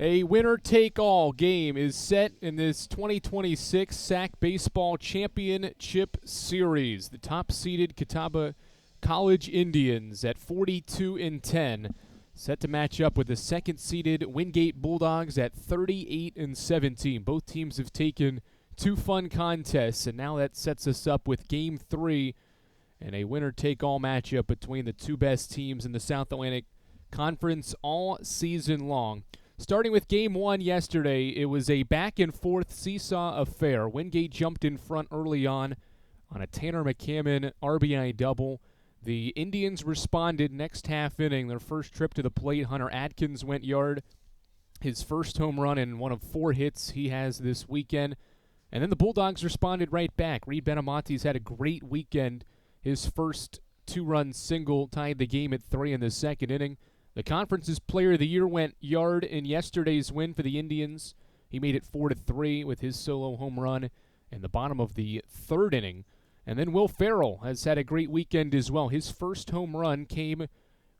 A winner-take-all game is set in this 2026 SAC Baseball Championship Series. The top-seeded Catawba College Indians at 42-10, set to match up with the second-seeded Wingate Bulldogs at 38-17. Both teams have taken two fun contests, and now that sets us up with Game 3 and a winner-take-all matchup between the two best teams in the South Atlantic Conference all season long. Starting with Game 1 yesterday, it was a back-and-forth seesaw affair. Wingate jumped in front early on a Tanner McCammon RBI double. The Indians responded next half inning. Their first trip to the plate, Hunter Atkins went yard. His first home run in one of 4 hits he has this weekend. And then the Bulldogs responded right back. Reed Benamontes had a great weekend. His first 2-run single tied the game at 3 in the second inning. The conference's player of the year went yard in yesterday's win for the Indians. He made it 4-3 with his solo home run in the bottom of the third inning. And then Will Farrell has had a great weekend as well. His first home run came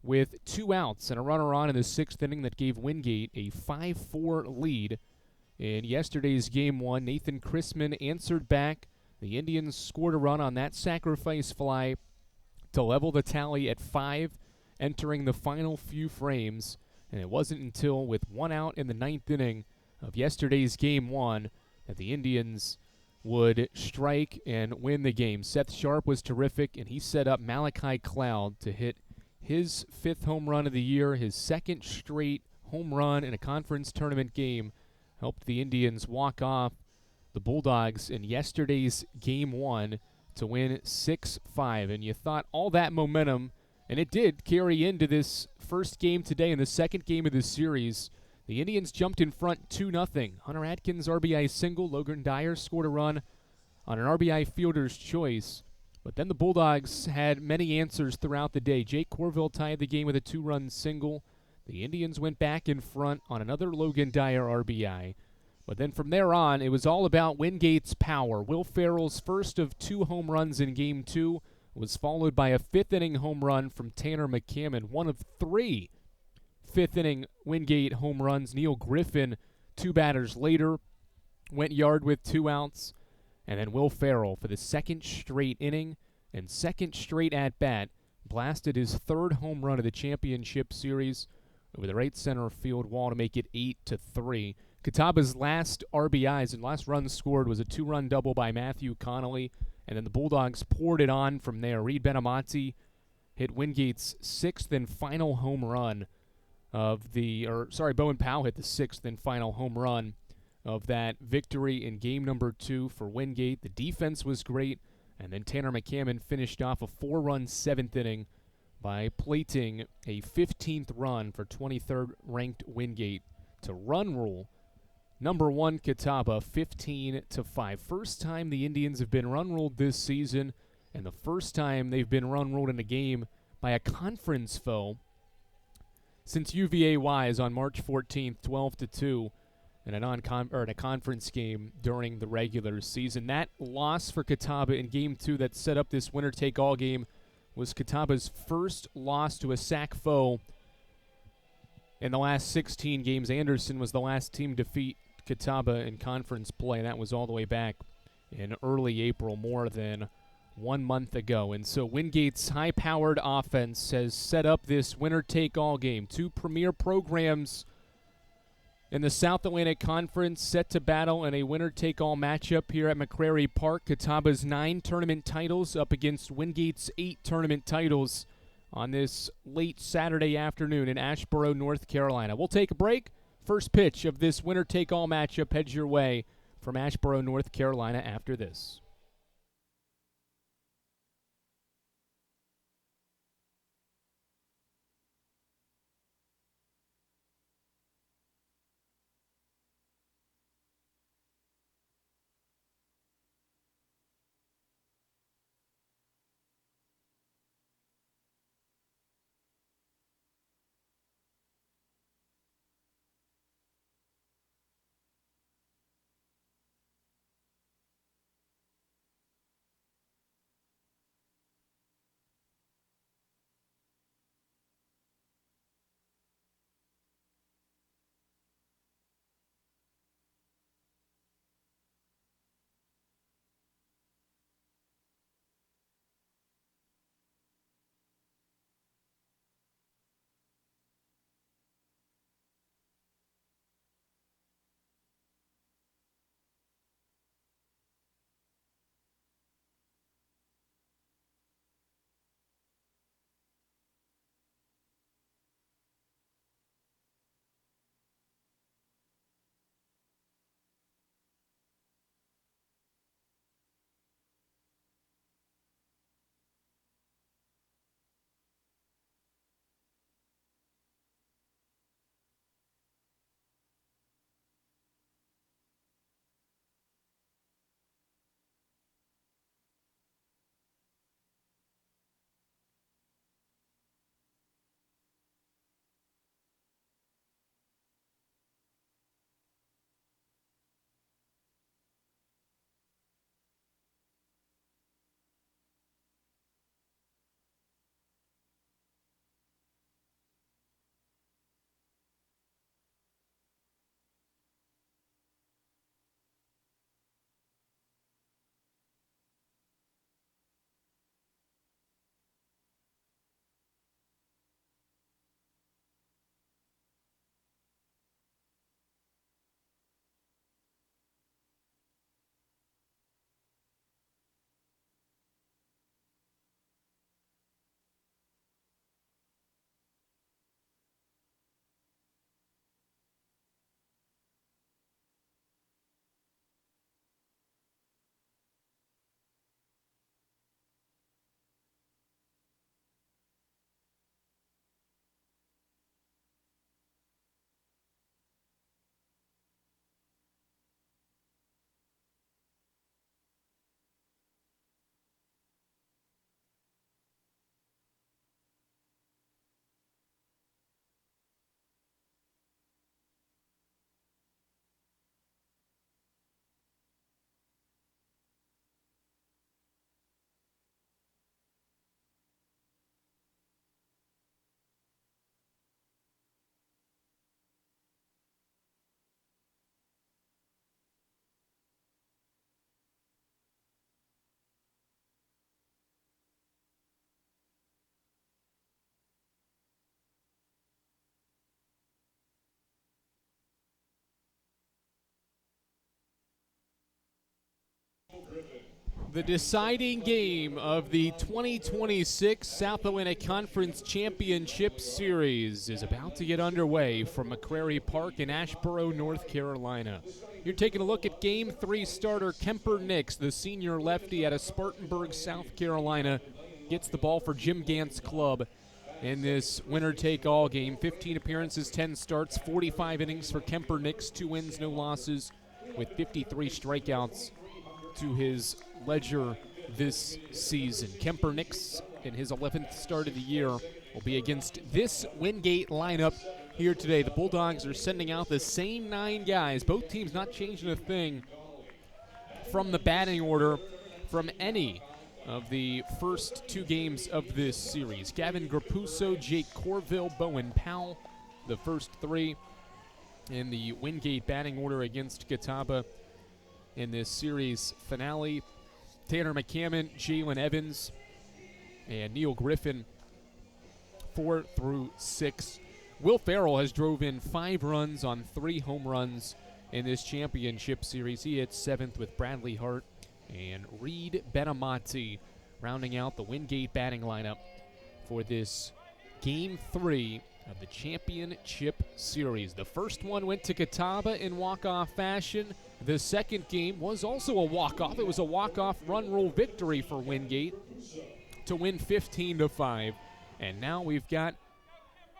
with 2 outs and a runner on in the 6th inning that gave Wingate a 5-4 lead. In yesterday's Game 1, Nathan Chrisman answered back. The Indians scored a run on that sacrifice fly to level the tally at 5, entering the final few frames. And it wasn't until with 1 out in the 9th inning of yesterday's Game 1 that the Indians would strike and win the game. Seth Sharp was terrific, and he set up Malachi Cloud to hit his 5th home run of the year, his 2nd straight home run in a conference tournament game. Helped the Indians walk off the Bulldogs in yesterday's Game 1 to win 6-5. And you thought all that momentum, and it did carry into this first game today in the second game of the series. The Indians jumped in front 2-0. Hunter Atkins RBI single. Logan Dyer scored a run on an RBI fielder's choice. But then the Bulldogs had many answers throughout the day. Jake Corville tied the game with a 2-run single. The Indians went back in front on another Logan Dyer RBI. But then from there on, it was all about Wingate's power. Will Farrell's first of 2 home runs in Game 2 was followed by a 5th-inning home run from Tanner McCammon, one of 3 5th-inning Wingate home runs. Neil Griffin, 2 batters later, went yard with 2 outs. And then Will Farrell, for the 2nd straight inning and 2nd straight at-bat, blasted his 3rd home run of the championship series over the right center field wall to make it 8-3. Catawba's last RBIs and last run scored was a 2-run double by Matthew Connolly, and then the Bulldogs poured it on from there. Reed Benamonte hit Wingate's 6th and final home run Bowen Powell hit the 6th and final home run of that victory in game number 2 for Wingate. The defense was great, and then Tanner McCammon finished off a 4-run 7th inning by plating a 15th run for 23rd ranked Wingate to run rule number 1 Catawba 15-5. First time the Indians have been run ruled this season, and the first time they've been run ruled in a game by a conference foe since UVA-wise on March 14th, 12-2, in a conference game during the regular season. That loss for Catawba in Game 2 that set up this winner-take-all game was Catawba's first loss to a SAC foe in the last 16 games. Anderson was the last team to defeat Catawba in conference play, and that was all the way back in early April, more than 1 month ago. And so Wingate's high-powered offense has set up this winner-take-all game. 2 premier programs in the South Atlantic Conference set to battle in a winner-take-all matchup here at McCrary Park. Catawba's 9 tournament titles up against Wingate's 8 tournament titles on this late Saturday afternoon in Asheboro, North Carolina. We'll take a break. First pitch of this winner-take-all matchup heads your way from Asheboro, North Carolina after this. The deciding game of the 2026 South Atlantic Conference Championship Series is about to get underway from McCrary Park in Asheboro, North Carolina. You're taking a look at Game 3 starter Kemper Nix, the senior lefty out of Spartanburg, South Carolina, gets the ball for Jim Gant's club in this winner-take-all game. 15 appearances, 10 starts, 45 innings for Kemper Nix, 2 wins, no losses, with 53 strikeouts to his ledger this season. Kemper Nix, in his 11th start of the year, will be against this Wingate lineup here today. The Bulldogs are sending out the same 9 guys. Both teams not changing a thing from the batting order from any of the first 2 games of this series. Gavin Grapuso, Jake Corville, Bowen Powell, the first 3 in the Wingate batting order against Catawba in this series finale. Tanner McCammon, Jalen Evans, and Neil Griffin, 4 through 6. Will Farrell has drove in 5 runs on 3 home runs in this championship series. He hit 7th with Bradley Hart and Reed Benamati rounding out the Wingate batting lineup for this Game 3 of the championship series. The first one went to Catawba in walk-off fashion. The second game was also a walk-off. It was a walk-off run rule victory for Wingate to win 15-5. And now we've got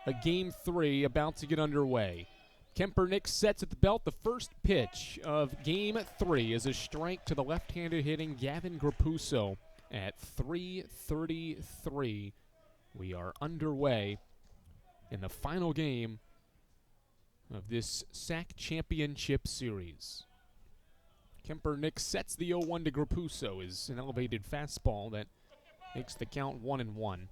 a Game 3 about to get underway. Kemper Nix sets at the belt. The first pitch of Game 3 is a strike to the left-handed hitting Gavin Grapuso at 3:33. We are underway in the final game of this SAC Championship Series. Kemper Nix sets the 0-1 to Grapuso, is an elevated fastball that makes the count 1-1.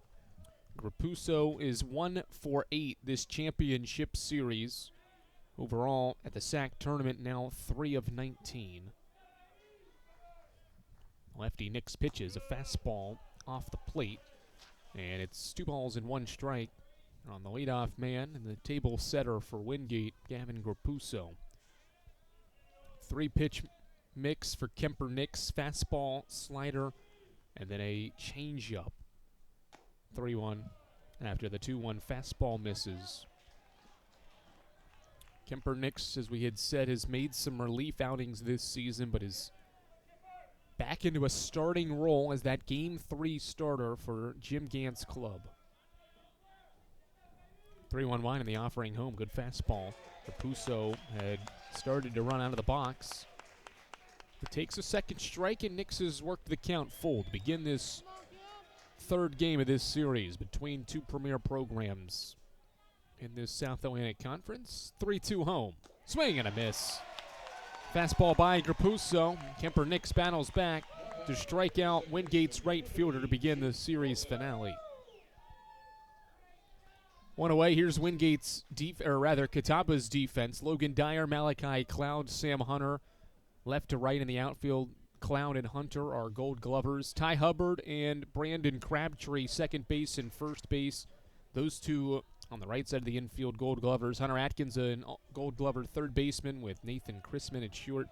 Grapuso is 1 for 8 this championship series. Overall, at the SAC tournament, now 3 of 19. Lefty Nix pitches a fastball off the plate, and it's 2 balls and 1 strike on the leadoff man and the table setter for Wingate, Gavin Grapuso. 3-pitch mix for Kemper Nix, fastball, slider, and then a changeup. 3-1 after the 2-1 fastball misses. Kemper Nix, as we had said, has made some relief outings this season, but is back into a starting role as that Game 3 starter for Jim Gant's club. 3-1 wide in the offering home. Good fastball. Grapuso had started to run out of the box. It takes a second strike, and Nix has worked the count full to begin this third game of this series between 2 premier programs in this South Atlantic Conference. 3-2 home. Swing and a miss. Fastball by Grapuso. Kemper Nix battles back to strike out Wingate's right fielder to begin the series finale. 1 away. Here's Wingate's Catawba's defense. Logan Dyer, Malachi Cloud, Sam Hunter. Left to right in the outfield, Cloud and Hunter are Gold Glovers. Ty Hubbard and Brandon Crabtree, second base and first base. Those 2 on the right side of the infield, Gold Glovers. Hunter Atkins, a Gold Glover third baseman, with Nathan Chrisman at short.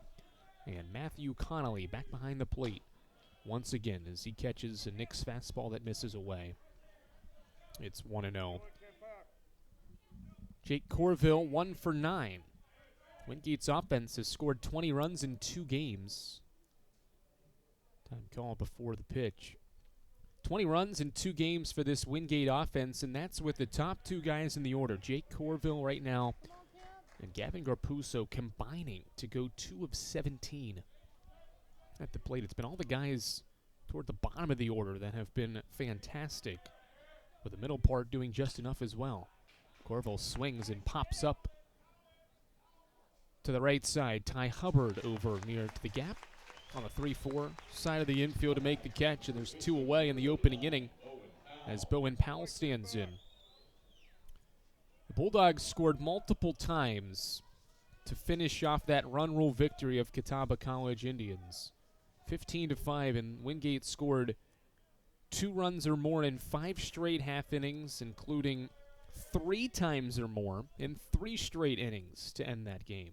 And Matthew Connolly back behind the plate once again as he catches a Nix fastball that misses away. It's 1-0. Jake Corville, 1 for 9. Wingate's offense has scored 20 runs in 2 games. Time call before the pitch. 20 runs in 2 games for this Wingate offense, and that's with the top 2 guys in the order. Jake Corville right now and Gavin Grapuso combining to go 2 of 17 at the plate. It's been all the guys toward the bottom of the order that have been fantastic, with the middle part doing just enough as well. Corville swings and pops up to the right side. Ty Hubbard over near to the gap on the 3-4 side of the infield to make the catch, and there's 2 away in the opening inning as Bowen Powell stands in. The Bulldogs scored multiple times to finish off that run rule victory of Catawba College Indians. 15-5, and Wingate scored 2 runs or more in 5 straight half innings, including 3 times or more in 3 straight innings to end that game.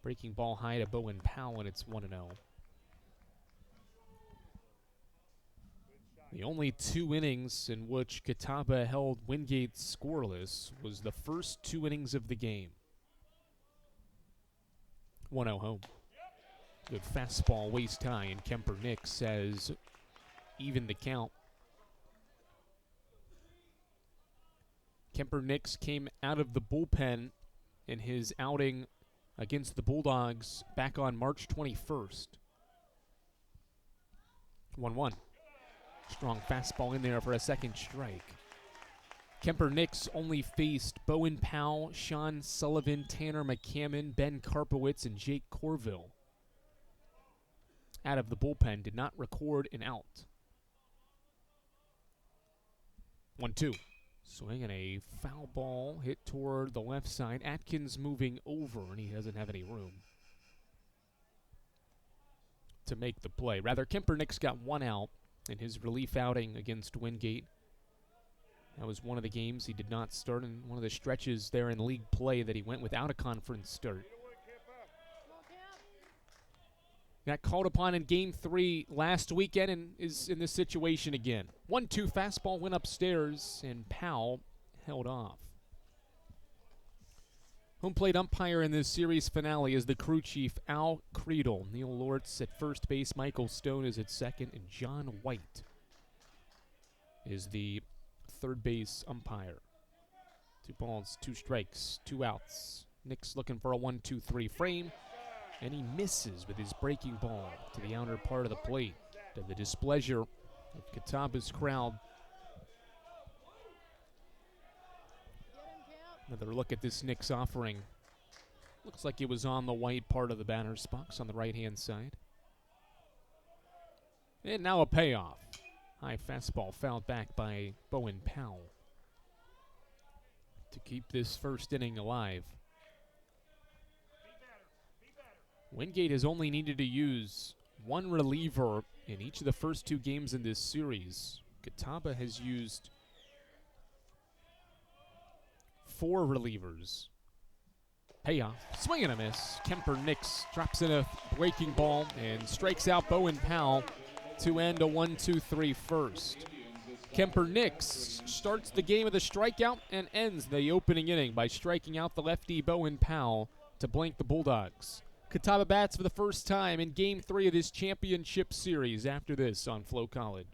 Breaking ball high to Bowen Powell, and it's 1-0. The only 2 innings in which Catawba held Wingate scoreless was the first 2 innings of the game. 1-0 home. Good fastball waist high, and Kemper Nix has evened the count. Kemper Nix came out of the bullpen in his outing against the Bulldogs back on March 21st. 1-1. Strong fastball in there for a second strike. Kemper Nix only faced Bowen Powell, Sean Sullivan, Tanner McCammon, Ben Karpowitz, and Jake Corville. Out of the bullpen, did not record an out. 1-2. Swing and a foul ball hit toward the left side. Atkins moving over, and he doesn't have any room to make the play. Rather, Kemper Nix got 1 out in his relief outing against Wingate. That was one of the games he did not start, in one of the stretches there in league play that he went without a conference start. Got called upon in Game 3 last weekend and is in this situation again. 1-2 fastball went upstairs, and Powell held off. Home plate umpire in this series finale is the crew chief, Al Creedle. Neil Lortz at first base, Michael Stone is at second, and John White is the third base umpire. 2 balls, 2 strikes, 2 outs. Nix looking for a 1-2-3 frame, and he misses with his breaking ball to the outer part of the plate, to the displeasure of Catawba's crowd. Another look at this Nix offering. Looks like it was on the white part of the batter's box on the right-hand side. And now a payoff. High fastball fouled back by Bowen Powell to keep this first inning alive. Wingate has only needed to use 1 reliever in each of the first 2 games in this series. Catawba has used 4 relievers. Payoff. Swing and a miss. Kemper Nix drops in a breaking ball and strikes out Bowen Powell to end a 1-2-3 first. Kemper Nix starts the game with a strikeout and ends the opening inning by striking out the lefty Bowen Powell to blank the Bulldogs. Catawba bats for the first time in Game 3 of this championship series after this on Flow College.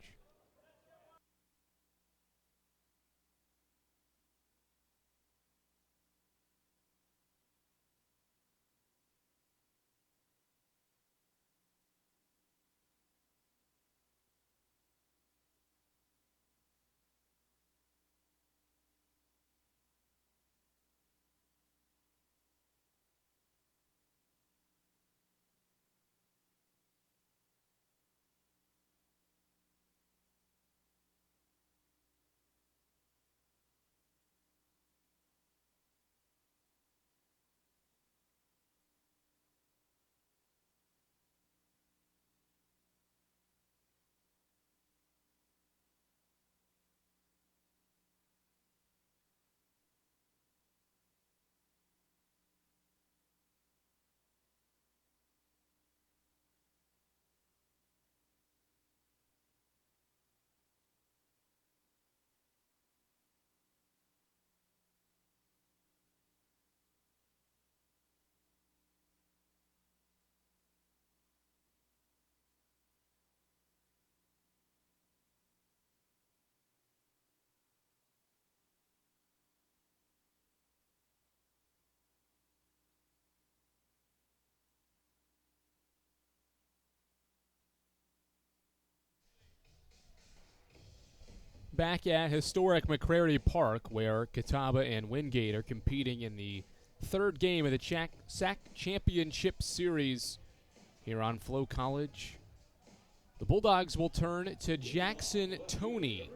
Back at historic McCrary Park, where Catawba and Wingate are competing in the 3rd game of the SAC Championship Series here on Flow College. The Bulldogs will turn to Jackson Toney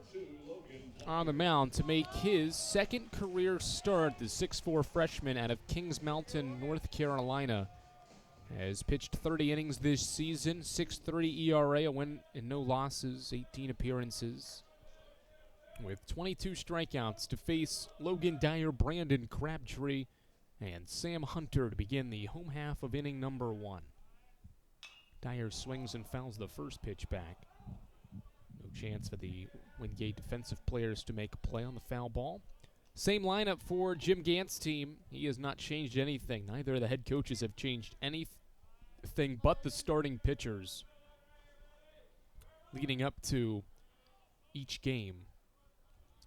on the mound to make his 2nd career start. The 6'4 freshman out of Kings Mountain, North Carolina, has pitched 30 innings this season, 6.30 ERA, a win and no losses, 18 appearances, with 22 strikeouts to face Logan Dyer, Brandon Crabtree, and Sam Hunter to begin the home half of inning number 1. Dyer swings and fouls the first pitch back. No chance for the Wingate defensive players to make a play on the foul ball. Same lineup for Jim Gant's team. He has not changed anything. Neither of the head coaches have changed anything but the starting pitchers leading up to each game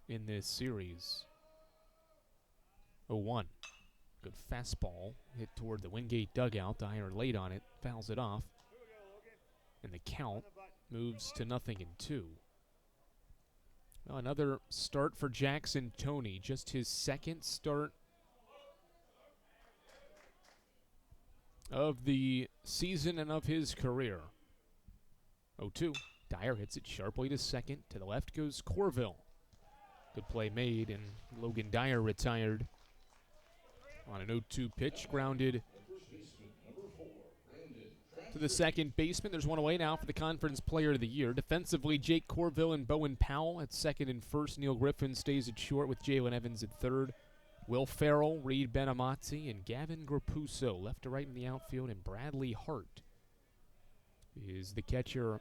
in this series. 0-1. Good fastball hit toward the Wingate dugout. Dyer late on it, fouls it off. And the count moves to 0-2. Well, another start for Jackson Toney. Just his second start of the season and of his career. 0-2. Dyer hits it sharply to second. To the left goes Corville. Good play made, and Logan Dyer retired on an 0-2 pitch, grounded to the second baseman. There's one away now for the Conference Player of the Year. Defensively, Jake Corville and Bowen Powell at second and first. Neil Griffin stays at short with Jalen Evans at third. Will Farrell, Reed Benamati, and Gavin Grapuso left to right in the outfield, and Bradley Hart is the catcher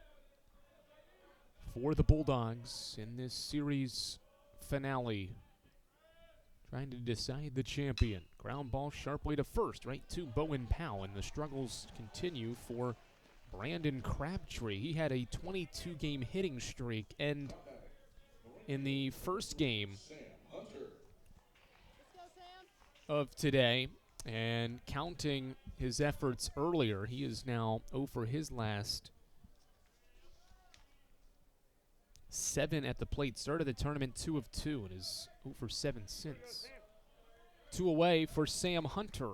for the Bulldogs in this series finale, trying to decide the champion. Ground ball sharply to first, right to Bowen Powell, and the struggles continue for Brandon Crabtree. He had a 22-game hitting streak, and in the first game of today, and counting his efforts earlier, he is now 0 for his last 7 at the plate. Started the tournament 2 of 2 and is 0 for 7 since. 2 away for Sam Hunter.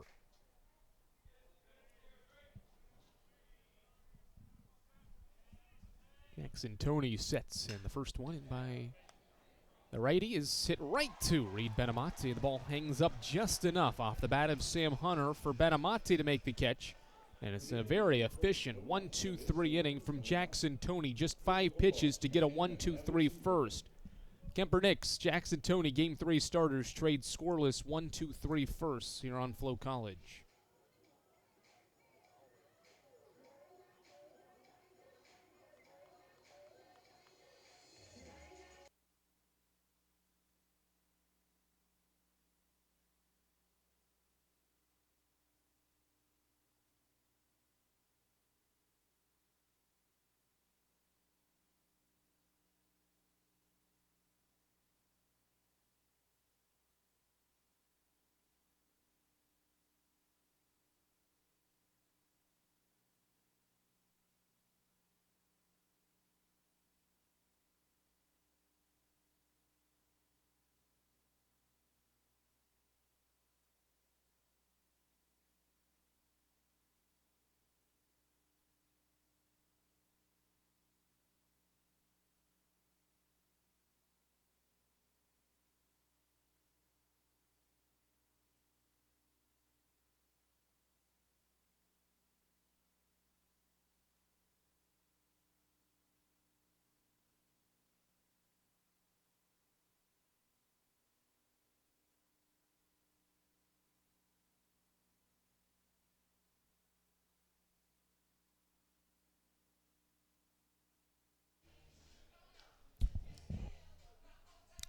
Jackson Toney sets, and the first one in by the righty is hit right to Reed Benamati. The ball hangs up just enough off the bat of Sam Hunter for Benamati to make the catch. And it's a very efficient 1-2-3 inning from Jackson Toney. Just 5 pitches to get a 1-2-3 first. Kemper Nix, Jackson Toney, Game 3 starters trade scoreless 1-2-3 firsts here on Flow College.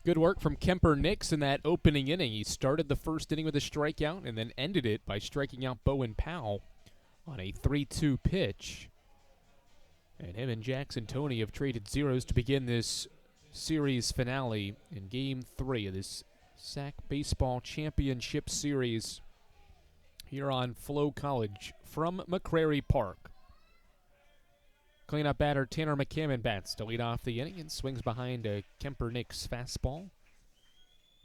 Good work from Kemper Nix in that opening inning. He started the first inning with a strikeout and then ended it by striking out Bowen Powell on a 3-2 pitch. And him and Jackson Toney have traded zeros to begin this series finale in Game 3 of this SAC Baseball Championship Series here on Flow College from McCrary Park. Cleanup batter Tanner McCammon bats to lead off the inning and swings behind a Kemper Nix fastball.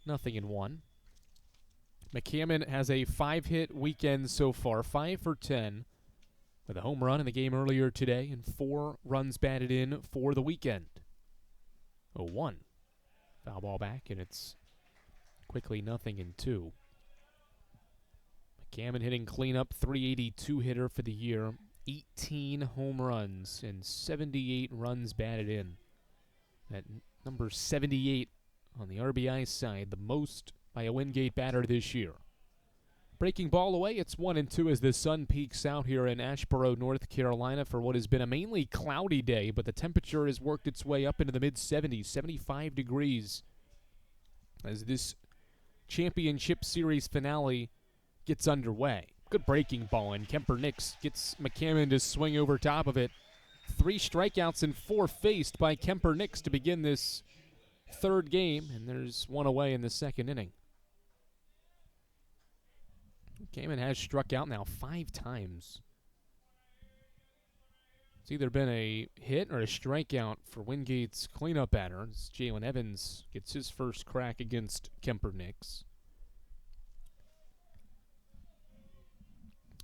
0-1. McCammon has a 5-hit weekend so far, 5 for 10, with a home run in the game earlier today and 4 runs batted in for the weekend. 0-1. Foul ball back, and it's quickly 0-2. McCammon hitting cleanup, 382 hitter for the year. 18 home runs and 78 runs batted in. That number 78 on the RBI side, the most by a Wingate batter this year. Breaking ball away, it's 1-2 as the sun peaks out here in Asheboro, North Carolina for what has been a mainly cloudy day, but the temperature has worked its way up into the mid-70s, 75 degrees, as this championship series finale gets underway. Good breaking ball, and Kemper Nix gets McCammon to swing over top of it. 3 strikeouts and 4 faced by Kemper Nix to begin this third game, and there's 1 away in the second inning. McCammon has struck out now 5 times. It's either been a hit or a strikeout for Wingate's cleanup batter as Jalen Evans gets his first crack against Kemper Nix.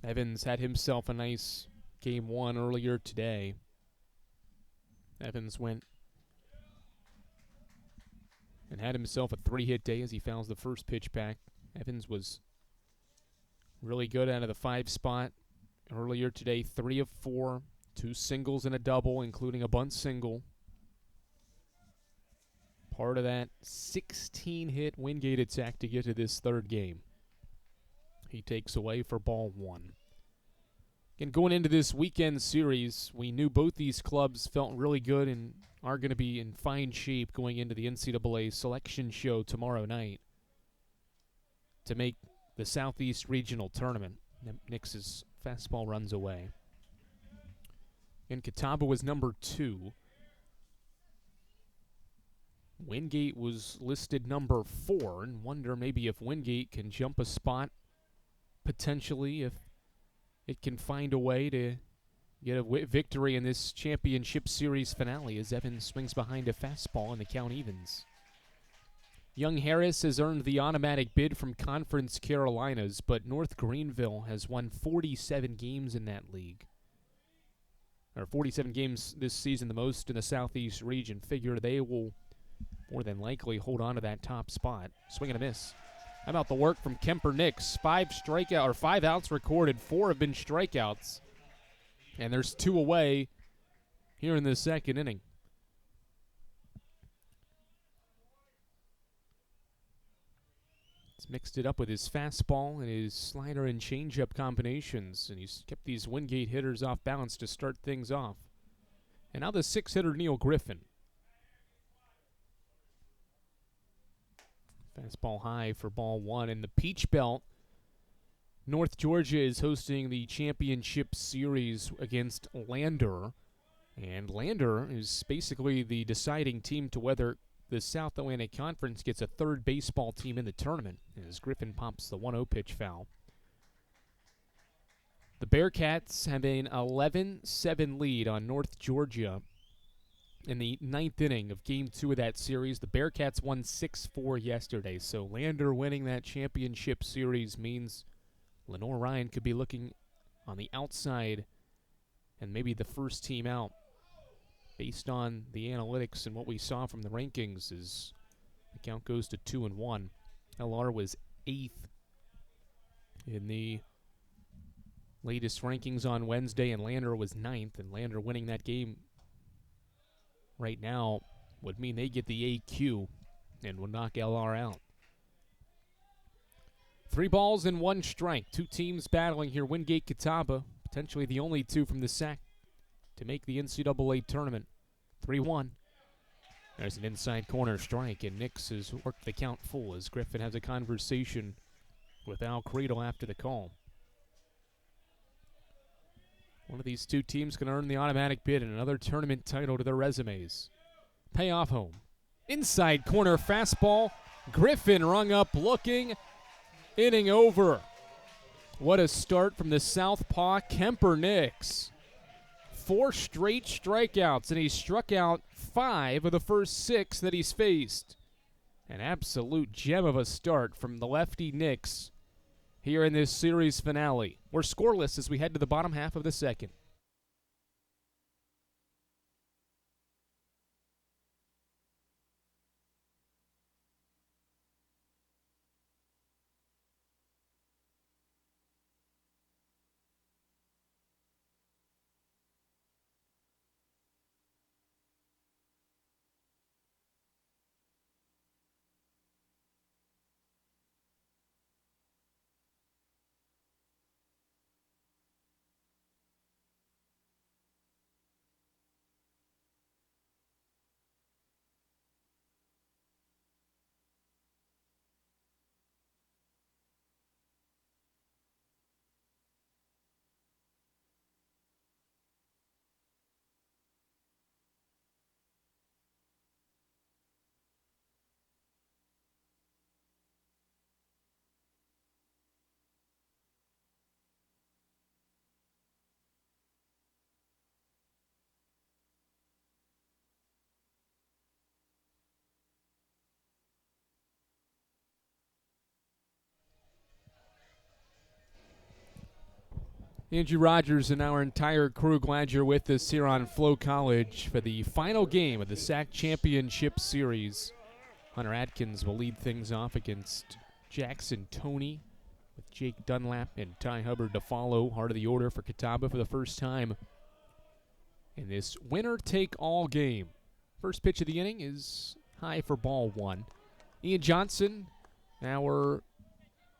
Evans had himself a nice game 1 earlier today. Evans went and had himself a 3-hit day as he fouls the first pitch back. Evans was really good out of the 5 spot earlier today, 3 of 4, 2 singles and a double, including a bunt single. Part of that 16-hit Wingate attack to get to this third game. He takes away for ball 1. And going into this weekend series, we knew both these clubs felt really good and are going to be in fine shape going into the NCAA selection show tomorrow night to make the Southeast Regional Tournament. Nix's fastball runs away. And Catawba was number 2. Wingate was listed number 4, and wonder maybe if Wingate can jump a spot, potentially, if it can find a way to get a victory in this championship series finale as Evans swings behind a fastball and the count evens. Young Harris has earned the automatic bid from Conference Carolinas, but North Greenville has won 47 games in that league. Or 47 games this season, the most in the Southeast region. Figure they will more than likely hold on to that top spot. Swing and a miss. How about the work from Kemper Nix? 5 outs recorded, 4 have been strikeouts. And there's 2 away here in the second inning. He's mixed it up with his fastball and his slider and changeup combinations, and he's kept these Wingate hitters off balance to start things off. And now the 6-hitter Neil Griffin. Fastball high for ball 1. In the Peach Belt, North Georgia is hosting the championship series against Lander. And Lander is basically the deciding team to whether the South Atlantic Conference gets a third baseball team in the tournament as Griffin pops the 1-0 pitch foul. The Bearcats have an 11-7 lead on North Georgia in the 9th inning of Game 2 of that series. The Bearcats won 6-4 yesterday, so Lander winning that championship series means Lenore Ryan could be looking on the outside and maybe the first team out. Based on the analytics and what we saw from the rankings, as the count goes to 2-1. LR was 8th in the latest rankings on Wednesday, and Lander was 9th. And Lander winning that game right now would mean they get the AQ and will knock LR out. 3 balls and 1 strike. 2 teams battling here. Wingate, Catawba, potentially the only 2 from the SAC to make the NCAA tournament. 3-1. There's an inside corner strike, and Nix has worked the count full as Griffin has a conversation with Al Creedle after the call. One of these 2 teams can earn the automatic bid and another tournament title to their resumes. Payoff home. Inside corner fastball. Griffin rung up looking. Inning over. What a start from the southpaw Kemper Nix. 4 straight strikeouts, and he struck out 5 of the first 6 that he's faced. An absolute gem of a start from the lefty Nix here in this series finale. We're scoreless as we head to the bottom half of the second. Andrew Rogers and our entire crew, glad you're with us here on Flow College for the final game of the SAC Championship Series. Hunter Atkins will lead things off against Jackson Toney, with Jake Dunlap and Ty Hubbard to follow. Heart of the order for Catawba for the first time in this winner-take-all game. First pitch of the inning is high for ball one. Ian Johnson, our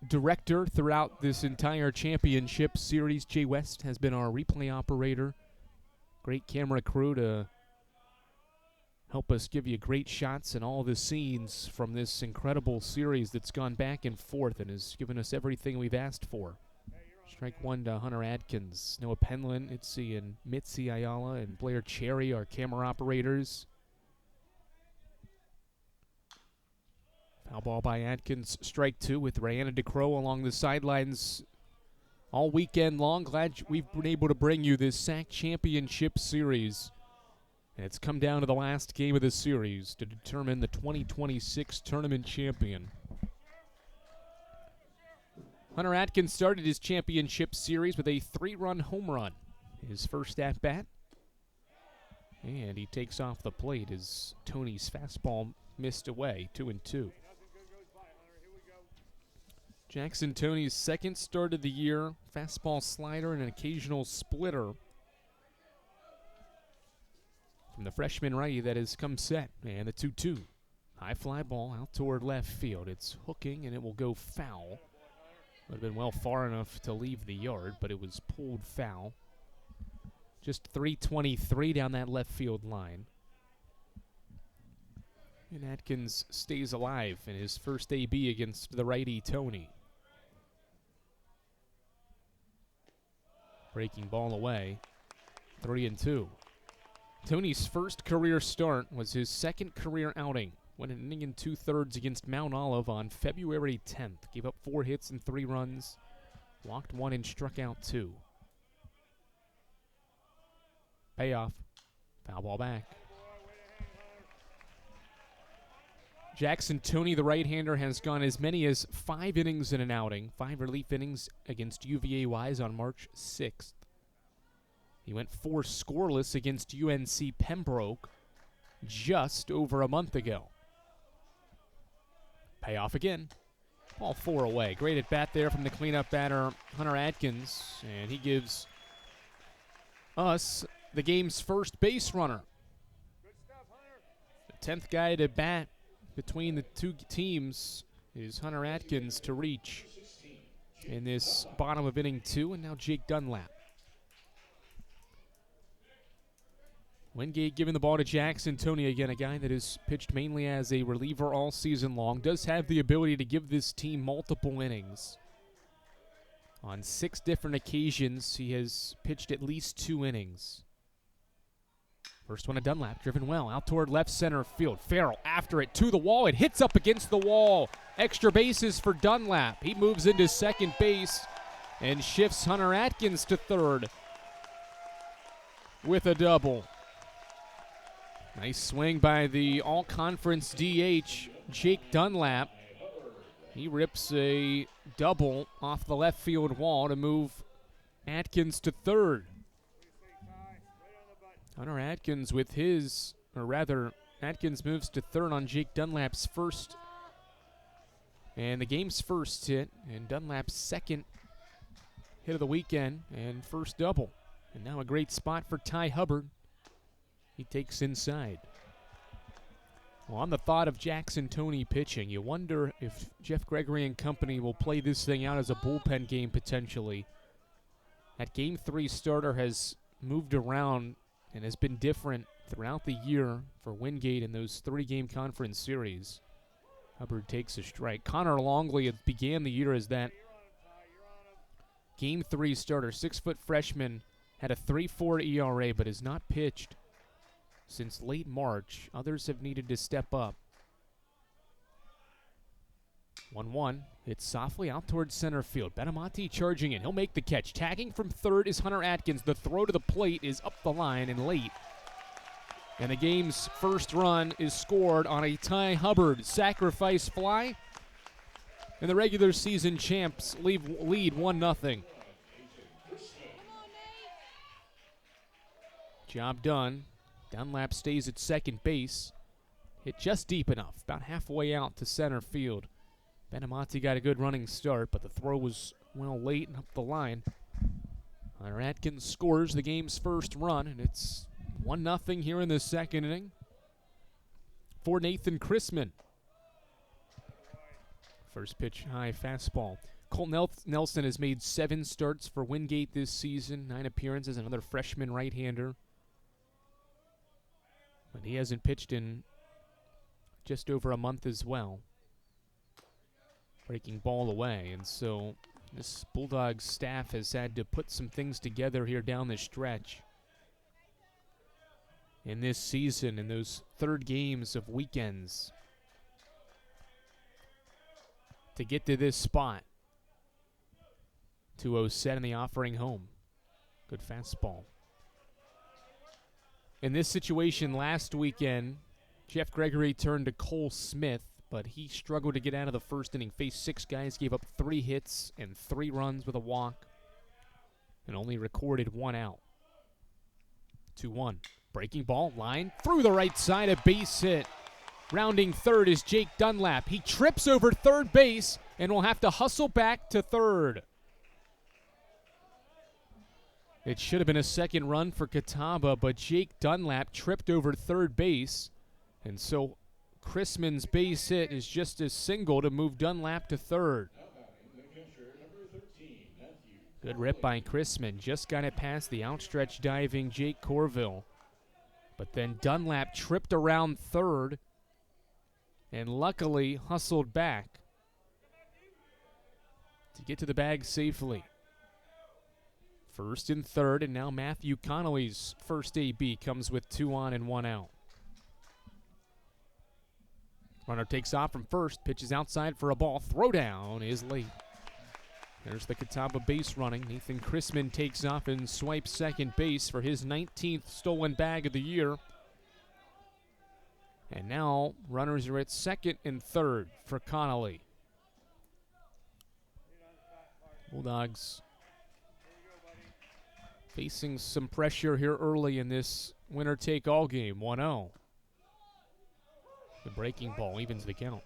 director throughout this entire championship series. Jay West has been our replay operator. Great camera crew to help us give you great shots and all the scenes from this incredible series that's gone back and forth and has given us everything we've asked for. Strike one to Hunter Atkins. Noah Penland, Itzy, and Mitzi Ayala, and Blair Cherry, our camera operators. Foul ball by Atkins, strike two, with Rayanna DeCrow along the sidelines all weekend long. Glad we've been able to bring you this SAC Championship Series. And it's come down to the last game of the series to determine the 2026 tournament champion. Hunter Atkins started his championship series with a 3-run home run. His first at-bat. And he takes off the plate as Toney's fastball missed away, 2-2. Jackson Toney's second start of the year, fastball slider and an occasional splitter from the freshman righty that has come set. And the 2-2. High fly ball out toward left field. It's hooking and it will go foul. Would have been well far enough to leave the yard, but it was pulled foul. Just .323 down that left field line. And Atkins stays alive in his first AB against the righty Toney. Breaking ball away, 3-2. Toney's first career start was his second career outing. Went an inning and 2/3 against Mount Olive on February 10th. Gave up 4 hits and 3 runs. Walked 1 and struck out 2. Payoff. Foul ball back. Jackson Toney, the right-hander, has gone as many as 5 innings in an outing. 5 relief innings against UVA-Wise on March 6th. He went 4 scoreless against UNC Pembroke just over a month ago. Payoff again. Ball 4 away. Great at bat there from the cleanup batter, Hunter Atkins, and he gives us the game's first base runner. The 10th guy to bat between the two teams is Hunter Atkins to reach in this bottom of inning 2, and now Jake Dunlap. Wingate giving the ball to Jackson Toney again, a guy that has pitched mainly as a reliever all season long. Does have the ability to give this team multiple innings. On 6 different occasions, he has pitched at least 2 innings. First one to Dunlap, driven well, out toward left center field. Farrell after it to the wall. It hits up against the wall. Extra bases for Dunlap. He moves into second base and shifts Hunter Atkins to third with a double. Nice swing by the all-conference DH, Jake Dunlap. He rips a double off the left field wall to move Atkins to third. Hunter Atkins with his, or rather, Atkins moves to third on Jake Dunlap's first, and the game's first hit, and Dunlap's second hit of the weekend, and first double. And now a great spot for Ty Hubbard. He takes inside. Well, on the thought of Jackson Toney pitching, you wonder if Jeff Gregory and company will play this thing out as a bullpen game potentially. That Game 3 starter has moved around and has been different throughout the year for Wingate in those 3-game conference series. Hubbard takes a strike. Connor Longley began the year as that Game 3 starter. 6-foot freshman, had a 3.4 ERA, but has not pitched since late March. Others have needed to step up. 1-1. It's softly out towards center field. Benamonte charging in. He'll make the catch. Tagging from third is Hunter Atkins. The throw to the plate is up the line and late. And the game's first run is scored on a Ty Hubbard sacrifice fly. And the regular season champs lead 1-0. Job done. Dunlap stays at second base. Hit just deep enough, about halfway out to center field. Benamonte got a good running start, but the throw was, well, late and up the line. Hunter Atkins scores the game's first run, and it's 1-0 here in the second inning for Nathan Chrisman. First pitch, high fastball. Colt Nelson has made 7 starts for Wingate this season, 9 appearances, another freshman right-hander. But he hasn't pitched in just over a month as well. Breaking ball away, and so this Bulldogs staff has had to put some things together here down the stretch in this season, in those third games of weekends, to get to this spot. 2-0 set in the offering home. Good fastball. In this situation last weekend, Jeff Gregory turned to Cole Smith, but he struggled to get out of the first inning. Faced 6 guys, gave up 3 hits and 3 runs with a walk, and only recorded 1 out. 2-1. Breaking ball, line through the right side, a base hit. Rounding third is Jake Dunlap. He trips over third base and will have to hustle back to third. It should have been a second run for Catawba, but Jake Dunlap tripped over third base, and so Chrisman's base hit is just a single to move Dunlap to third. Good rip by Chrisman. Just got it past the outstretched diving Jake Corville. But then Dunlap tripped around third and luckily hustled back to get to the bag safely. First and third, and now Matthew Connolly's first AB comes with 2 on and 1 out. Runner takes off from first, pitches outside for a ball. Throwdown is late. There's the Catawba base running. Nathan Chrisman takes off and swipes second base for his 19th stolen bag of the year. And now runners are at second and third for Connolly. Bulldogs facing some pressure here early in this winner-take-all game, 1-0. The breaking ball evens the count.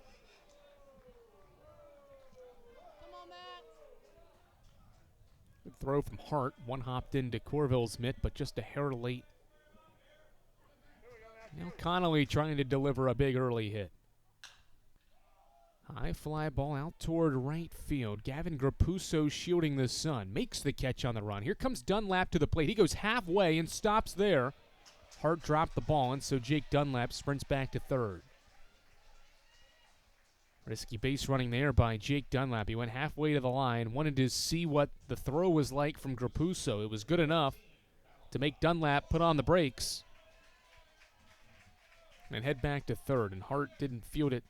Good throw from Hart. One hopped into Corville's mitt, but just a hair late. Now Connolly trying to deliver a big early hit. High fly ball out toward right field. Gavin Grapuso shielding the sun. Makes the catch on the run. Here comes Dunlap to the plate. He goes halfway and stops there. Hart dropped the ball, and so Jake Dunlap sprints back to third. Risky base running there by Jake Dunlap. He went halfway to the line, wanted to see what the throw was like from Grapuso. It was good enough to make Dunlap put on the brakes and head back to third. And Hart didn't field it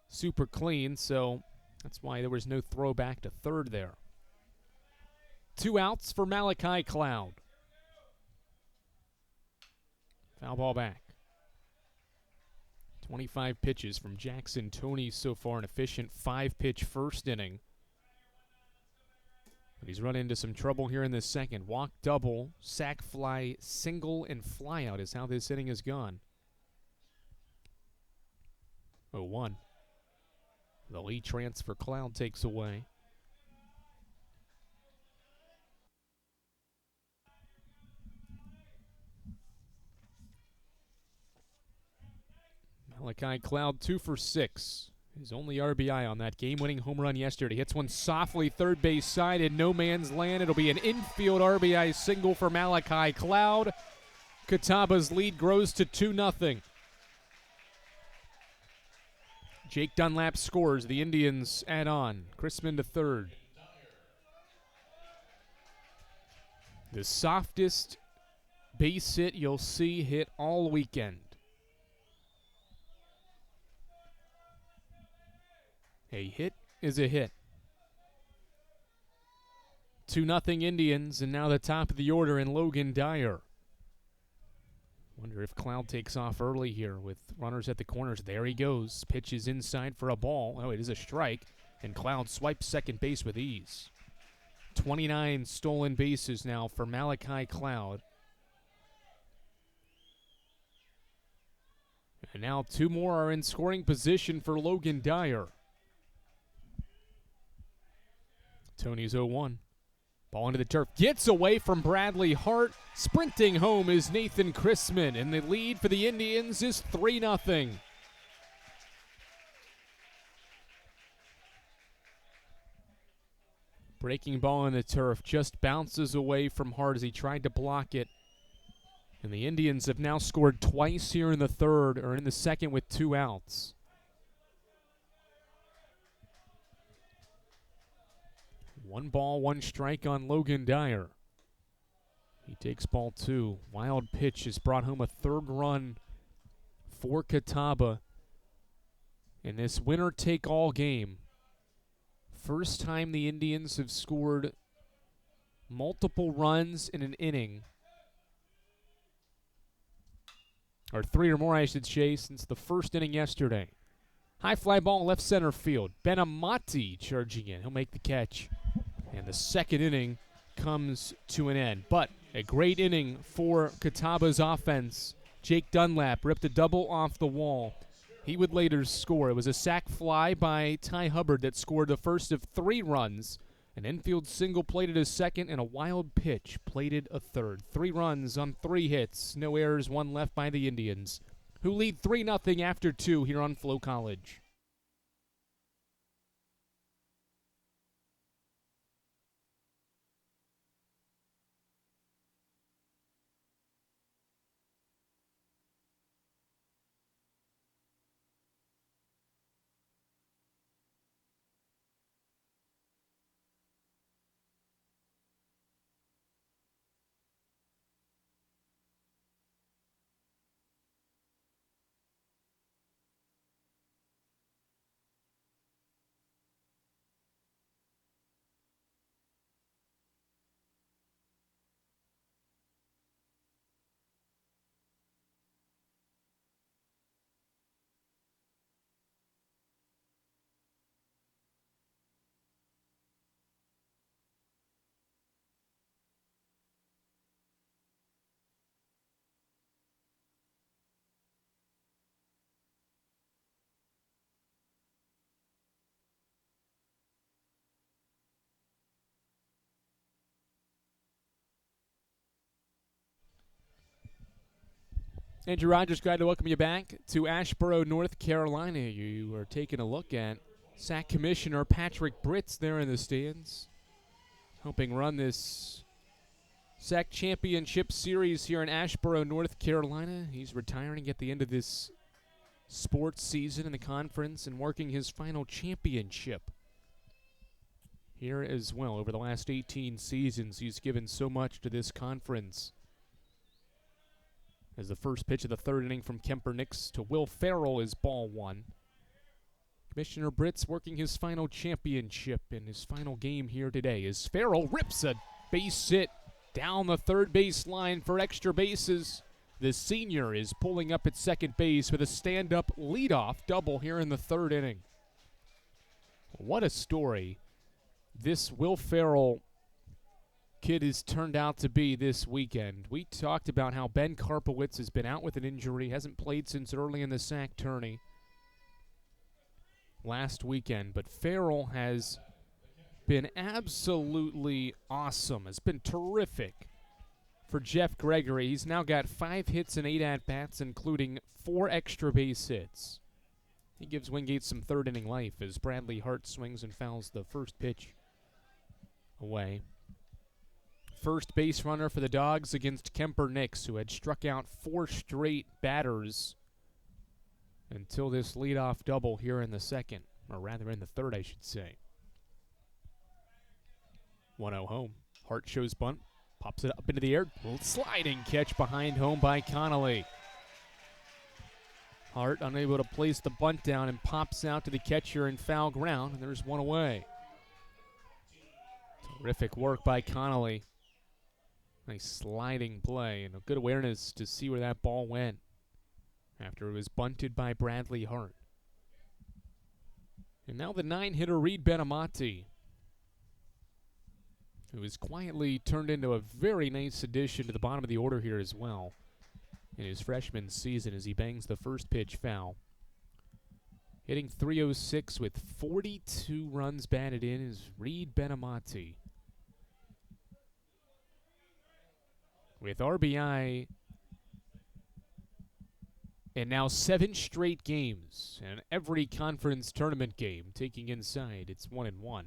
super clean, so that's why there was no throw back to third there. 2 outs for Malachi Cloud. Foul ball back. 25 pitches from Jackson Toney so far, an efficient 5-pitch first inning. But he's run into some trouble here in the second. Walk, double, sac fly, single, and fly out is how this inning has gone. 0-1. The lead transfer Cloud takes away. Malachi Cloud 2 for 6. His only RBI on that game-winning home run yesterday. Hits one softly third base side in no man's land. It'll be an infield RBI single for Malachi Cloud. Catawba's lead grows to 2-0. Jake Dunlap scores. The Indians add on. Chrisman to third. The softest base hit you'll see hit all weekend. A hit is a hit. 2-0 Indians, and now the top of the order in Logan Dyer. Wonder if Cloud takes off early here with runners at the corners. There he goes. Pitches inside for a ball. Oh, it is a strike. And Cloud swipes second base with ease. 29 stolen bases now for Malachi Cloud. And now 2 more are in scoring position for Logan Dyer. Tony's 0-1. Ball into the turf. Gets away from Bradley Hart. Sprinting home is Nathan Chrisman. And the lead for the Indians is 3-0. Breaking ball in the turf. Just bounces away from Hart as he tried to block it. And the Indians have now scored twice here in the third, or in the second, with 2 outs. One ball, 1 strike on Logan Dyer. He takes ball 2. Wild pitch has brought home a 3rd run for Catawba in this winner-take-all game. First time the Indians have scored multiple runs in an inning. Or 3 or more, I should say, since the first inning yesterday. High fly ball left center field. Benamati charging in. He'll make the catch. And the second inning comes to an end. But a great inning for Catawba's offense. Jake Dunlap ripped a double off the wall. He would later score. It was a sac fly by Ty Hubbard that scored the first of 3 runs. An infield single plated a second, and a wild pitch plated a third. 3 runs on 3 hits. No errors, 1 left by the Indians, who lead 3-0 after 2 here on Flow College. Andrew Rogers, glad to welcome you back to Asheboro, North Carolina. You are taking a look at SAC Commissioner Patrick Britz there in the stands, helping run this SAC Championship Series here in Asheboro, North Carolina. He's retiring at the end of this sports season in the conference and working his final championship here as well. Over the last 18 seasons, he's given so much to this conference. As the first pitch of the third inning from Kemper Nix to Will Farrell is ball 1. Commissioner Britz working his final championship in his final game here today as Farrell rips a base hit down the third base line for extra bases. The senior is pulling up at second base with a stand-up leadoff double here in the third inning. What a story this Will Farrell kid has turned out to be this weekend. We talked about how Ben Karpowitz has been out with an injury, hasn't played since early in the SAC tourney last weekend, but Farrell has been absolutely awesome. It's been terrific for Jeff Gregory. He's now got 5 hits and 8 at-bats, including 4 extra base hits. He gives Wingate some third inning life as Bradley Hart swings and fouls the first pitch away. First base runner for the Dogs against Kemper Nix, who had struck out 4 straight batters until this leadoff double here in the second, or rather in the third, I should say. 1-0 home. Hart shows bunt, pops it up into the air. Sliding catch behind home by Connolly. Hart unable to place the bunt down and pops out to the catcher in foul ground, and there's 1 away. Terrific work by Connolly. Nice sliding play and a good awareness to see where that ball went after it was bunted by Bradley Hart. And now the 9-hitter Reed Benamati, who has quietly turned into a very nice addition to the bottom of the order here as well. in his freshman season as he bangs the first pitch foul. Hitting .306 with 42 runs batted in is Reed Benamati. With RBI and now 7 straight games and every conference tournament game taking inside, it's 1-1.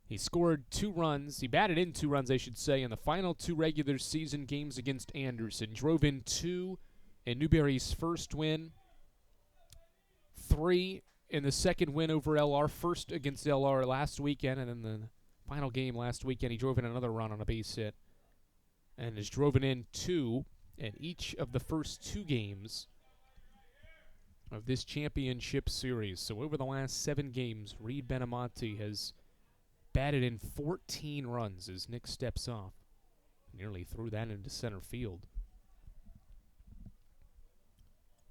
He scored 2 runs. He batted in 2 runs, I should say, in the final 2 regular season games against Anderson. Drove in 2 in Newberry's first win. 3 in the second win over LR, first against LR last weekend, and in the final game last weekend, he drove in another run on a base hit, and has driven in 2 in each of the first 2 games of this championship series. So over the last 7 games, Reed Benamati has batted in 14 runs as Nick steps off. Nearly threw that into center field.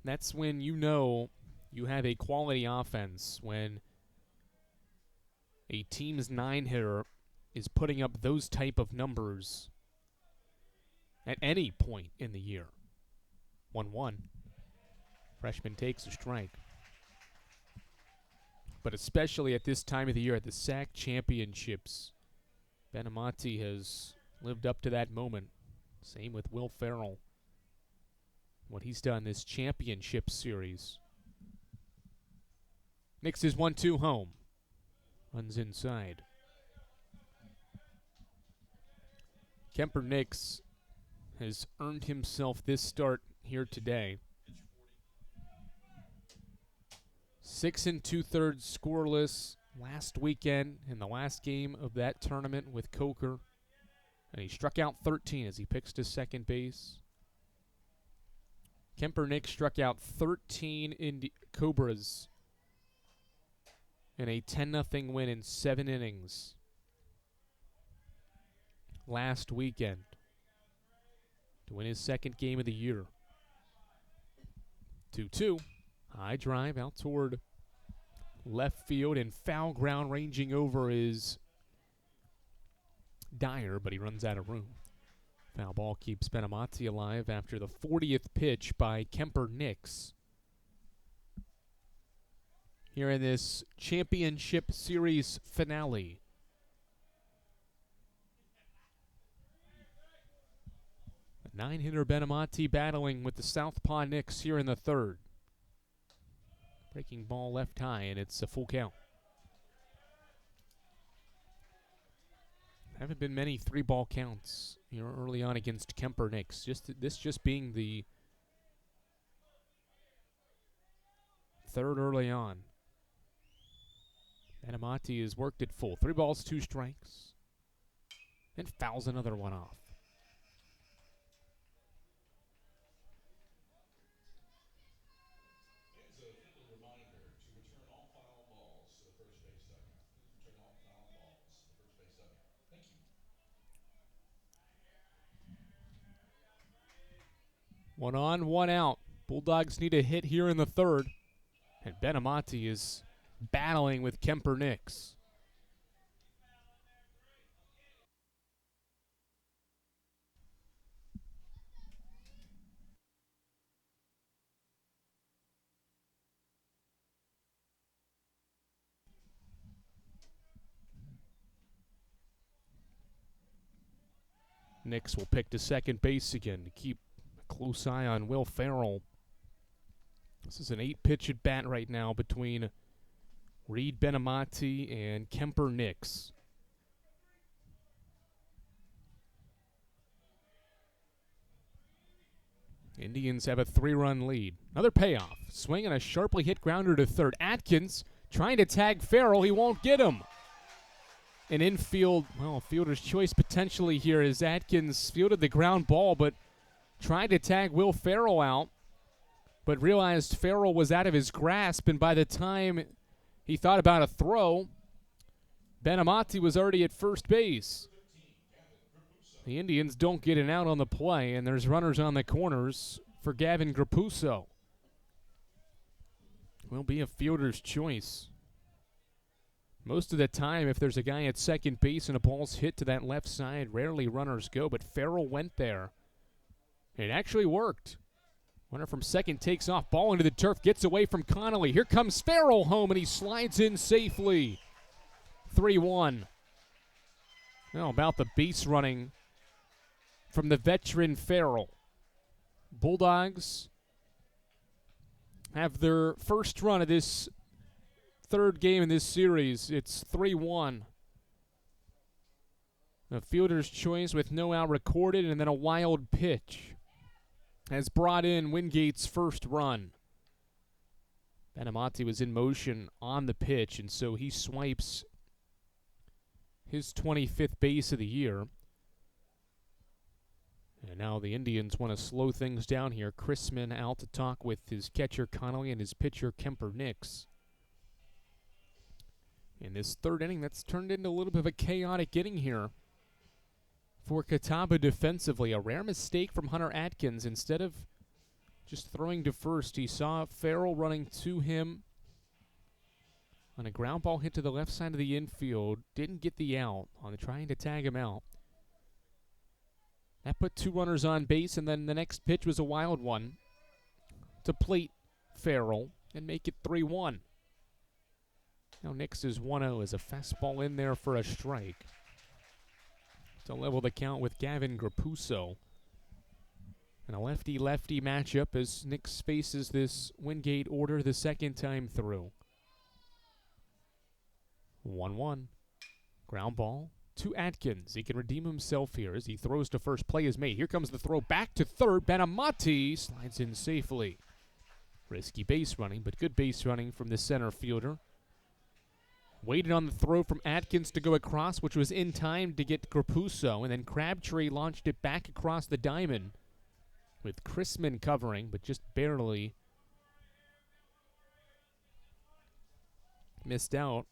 That's when you know you have a quality offense, when a team's 9-hitter is putting up those type of numbers at any point in the year. 1-1. Freshman takes a strike. But especially at this time of the year, at the SAC championships, Benamati has lived up to that moment. Same with Will Farrell. What he's done this championship series. Nix is 1-2 home. Runs inside. Kemper Nix has earned himself this start here today. 6 2/3 scoreless last weekend in the last game of that tournament with Coker. And he struck out 13 as he picks to second base. Kemper Nix struck out 13 Cobras in a 10-0 win in 7 innings last weekend to win his second game of the year. 2-2. High drive out toward left field, and foul ground ranging over is Dyer, but he runs out of room. Foul ball keeps Benamati alive after the 40th pitch by Kemper Nix. Here in this championship series finale. A 9-hitter Benamati battling with the southpaw Nix here in the third. Breaking ball left high, and it's a full count. Haven't been many 3-ball counts here early on against Kemper Nix. This just being the third early on. Benamati has worked it full. 3 balls, 2 strikes. And fouls another one off. One on, one out. Bulldogs need a hit here in the third. And Benamati is battling with Kemper Nix. Nix will pick to second base again to keep a close eye on Will Farrell. This is an 8-pitch at bat right now between Reed Benamati and Kemper Nix. Indians have a 3-run lead. Another payoff. Swing and a sharply hit grounder to third. Atkins trying to tag Farrell. He won't get him. An infield, well, fielder's choice potentially here as Atkins fielded the ground ball, but tried to tag Will Farrell out, but realized Farrell was out of his grasp, and by the time he thought about a throw, Benamati was already at first base. The Indians don't get an out on the play, and there's runners on the corners for Gavin Grapuso. Will be a fielder's choice. Most of the time, if there's a guy at second base and a ball's hit to that left side, rarely runners go, but Farrell went there. It actually worked. Runner from second takes off, ball into the turf, gets away from Connolly. Here comes Farrell home, and he slides in safely. 3-1. How about the base running from the veteran Farrell? Bulldogs have their first run of this third game in this series. It's 3-1. A fielder's choice with no out recorded, and then a wild pitch has brought in Wingate's first run. Benamati was in motion on the pitch, and so he swipes his 25th base of the year. And now the Indians want to slow things down here. Chrisman out to talk with his catcher Connolly and his pitcher Kemper Nix. In this third inning, that's turned into a little bit of a chaotic inning here for Catawba defensively. A rare mistake from Hunter Atkins. Instead of just throwing to first, he saw Farrell running to him on a ground ball hit to the left side of the infield. Didn't get the out on trying to tag him out. That put 2 runners on base, and then the next pitch was a wild one to plate Farrell and make it 3-1. Now Nix is 1-0 as a fastball in there for a strike to level the count with Gavin Grapuso. And a lefty-lefty matchup as Nix faces this Wingate order the second time through. 1-1. Ground ball to Atkins. He can redeem himself here as he throws to first. Play is made. Here comes the throw back to third. Benamati slides in safely. Risky base running, but good base running from the center fielder. Waited on the throw from Atkins to go across, which was in time to get Grapuso, and then Crabtree launched it back across the diamond with Chrisman covering, but just barely missed out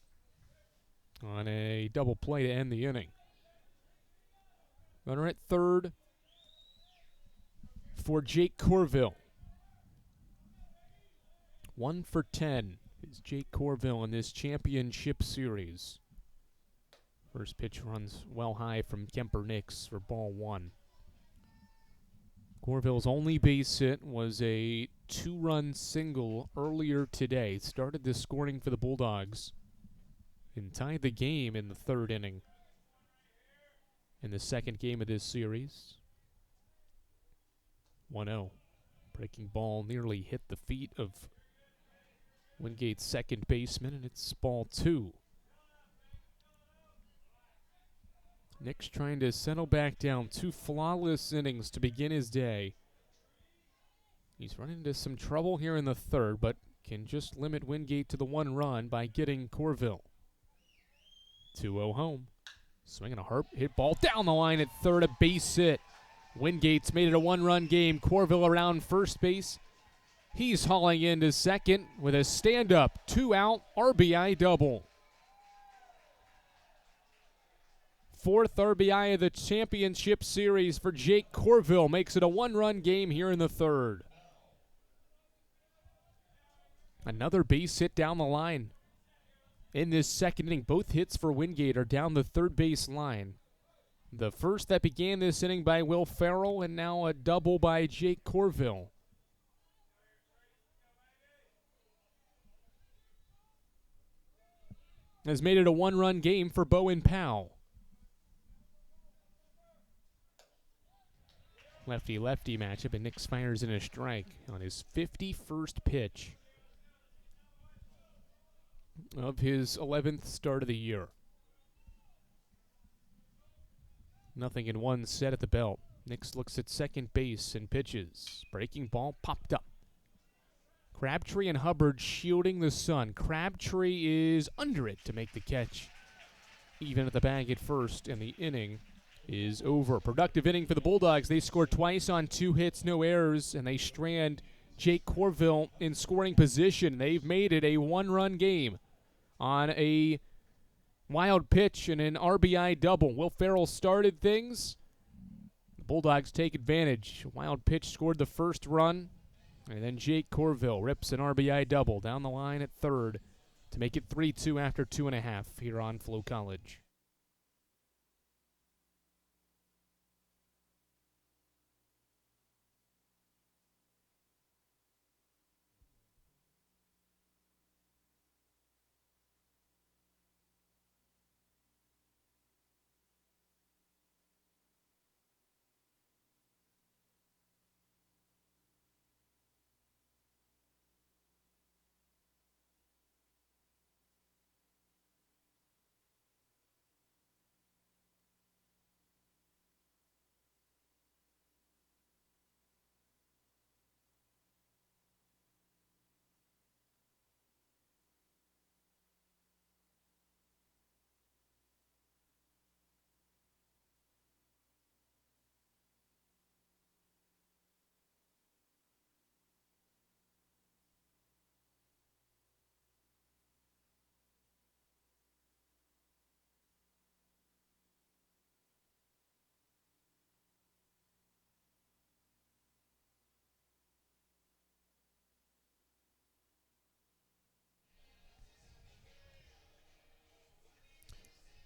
on a double play to end the inning. Runner at third for Jake Corville. 1 for 10 is Jake Corville in this championship series. First pitch runs well high from Kemper Nix for ball 1. Corville's only base hit was a 2-run single earlier today. Started the scoring for the Bulldogs and tied the game in the third inning in the second game of this series. 1-0. Breaking ball nearly hit the feet of Wingate's second baseman, and it's ball 2. Nix trying to settle back down. 2 flawless innings to begin his day. He's run into some trouble here in the third, but can just limit Wingate to the 1 run by getting Corville. 2-0 home. Swinging a hard hit ball down the line at third, a base hit. Wingate's made it a 1-run game. Corville around first base. He's hauling into second with a stand-up 2-out RBI double. 4th RBI of the championship series for Jake Corville. Makes it a 1-run game here in the third. Another base hit down the line. In this second inning, both hits for Wingate are down the third base line. The first that began this inning by Will Farrell, and now a double by Jake Corville. Has made it a 1-run game for Bowen Powell. Lefty-lefty matchup, and Nix fires in a strike on his 51st pitch of his 11th start of the year. Nothing in 1 set at the belt. Nix looks at second base and pitches. Breaking ball popped up. Crabtree and Hubbard shielding the sun. Crabtree is under it to make the catch. Even at the bag at first, and the inning is over. Productive inning for the Bulldogs. They scored twice on 2 hits, no errors, and they strand Jake Corville in scoring position. They've made it a 1-run game on a wild pitch and an RBI double. Will Farrell started things. The Bulldogs take advantage. Wild pitch scored the first run, and then Jake Corville rips an RBI double down the line at third to make it 3-2 after 2.5 here on Flow College.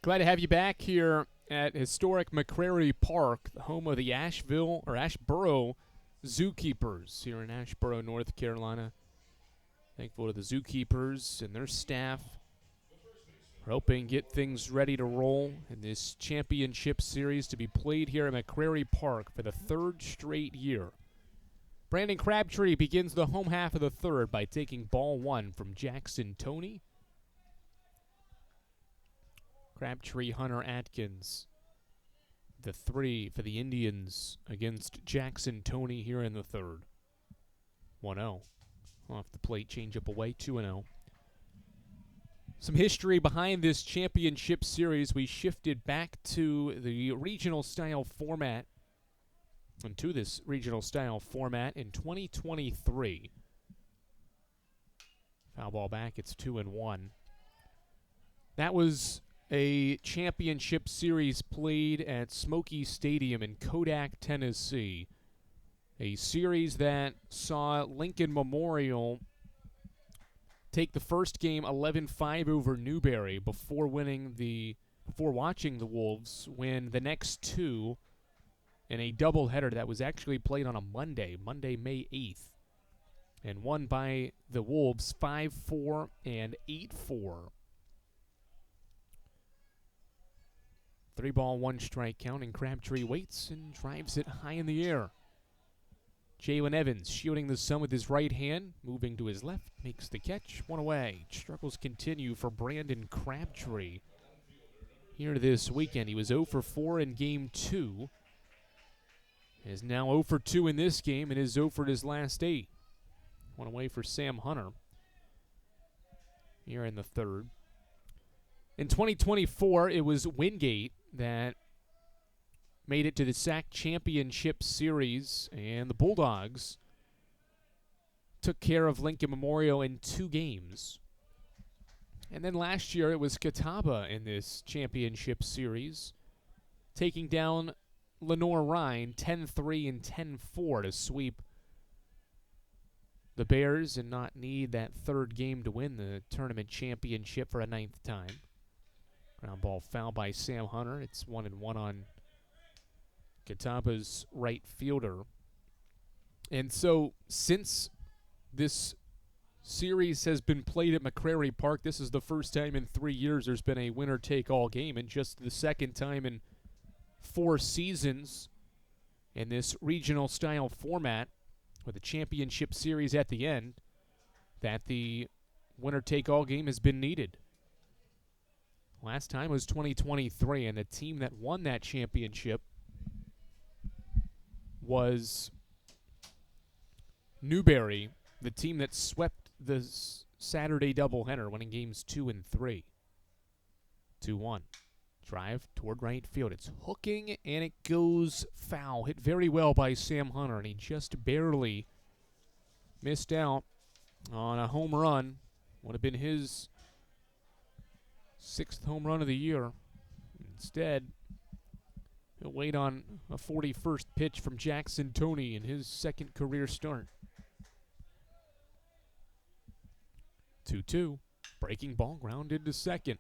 Glad to have you back here at historic McCrary Park, the home of the Asheboro Zookeepers here in Asheboro, North Carolina. Thankful to the Zookeepers and their staff for helping get things ready to roll in this championship series to be played here at McCrary Park for the third straight year. Brandon Crabtree begins the home half of the third by taking ball one from Jackson Toney. Crabtree, Hunter, Atkins, the three for the Indians against Jackson Toney here in the third. 1-0. Off the plate, change up away, 2-0. Some history behind this championship series. We shifted back to the regional style format, and to this regional style format in 2023. Foul ball back, it's 2-1. That was a championship series played at Smoky Stadium in Kodak, Tennessee. A series that saw Lincoln Memorial take the first game 11-5 over Newberry before watching the Wolves win the next two in a doubleheader that was actually played on a Monday, May 8th, and won by the Wolves 5-4 and 8-4. 3-ball, 1-strike count, and Crabtree waits and drives it high in the air. Jalen Evans shielding the sun with his right hand, moving to his left, makes the catch, one away. Struggles continue for Brandon Crabtree. Here this weekend, he was 0 for 4 in Game 2. Is now 0 for 2 in this game and is 0 for his last 8. One away for Sam Hunter here in the third. In 2024, it was Wingate that made it to the SAC Championship Series, and the Bulldogs took care of Lincoln Memorial in 2 games. And then last year, it was Catawba in this championship series, taking down Lenore-Rhine 10-3 and 10-4 to sweep the Bears and not need that third game to win the tournament championship for a 9th time. Ground ball foul by Sam Hunter. It's 1-1 on Catawba's right fielder. And so since this series has been played at McCrary Park, this is the first time in 3 years there's been a winner-take-all game, and just the second time in 4 seasons in this regional-style format with a championship series at the end that the winner-take-all game has been needed. Last time was 2023, and the team that won that championship was Newberry, the team that swept the Saturday doubleheader, winning games 2 and 3. 2-1. Drive toward right field. It's hooking, and it goes foul. Hit very well by Sam Hunter, and he just barely missed out on a home run. Would have been his 6th home run of the year. Instead, he'll wait on a 41st pitch from Jackson Toney in his 2nd career start. 2-2. Breaking ball grounded to second.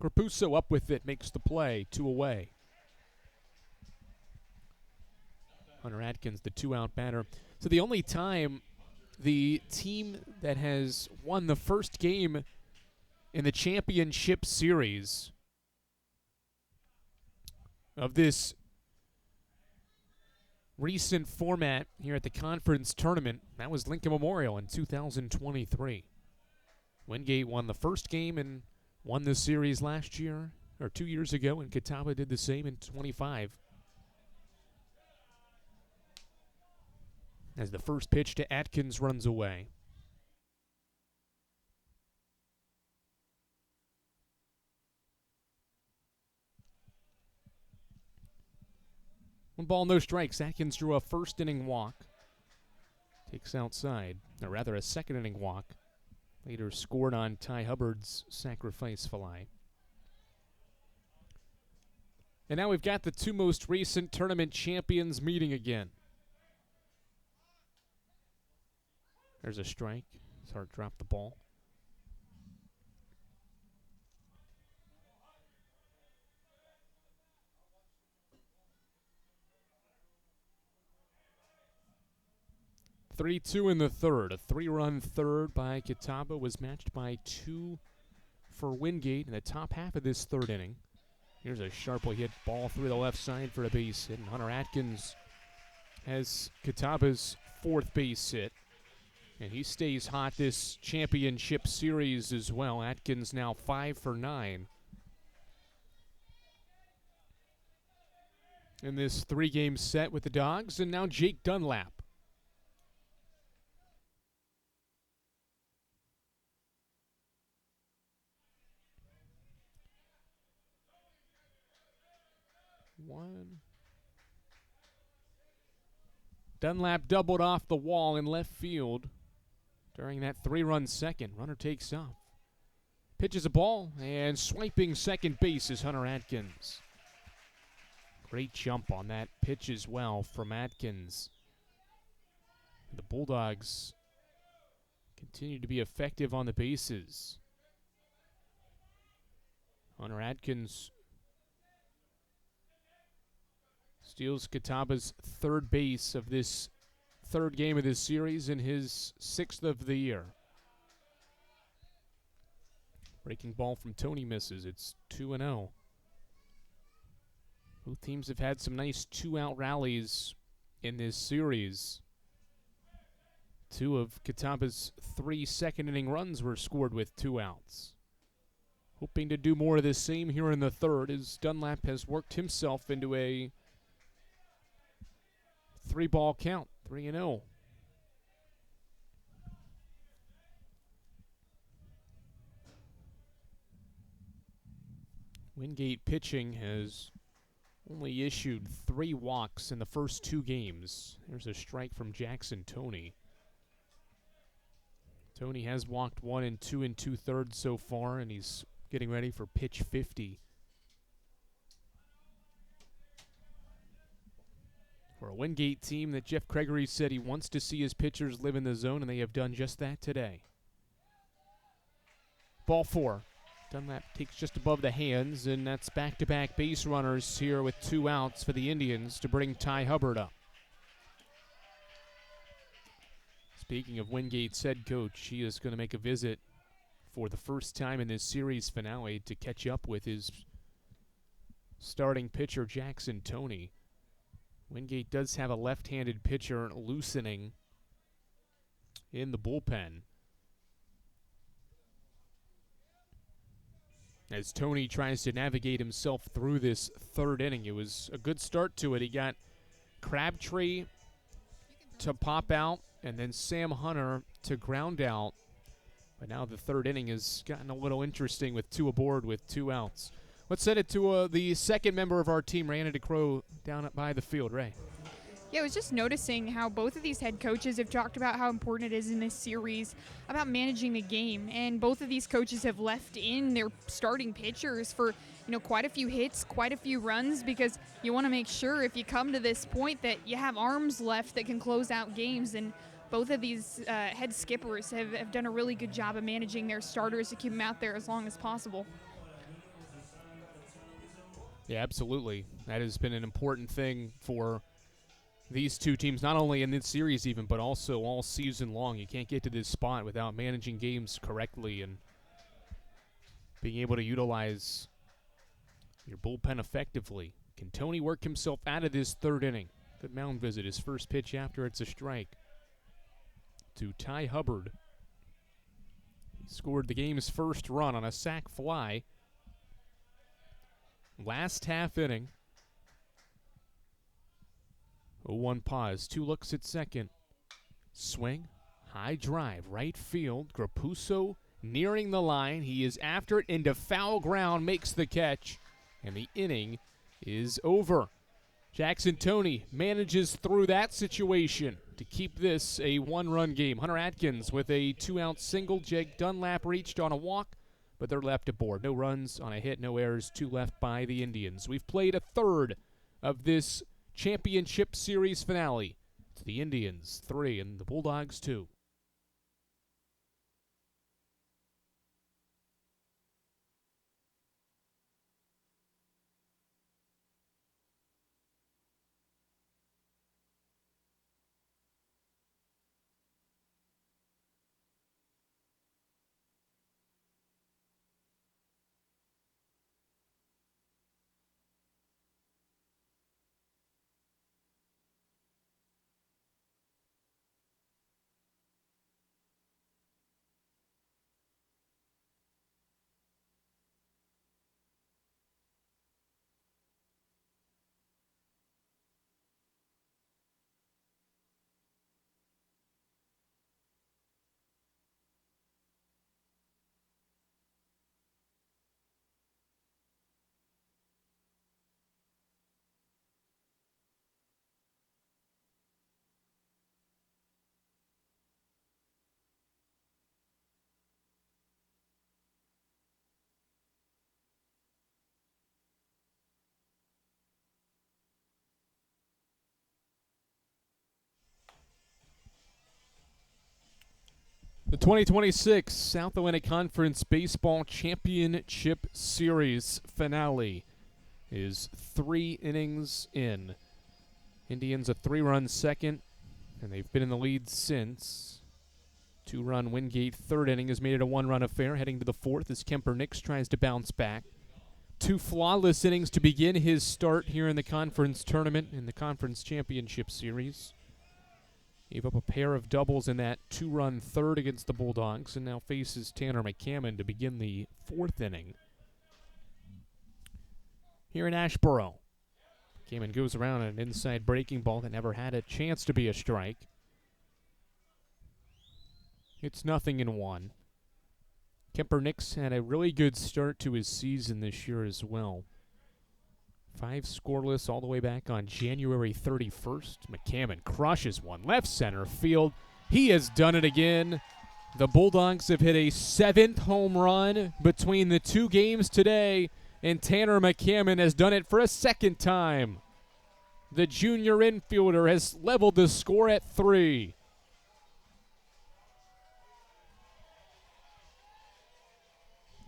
Corpuzzo up with it, makes the play, 2 away. Hunter Atkins, the 2-out batter. So the only time the team that has won the first game in the championship series of this recent format here at the conference tournament, that was Lincoln Memorial in 2023. Wingate won the first game and won the series last year, or 2 years ago, and Catawba did the same in 25. As the first pitch to Atkins runs away. One ball, no strikes. Atkins drew a first-inning walk. Takes outside, or rather a second-inning walk. Later scored on Ty Hubbard's sacrifice fly. And now we've got the 2 most recent tournament champions meeting again. There's a strike. Hart dropped the ball. 3-2 in the third. A 3-run third by Catawba was matched by 2 for Wingate in the top half of this third inning. Here's a sharply hit ball through the left side for a base hit, and Hunter Atkins has Catawba's 4th base hit. And he stays hot this championship series as well. Atkins now 5 for 9 in this 3-game set with the Dogs. And now Jake Dunlap. Dunlap doubled off the wall in left field during that 3-run second. Runner takes off. Pitches a ball, and swiping second base is Hunter Atkins. Great jump on that pitch as well from Atkins. The Bulldogs continue to be effective on the bases. Hunter Atkins steals Catawba's 3rd base of this 3rd game of this series and his 6th of the year. Breaking ball from Tony misses. It's 2-0. Both teams have had some nice 2-out rallies in this series. 2 of Catawba's 3 second-inning runs were scored with 2 outs. Hoping to do more of the same here in the third as Dunlap has worked himself into a 3-ball count, 3-0. Wingate pitching has only issued 3 walks in the first 2 games. There's a strike from Jackson Tony. Tony has walked 1 and 2 2/3 so far, and he's getting ready for pitch 50. For a Wingate team that Jeff Gregory said he wants to see his pitchers live in the zone, and they have done just that today. Ball 4. Dunlap takes just above the hands, and that's back-to-back base runners here with 2 outs for the Indians to bring Ty Hubbard up. Speaking of Wingate's head coach, he is going to make a visit for the first time in this series finale to catch up with his starting pitcher, Jackson Tony. Wingate does have a left-handed pitcher loosening in the bullpen. As Tony tries to navigate himself through this 3rd inning, it was a good start to it. He got Crabtree to pop out and then Sam Hunter to ground out. But now the 3rd inning has gotten a little interesting with 2 aboard with 2 outs. Let's send it to the second member of our team, Ray DeCrow, down by the field. Ray. Yeah, I was just noticing how both of these head coaches have talked about how important it is in this series about managing the game, and both of these coaches have left in their starting pitchers for quite a few hits, quite a few runs, because you want to make sure if you come to this point that you have arms left that can close out games, and both of these head skippers have done a really good job of managing their starters to keep them out there as long as possible. Yeah, absolutely. That has been an important thing for these 2 teams, not only in this series even, but also all season long. You can't get to this spot without managing games correctly and being able to utilize your bullpen effectively. Can Tony work himself out of this 3rd inning? Good mound visit. His first pitch after it's a strike to Ty Hubbard. He scored the game's first run on a sac fly. Last half inning. 0-1 pause. 2 looks at second. Swing. High drive. Right field. Grapuso nearing the line. He is after it into foul ground. Makes the catch. And the inning is over. Jackson Tony manages through that situation to keep this a 1-run game. Hunter Atkins with a 2-out single. Jake Dunlap reached on a walk, but they're left aboard. No runs on a hit, no errors, 2 left by the Indians. We've played a third of this championship series finale. It's the Indians 3 and the Bulldogs 2. 2026 South Atlantic Conference Baseball Championship Series finale is 3 innings in. Indians a 3-run second, and they've been in the lead since. 2-run Wingate third inning has made it a 1-run affair, heading to the fourth as Kemper Nix tries to bounce back. 2 flawless innings to begin his start here in the conference tournament in the Conference Championship Series. Gave up a pair of doubles in that 2-run third against the Bulldogs, and now faces Tanner McCammon to begin the fourth inning. Here in Asheboro, McCammon goes around an inside breaking ball that never had a chance to be a strike. It's 0-1. Kemper Nix had a really good start to his season this year as well. 5 scoreless all the way back on January 31st. McCammon crushes one left center field. He has done it again. The Bulldogs have hit a 7th home run between the 2 games today, and Tanner McCammon has done it for a 2nd time. The junior infielder has leveled the score at 3.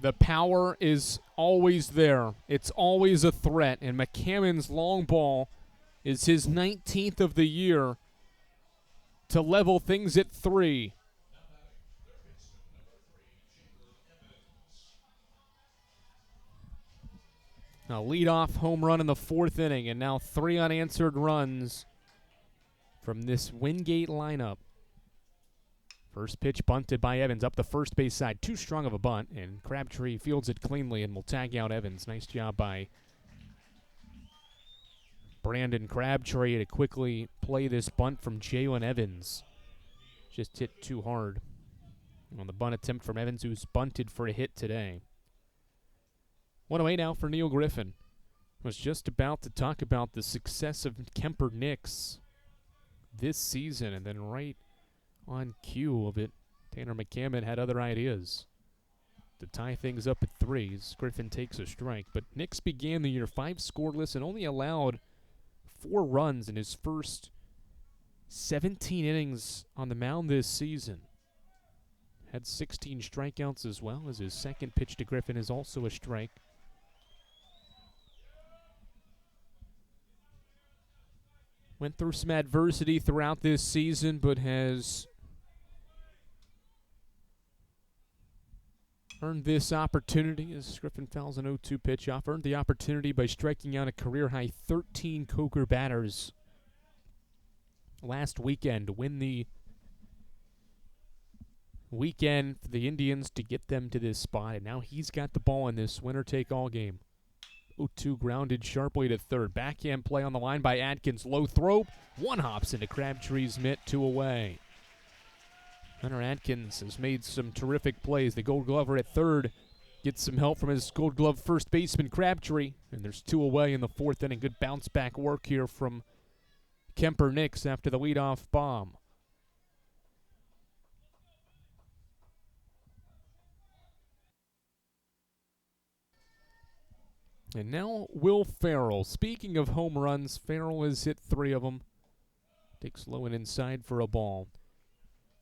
The power is always there. It's always a threat, and McCammon's long ball is his 19th of the year to level things at 3. A leadoff home run in the 4th inning, and now 3 unanswered runs from this Wingate lineup. First pitch bunted by Evans up the first base side. Too strong of a bunt, and Crabtree fields it cleanly and will tag out Evans. Nice job by Brandon Crabtree to quickly play this bunt from Jalen Evans. Just hit too hard on the bunt attempt from Evans, who's bunted for a hit today. 1-0 now for Neil Griffin. Was just about to talk about the success of Kemper Nix this season, and then right on cue of it, Tanner McCammon had other ideas to tie things up at 3. Griffin takes a strike, but Nix began the year 5 scoreless and only allowed 4 runs in his first 17 innings on the mound this season. Had 16 strikeouts as well, as his second pitch to Griffin is also a strike. Went through some adversity throughout this season, but has earned this opportunity as Griffin fouls an 0-2 pitch off. Earned the opportunity by striking out a career-high 13 Coker batters last weekend to win the weekend for the Indians to get them to this spot. And now he's got the ball in this winner-take-all game. 0-2 grounded sharply to third. Backhand play on the line by Atkins. Low throw. One hops into Crabtree's mitt. 2 away. Hunter Atkins has made some terrific plays. The Gold Glover at third gets some help from his Gold Glove first baseman Crabtree. And there's 2 away in the 4th inning. Good bounce-back work here from Kemper Nix after the leadoff bomb. And now Will Farrell. Speaking of home runs, Farrell has hit 3 of them. Takes low and inside for a ball.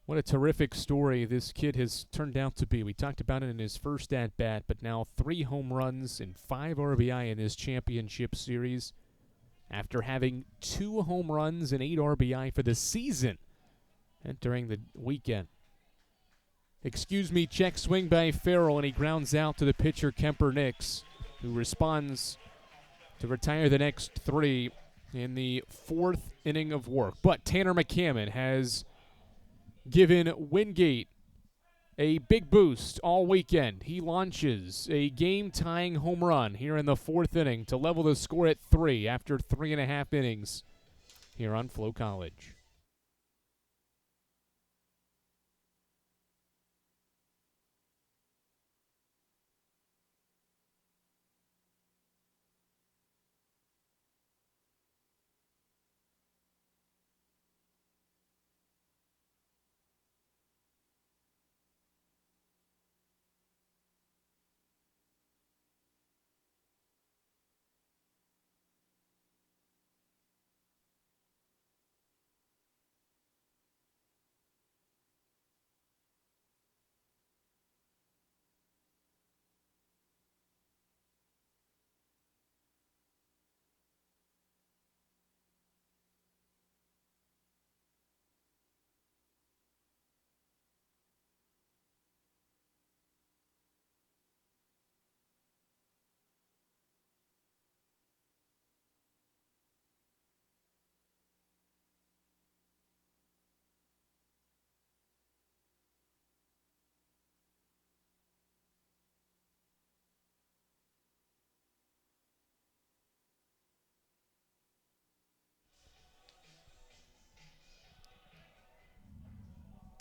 What a terrific story this kid has turned out to be. We talked about it in his first at-bat, but now 3 home runs and 5 RBI in this championship series after having 2 home runs and 8 RBI for the season entering the weekend. Excuse me, check swing by Farrell, and he grounds out to the pitcher Kemper Nix, who responds to retire the next 3 in the 4th inning of work. But Tanner McCammon has given Wingate a big boost all weekend. He launches a game-tying home run here in the 4th inning to level the score at 3 after 3.5 innings here on Flow College.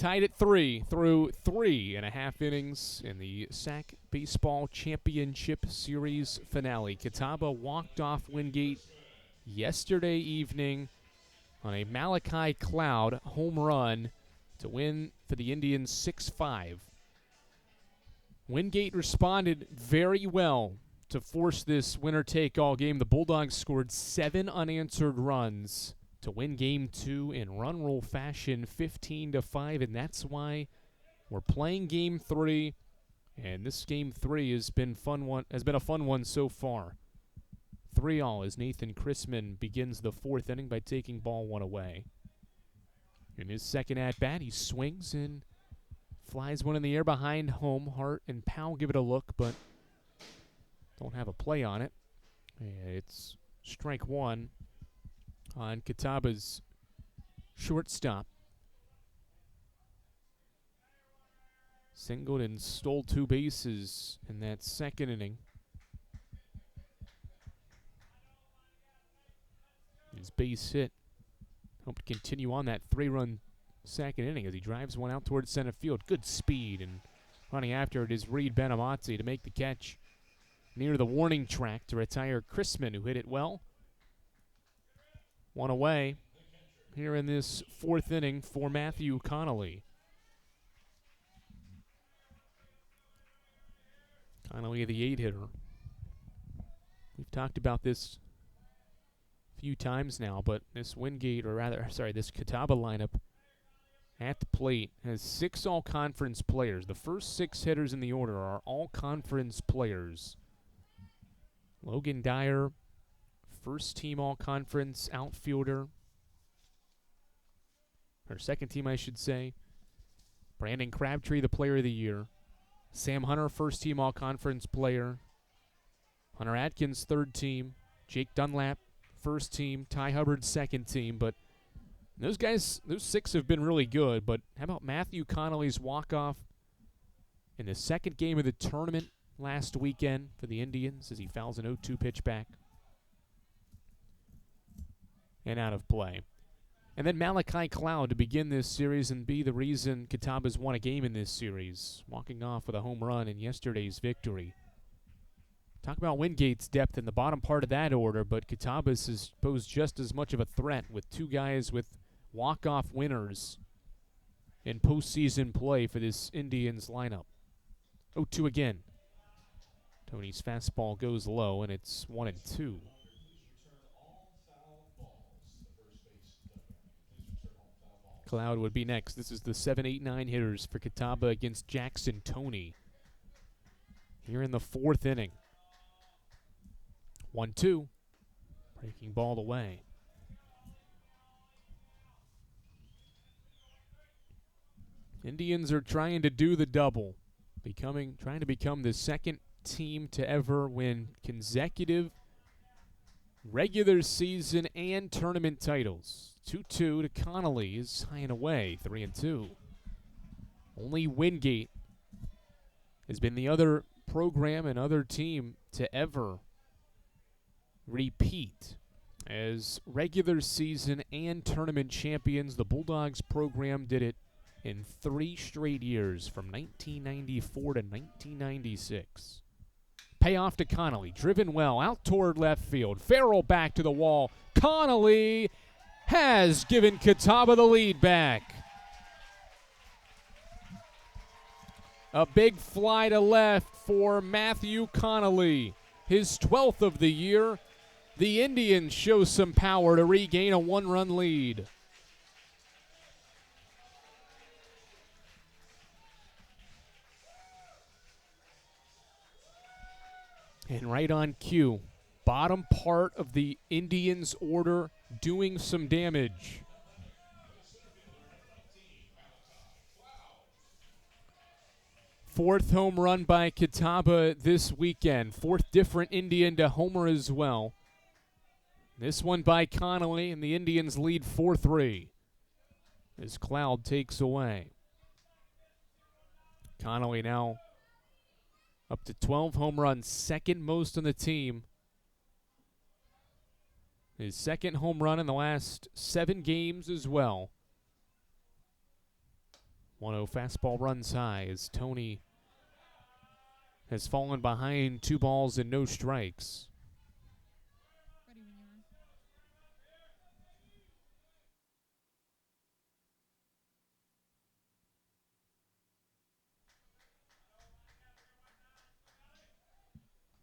tied at 3 through 3.5 innings in the SAC Baseball Championship Series finale. Catawba walked off Wingate yesterday evening on a Malachi Cloud home run to win for the Indians 6-5. Wingate responded very well to force this winner-take-all game. The Bulldogs scored 7 unanswered runs to win Game 2 in run roll fashion, 15-5, and that's why we're playing Game 3. And this Game 3 has been a fun one so far. 3-all as Nathan Chrisman begins the 4th inning by taking ball 1 away. In his second at-bat, he swings and flies one in the air behind home. Hart and Powell give it a look, but don't have a play on it. And it's strike 1 on Catawba's shortstop. Singled and stole 2 bases in that second inning. His base hit helped continue on that 3-run second inning as he drives one out towards center field. Good speed, and running after it is Reed Benamazzi to make the catch near the warning track to retire Chrisman, who hit it well. 1 away here in this 4th inning for Matthew Connolly. Connolly, the 8-hitter. We've talked about this a few times now, but this this Catawba lineup at the plate has 6 all-conference players. The first 6 hitters in the order are all-conference players. Logan Dyer, first-team all-conference outfielder. Or second-team, I should say. Brandon Crabtree, the player of the year. Sam Hunter, first-team all-conference player. Hunter Atkins, third-team. Jake Dunlap, first-team. Ty Hubbard, second-team. But those 6 have been really good. But how about Matthew Connolly's walk-off in the second game of the tournament last weekend for the Indians as he fouls an 0-2 pitch back and out of play. And then Malachi Cloud to begin this series and be the reason Catawba's won a game in this series, walking off with a home run in yesterday's victory. Talk about Wingate's depth in the bottom part of that order, but Catawba's has posed just as much of a threat with 2 guys with walk-off winners in postseason play for this Indians lineup. 0-2 again. Tony's fastball goes low, and it's 1-2. Cloud would be next. This is the 7, 8, 9 hitters for Catawba against Jackson Tony here in the 4th inning. 1-2. Breaking ball away. Indians are trying to do the double, trying to become the second team to ever win consecutive regular season and tournament titles. 2-2 to Connolly is high and away, 3-2. Only Wingate has been the other program and other team to ever repeat as regular season and tournament champions. The Bulldogs program did it in 3 straight years from 1994 to 1996. Payoff to Connolly, driven well out toward left field. Farrell back to the wall. Connolly has given Catawba the lead back. A big fly to left for Matthew Connolly, his 12th of the year. The Indians show some power to regain a 1-run lead. And right on cue, bottom part of the Indians' order doing some damage. Fourth home run by Catawba this weekend. 4th different Indian to homer as well. This one by Connolly, and the Indians lead 4-3 as Cloud takes away. Connolly now up to 12 home runs, second most on the team. His second home run in the last 7 games as well. 1-0 fastball runs high as Tony has fallen behind 2 balls and no strikes.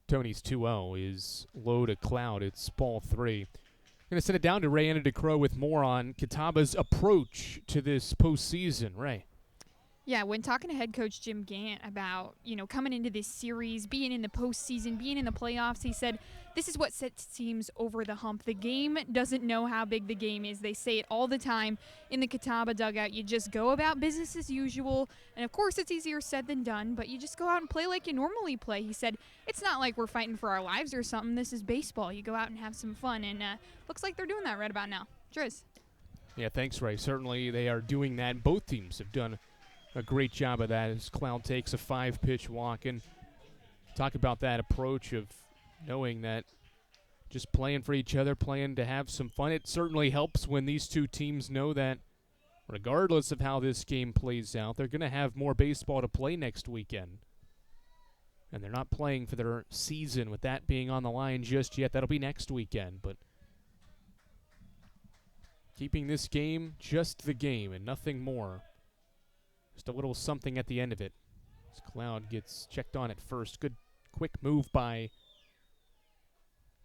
Tony's 2-0 is low to Cloud. It's ball 3. Going to send it down to Ray Anadicro with more on Catawba's approach to this postseason. Ray. Yeah, when talking to head coach Jim Gant about, coming into this series, being in the postseason, being in the playoffs, he said, this is what sets teams over the hump. The game doesn't know how big the game is. They say it all the time in the Catawba dugout. You just go about business as usual. And, of course, it's easier said than done, but you just go out and play like you normally play. He said, it's not like we're fighting for our lives or something. This is baseball. You go out and have some fun. And looks like they're doing that right about now. Triz. Yeah, thanks, Ray. Certainly they are doing that. Both teams have done a great job of that as Cloud takes a 5-pitch walk. And talk about that approach of knowing that just playing for each other, playing to have some fun. It certainly helps when these two teams know that regardless of how this game plays out, they're going to have more baseball to play next weekend. And they're not playing for their season with that being on the line just yet. That'll be next weekend. But keeping this game just the game and nothing more. Just a little something at the end of it. As Cloud gets checked on at first. Good quick move by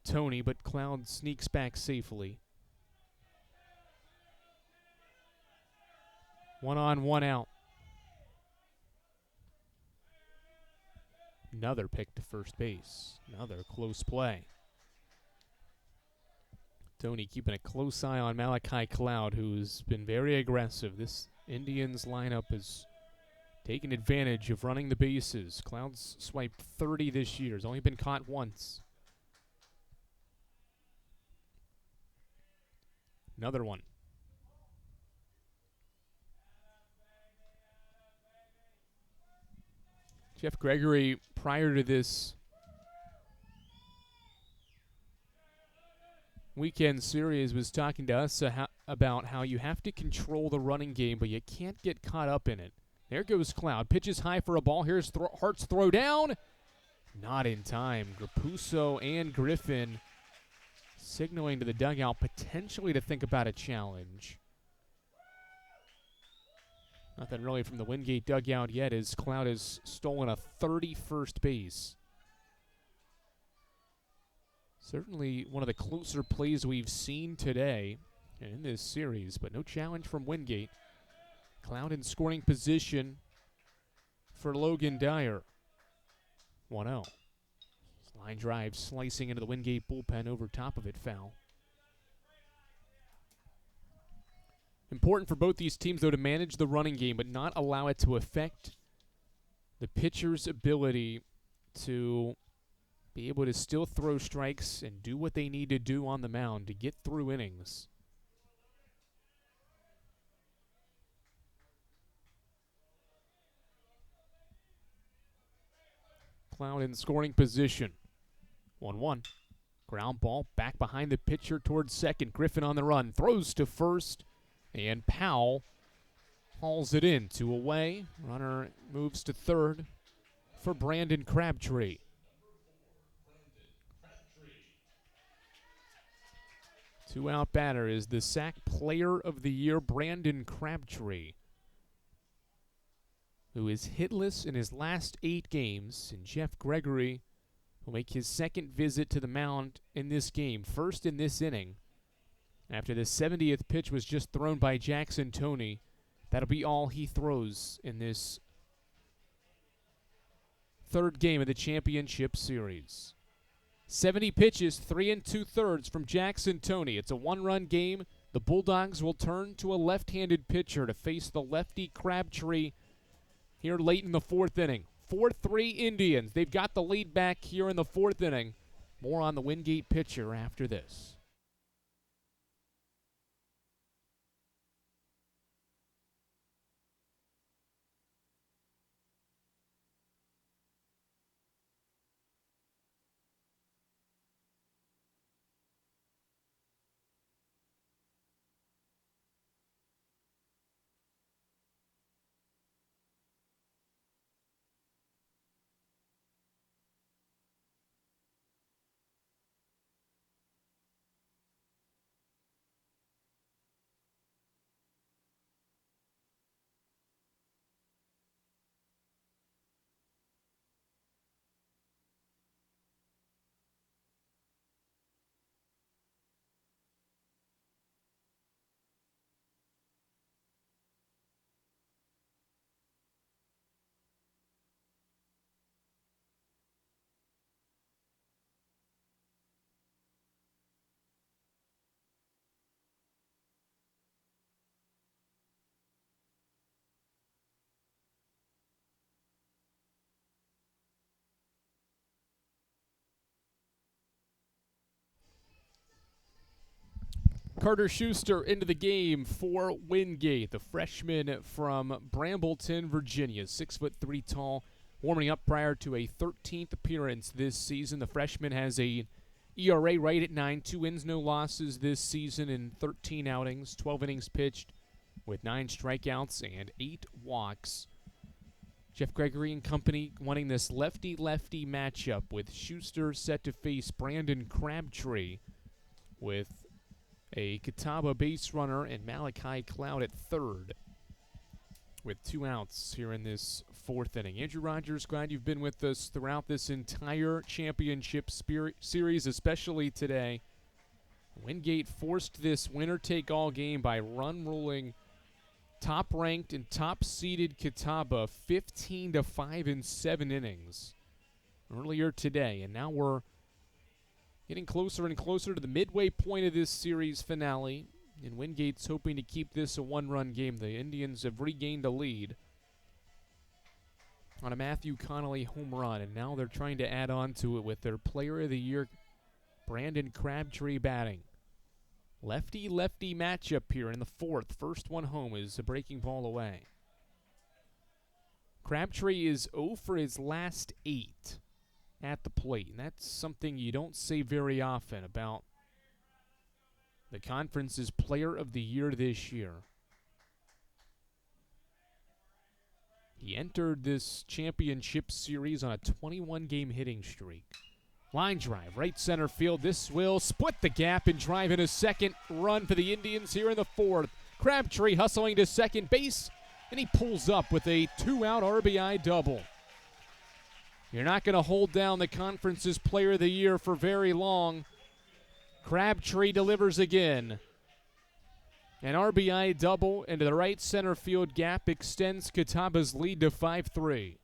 Tony, but Cloud sneaks back safely. 1 on, 1 out. Another pick to first base. Another close play. Tony keeping a close eye on Malachi Cloud, who's been very aggressive. This Indians lineup has taken advantage of running the bases. Cloud's swiped 30 this year. Has only been caught once. Another one. Jeff Gregory, prior to this weekend series, was talking to us about how you have to control the running game, but you can't get caught up in it. There goes Cloud. Pitches high for a ball. Here's Hart's throw down. Not in time. Grapuso and Griffin signaling to the dugout potentially to think about a challenge. Nothing really from the Wingate dugout yet as Cloud has stolen a 31st base. Certainly one of the closer plays we've seen today in this series, but no challenge from Wingate. Cloud in scoring position for Logan Dyer. 1-0. Line drive slicing into the Wingate bullpen, over top of it, foul. Important for both these teams, though, to manage the running game, but not allow it to affect the pitcher's ability to be able to still throw strikes and do what they need to do on the mound to get through innings. Cloud in scoring position. 1-1. Ground ball back behind the pitcher towards second. Griffin on the run. Throws to first. And Powell hauls it in. 2 away. Runner moves to third for Brandon Crabtree. Two-out batter is the SAC Player of the Year, Brandon Crabtree, who is hitless in his last 8 games. And Jeff Gregory will make his second visit to the mound in this game, first in this inning. After the 70th pitch was just thrown by Jackson Tony, that'll be all he throws in this third game of the championship series. 70 pitches, 3 2/3 from Jackson Tony. It's a 1-run game. The Bulldogs will turn to a left-handed pitcher to face the lefty Crabtree here late in the 4th inning. 4-3 Indians. They've got the lead back here in the 4th inning. More on the Wingate pitcher after this. Carter Schuster into the game for Wingate, the freshman from Brambleton, Virginia, 6'3" tall, warming up prior to a 13th appearance this season. The freshman has a ERA right at 9, 2 wins, no losses this season in 13 outings, 12 innings pitched with 9 strikeouts and 8 walks. Jeff Gregory and company wanting this lefty-lefty matchup with Schuster set to face Brandon Crabtree with a Catawba base runner and Malachi Cloud at third with 2 outs here in this 4th inning. Andrew Rogers, glad you've been with us throughout this entire championship series, especially today. Wingate forced this winner-take-all game by run-ruling top-ranked and top-seeded Catawba 15-5 in 7 innings earlier today, and now we're getting closer and closer to the midway point of this series finale, and Wingate's hoping to keep this a 1-run game. The Indians have regained a lead on a Matthew Connolly home run, and now they're trying to add on to it with their Player of the Year, Brandon Crabtree, batting. Lefty-lefty matchup here in the 4th. First one home is a breaking ball away. Crabtree is 0 for his last 8 at the plate, and that's something you don't say very often about the conference's Player of the Year this year. He entered this championship series on a 21-game hitting streak. Line drive, right center field. This will split the gap and drive in a second run for the Indians here in the 4th. Crabtree hustling to second base, and he pulls up with a 2-out RBI double. You're not going to hold down the conference's Player of the Year for very long. Crabtree delivers again. An RBI double into the right center field gap extends Catawba's lead to 5-3.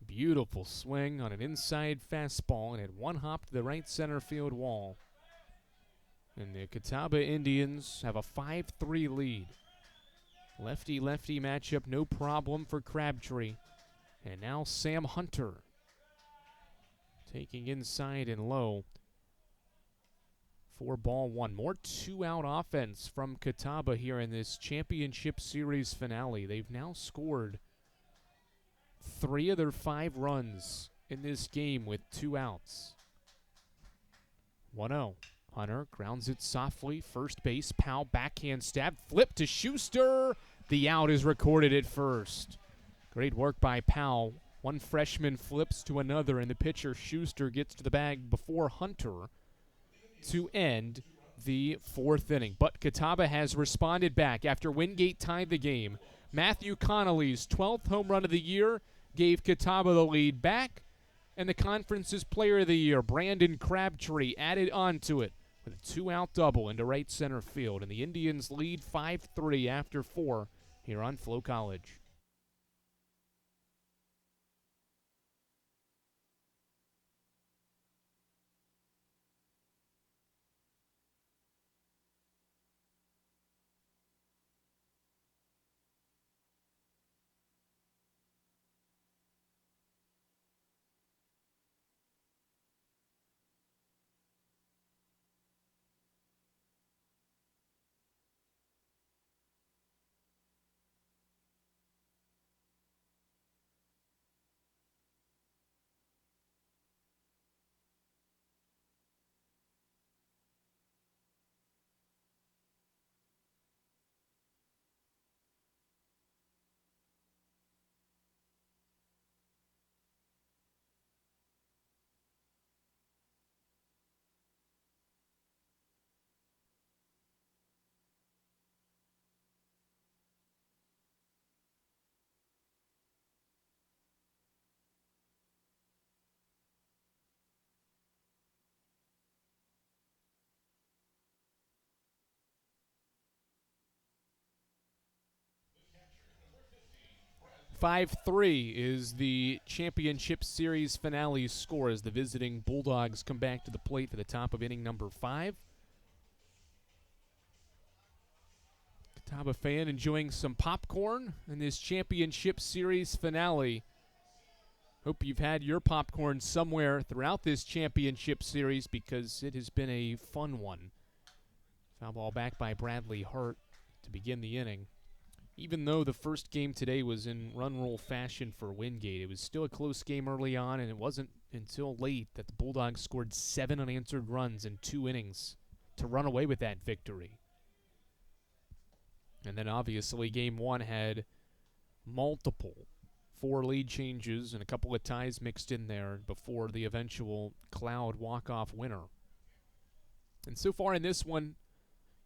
Beautiful swing on an inside fastball, and it one hop to the right center field wall. And the Catawba Indians have a 5-3 lead. Lefty-lefty matchup, no problem for Crabtree. And now Sam Hunter taking inside and low. 4-1. More 2-out offense from Catawba here in this championship series finale. They've now scored 3 of their 5 runs in this game with 2 outs. 1-0. Hunter grounds it softly. First base, Powell backhand stab. Flip to Schuster. The out is recorded at first. Great work by Powell. One freshman flips to another, and the pitcher Schuster gets to the bag before Hunter to end the 4th inning. But Catawba has responded back after Wingate tied the game. Matthew Connolly's 12th home run of the year gave Catawba the lead back, and the conference's Player of the Year, Brandon Crabtree, added on to it with a 2-out double into right center field. And the Indians lead 5-3 after 4 here on Flow College. "5-3" is the championship series finale score as the visiting Bulldogs come back to the plate for the top of inning number 5. Catawba fan enjoying some popcorn in this championship series finale. Hope you've had your popcorn somewhere throughout this championship series because it has been a fun one Foul ball back by Bradley Hart to begin the inning. Even though the first game today was in run rule fashion for Wingate, it was still a close game early on, and it wasn't until late that the Bulldogs scored 7 unanswered runs in 2 innings to run away with that victory. And then obviously game 1 had multiple 4 lead changes and a couple of ties mixed in there before the eventual Cloud walk-off winner. And so far in this one,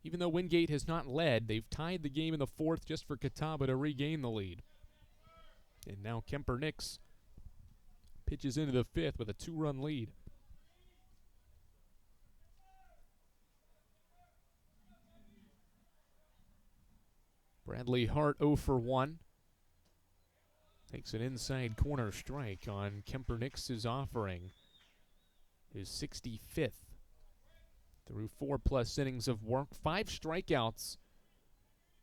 even though Wingate has not led, they've tied the game in the 4th just for Catawba to regain the lead. And now Kemper Nix pitches into the 5th with a 2-run lead. Bradley Hart 0 for 1. Takes an inside corner strike on Kemper Nix's offering. His 65th. Through 4+ innings of work, 5 strikeouts,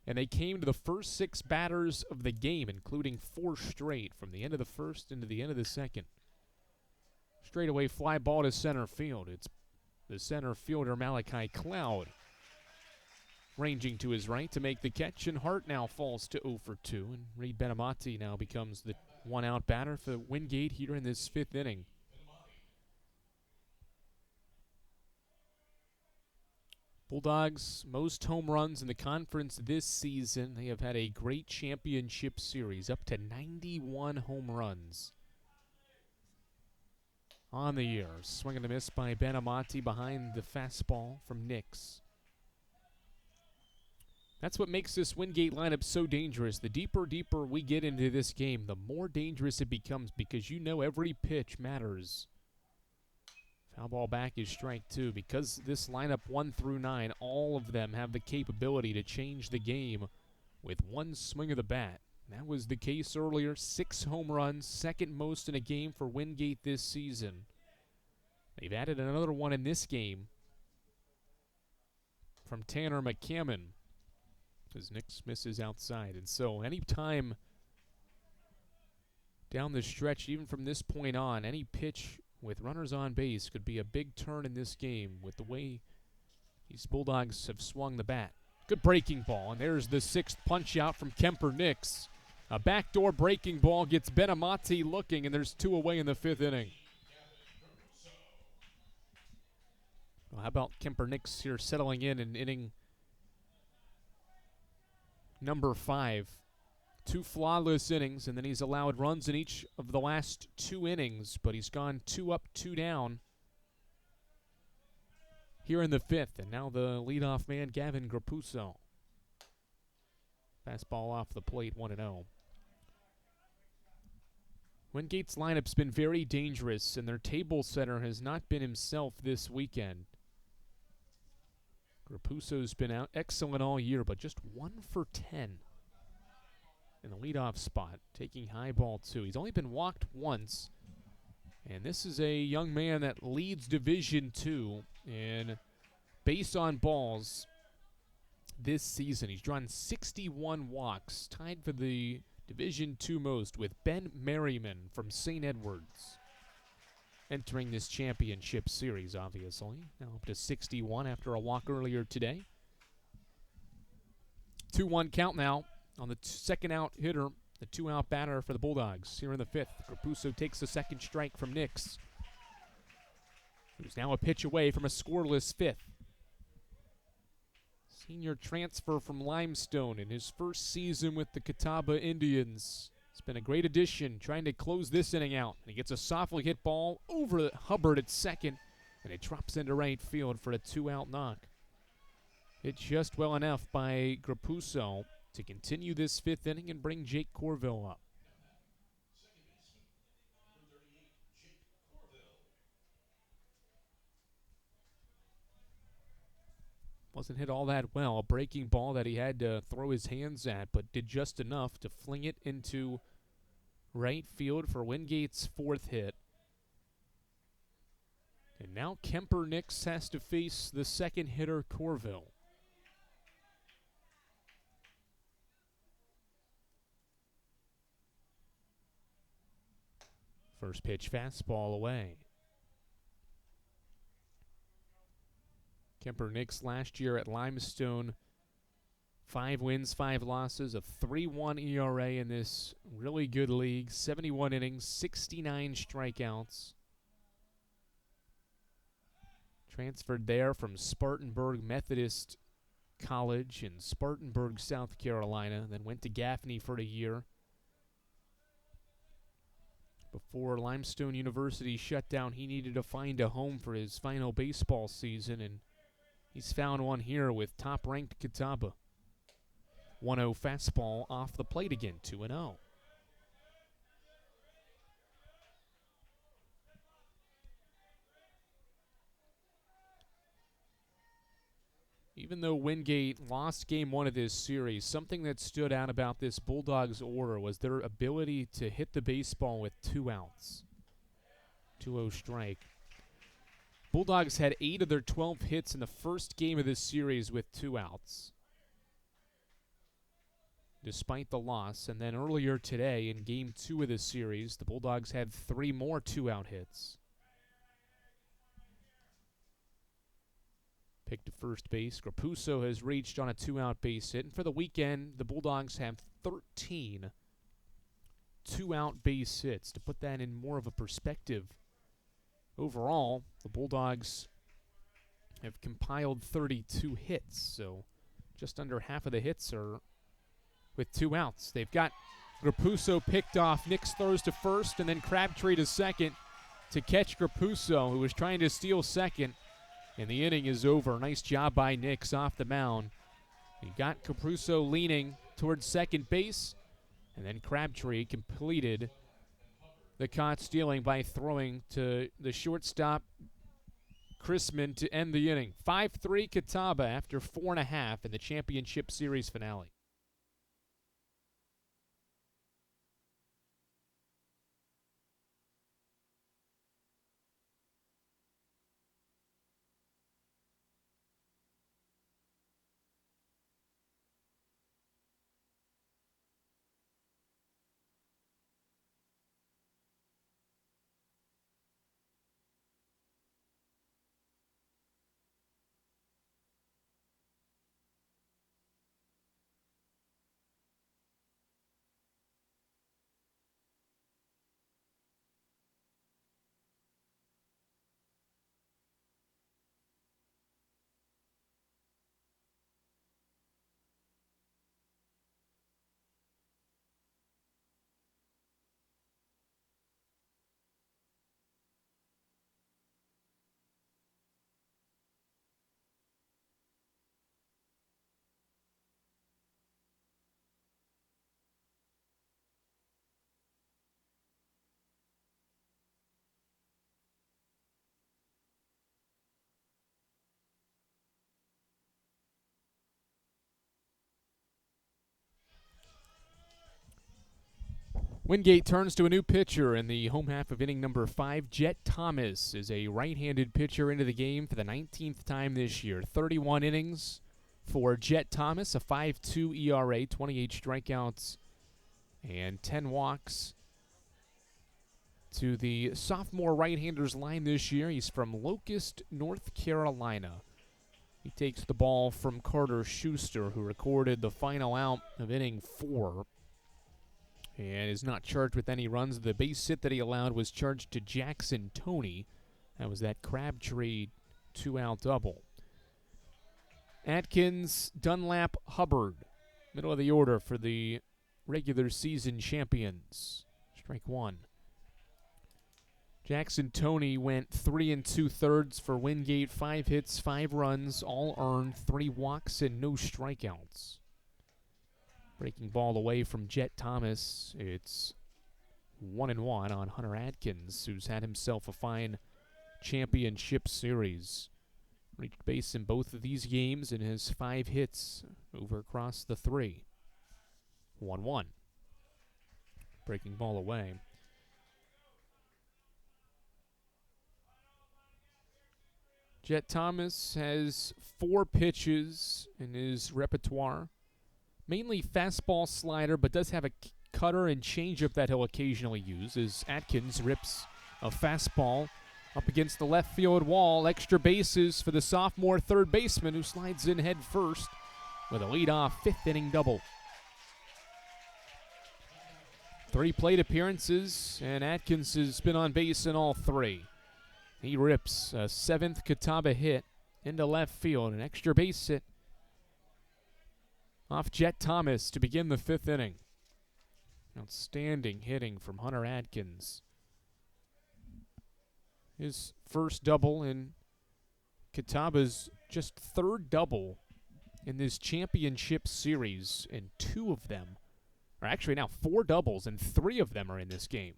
and they came to the first 6 batters of the game, including 4 straight from the end of the first into the end of the second. Straightaway fly ball to center field. It's the center fielder Malachi Cloud ranging to his right to make the catch, and Hart now falls to 0 for 2, and Reed Benamati now becomes the 1-out batter for Wingate here in this 5th inning. Bulldogs, most home runs in the conference this season. They have had a great championship series, up to 91 home runs on the year. Swing and a miss by Benamati behind the fastball from Nix. That's what makes this Wingate lineup so dangerous. The deeper we get into this game, the more dangerous it becomes because you know every pitch matters. Foul ball back is strike 2. Because this lineup 1 through 9, all of them have the capability to change the game with one swing of the bat. That was the case earlier. 6 home runs, second most in a game for Wingate this season. They've added another one in this game from Tanner McCammon as Nix misses outside. And so any time down the stretch, even from this point on, any pitch with runners on base could be a big turn in this game with the way these Bulldogs have swung the bat. Good breaking ball, and there's the 6th punch out from Kemper Nix. A backdoor breaking ball gets Benamati looking, and there's 2 away in the 5th inning. Well, how about Kemper Nix here settling in inning number 5. 2 flawless innings, and then he's allowed runs in each of the last 2 innings, but he's gone 2 up, 2 down here in the 5th. And now the leadoff man, Gavin Grapuso. Fastball off the plate, 1-0. Wingate's lineup's been very dangerous, and their table setter has not been himself this weekend. Grapuso's been out excellent all year, but just 1 for 10. In the leadoff spot, taking high ball 2. He's only been walked once, and this is a young man that leads Division II in base on balls this season. He's drawn 61 walks, tied for the Division II most with Ben Merriman from St. Edwards. Entering this championship series, obviously. Now up to 61 after a walk earlier today. 2-1 count now on the second out hitter, the 2-out batter for the Bulldogs here in the 5th. Grapuso takes the 2nd strike from Nix, who's now a pitch away from a scoreless 5th. Senior transfer from Limestone in his first season with the Catawba Indians. It's been a great addition trying to close this inning out. And he gets a softly hit ball over Hubbard at 2nd, and it drops into right field for a 2-out knock. Hit just well enough by Grapuso to continue this 5th inning and bring Jake Corville up. Wasn't hit all that well. A breaking ball that he had to throw his hands at, but did just enough to fling it into right field for Wingate's 4th hit. And now Kemper Nix has to face the 2nd hitter, Corville. First pitch fastball away. Kemper Nix last year at Limestone, 5 wins, 5 losses, a 3.1 ERA in this really good league, 71 innings, 69 strikeouts. Transferred there from Spartanburg Methodist College in Spartanburg, South Carolina, then went to Gaffney for a year before Limestone University shut down. He needed to find a home for his final baseball season, and he's found one here with top-ranked Catawba. 1-0 fastball off the plate again, 2-0. Even though Wingate lost game 1 of this series, something that stood out about this Bulldogs order was their ability to hit the baseball with 2 outs. 2-0 strike. Bulldogs had 8 of their 12 hits in the first game of this series with 2 outs, despite the loss. And then earlier today in game 2 of this series, the Bulldogs had 3 more 2-out hits. Pick to first base. Grapuso has reached on a 2-out base hit. And for the weekend, the Bulldogs have 13 2-out base hits. To put that in more of a perspective, overall, the Bulldogs have compiled 32 hits. So just under half of the hits are with 2 outs. They've got Grapuso picked off. Nix throws to first, and then Crabtree to second to catch Grapuso, who was trying to steal second. And the inning is over. Nice job by Nix off the mound. He got Grapuso leaning towards second base, and then Crabtree completed the caught stealing by throwing to the shortstop, Chrisman, to end the inning. 5-3 Catawba after 4.5 in the championship series finale. Wingate turns to a new pitcher in the home half of inning number 5. Jet Thomas is a right-handed pitcher into the game for the 19th time this year. 31 innings for Jet Thomas, a 5.2 ERA, 28 strikeouts, and 10 walks. To the sophomore right-handers line this year, he's from Locust, North Carolina. He takes the ball from Carter Schuster, who recorded the final out of inning 4. And is not charged with any runs. The base hit that he allowed was charged to Jackson Toney. That was that Crabtree 2-out double. Atkins, Dunlap, Hubbard. Middle of the order for the regular season champions. Strike 1. Jackson Toney went 3 2/3 for Wingate. 5 hits, 5 runs, all earned, 3 walks, and no strikeouts. Breaking ball away from Jet Thomas. It's 1-1 on Hunter Atkins, who's had himself a fine championship series. Reached base in both of these games and has 5 hits over across the 3. 1-1. Breaking ball away. Jet Thomas has 4 pitches in his repertoire. Mainly fastball, slider, but does have a cutter and changeup that he'll occasionally use as Atkins rips a fastball Up against the left field wall. Extra bases for the sophomore third baseman who slides in head first with a leadoff fifth inning double. 3 plate appearances, and Atkins has been on base in all 3. He rips a 7th Catawba hit into left field, an extra base hit off Jet Thomas to begin the 5th inning. Outstanding hitting from Hunter Atkins. His first double in Catawba's just 3rd double in this championship series, and 2 of them, or actually now 4 doubles, and 3 of them are in this game.